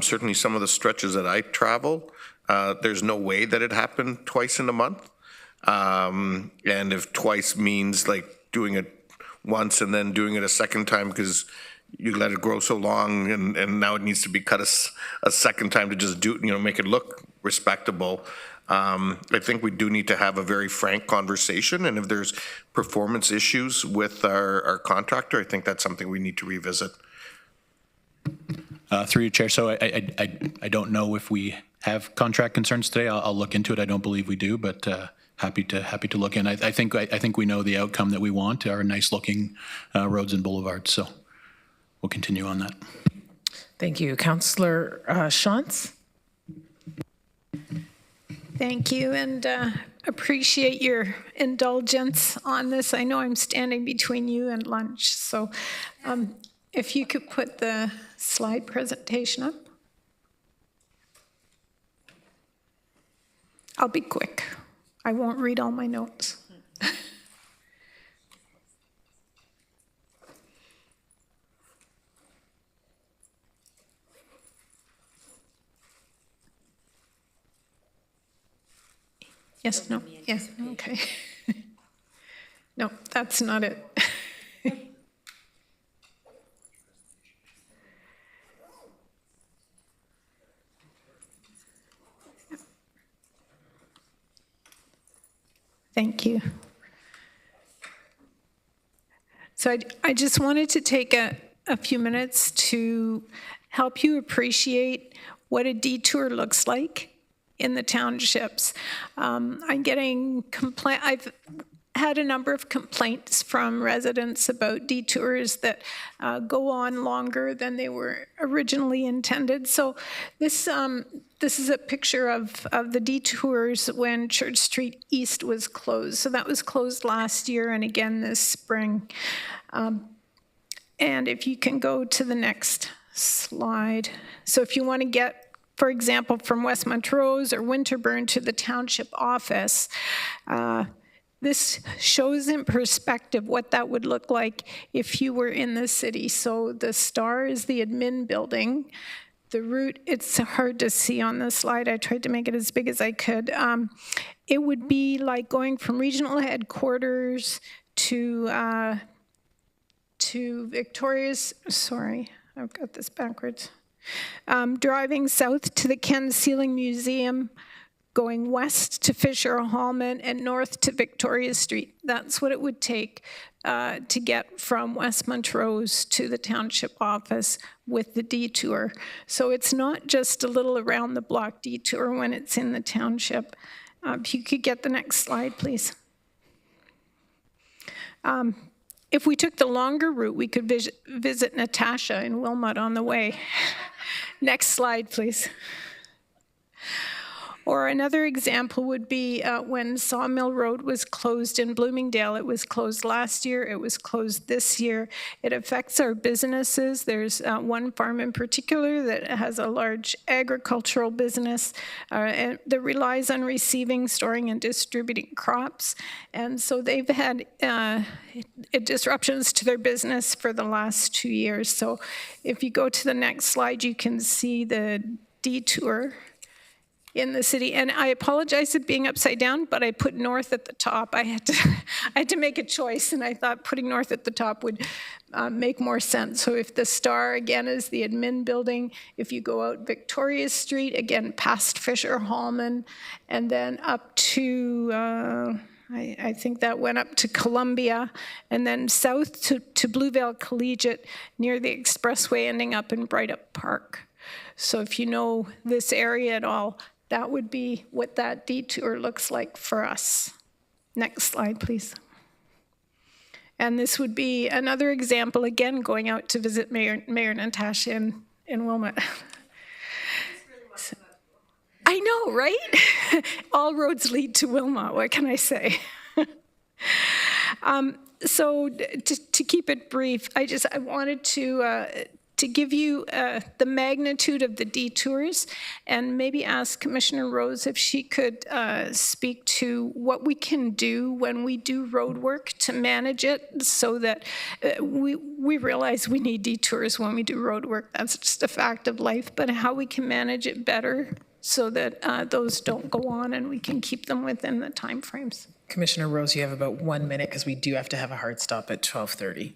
S19: certainly some of the stretches that I travel, there's no way that it happened twice in a month. And if twice means like doing it once and then doing it a second time because you let it grow so long and now it needs to be cut a second time to just make it look respectable. I think we do need to have a very frank conversation, and if there's performance issues with our contractor, I think that's something we need to revisit.
S4: Through you, Chair. So I don't know if we have contract concerns today. I'll look into it. I don't believe we do, but happy to look in. I think we know the outcome that we want are nice looking roads and boulevards. So we'll continue on that.
S1: Thank you. Councillor Shantz?
S3: Thank you, and appreciate your indulgence on this. I know I'm standing between you and lunch, so if you could put the slide presentation up. I'll be quick. I won't read all my notes. Yes, no, yes, okay. No, that's not it. Thank you. So I just wanted to take a few minutes to help you appreciate what a detour looks like in the townships. I'm getting I've had a number of complaints from residents about detours that go on longer than they were originally intended. So this is a picture of the detours when Church Street East was closed. So that was closed last year and again this spring. And if you can go to the next slide. So if you want to get, for example, from West Montrose or Winterburn to the township office, this shows in perspective what that would look like if you were in the city. So the star is the admin building. The route, it's hard to see on this slide. I tried to make it as big as I could. It would be like going from regional headquarters to Victoria's, sorry, I've got this backwards. Driving south to the Ken Sealing Museum, going west to Fisher Hallman, and north to Victoria Street. That's what it would take to get from West Montrose to the township office with the detour. So it's not just a little around the block detour when it's in the township. If you could get the next slide, please. If we took the longer route, we could visit Natasha in Wilmot on the way. Next slide, please. Or another example would be when Sawmill Road was closed in Bloomingdale. It was closed last year. It was closed this year. It affects our businesses. There's one farm in particular that has a large agricultural business and that relies on receiving, storing, and distributing crops. And so they've had disruptions to their business for the last 2 years. So if you go to the next slide, you can see the detour in the city. And I apologize for being upside down, but I put north at the top. I had to make a choice, and I thought putting north at the top would make more sense. So if the star, again, is the admin building, if you go out Victoria Street, again, past Fisher Hallman, and then up to, I think that went up to Columbia, and then south to Bluevale Collegiate near the expressway, ending up in Brightup Park. So if you know this area at all, that would be what that detour looks like for us. Next slide, please. And this would be another example, again, going out to visit Mayor Natasha in Wilmot. I know, right? All roads lead to Wilmot, what can I say? So to keep it brief, I wanted to give you the magnitude of the detours and maybe ask Commissioner Rose if she could speak to what we can do when we do road work to manage it so that we realize we need detours when we do road work. That's just a fact of life, but how we can manage it better so that those don't go on and we can keep them within the time frames.
S1: Commissioner Rose, you have about 1 minute because we do have to have a hard stop at 12:30.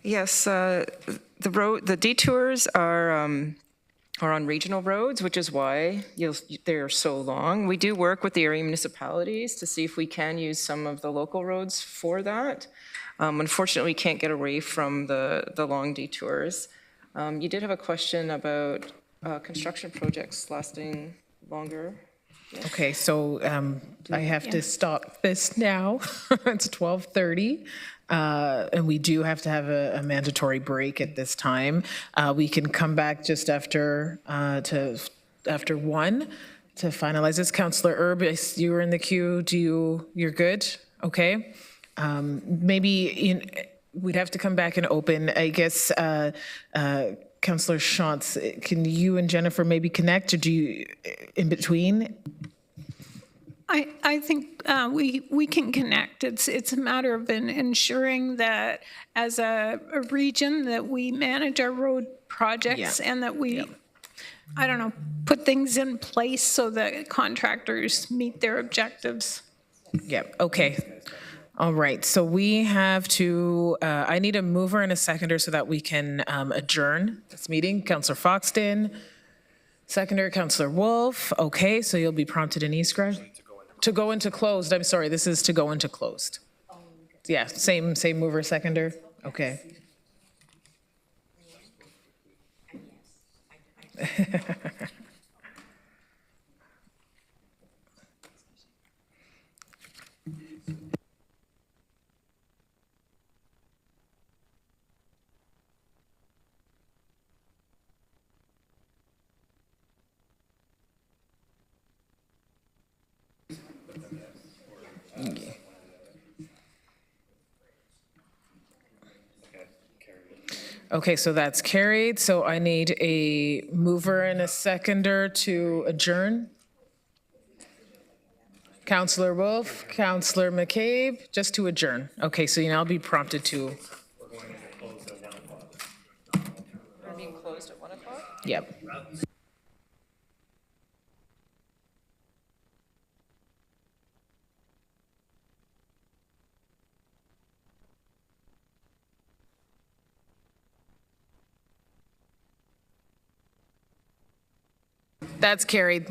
S14: Yes, the detours are on regional roads, which is why they're so long. We do work with the area municipalities to see if we can use some of the local roads for that. Unfortunately, we can't get away from the long detours. You did have a question about construction projects lasting longer.
S1: Okay, so I have to stop this now. It's 12:30. And we do have to have a mandatory break at this time. We can come back just after 1 to finalize this. Councillor Erb, you were in the queue. You're good? Okay. We'd have to come back and open. I guess Councillor Shantz, can you and Jennifer maybe connect, or do you in between?
S3: I think we can connect. It's a matter of ensuring that as a region that we manage our road projects and that we, I don't know, put things in place so that contractors meet their objectives.
S1: Yep, okay. All right, so we have to, I need a mover and a seconder so that we can adjourn this meeting. Councillor Foxton, seconder, Councillor Wolf. Okay, so you'll be prompted in Iskra. To go into closed, I'm sorry, this is to go into closed. Yeah, same mover, seconder, okay. Okay, so that's carried. So I need a mover and a seconder to adjourn. Councillor Wolf, Councillor McCabe, just to adjourn. Okay, so you'll now be prompted to.
S14: We're being closed at 1 o'clock?
S1: Yep. That's carried.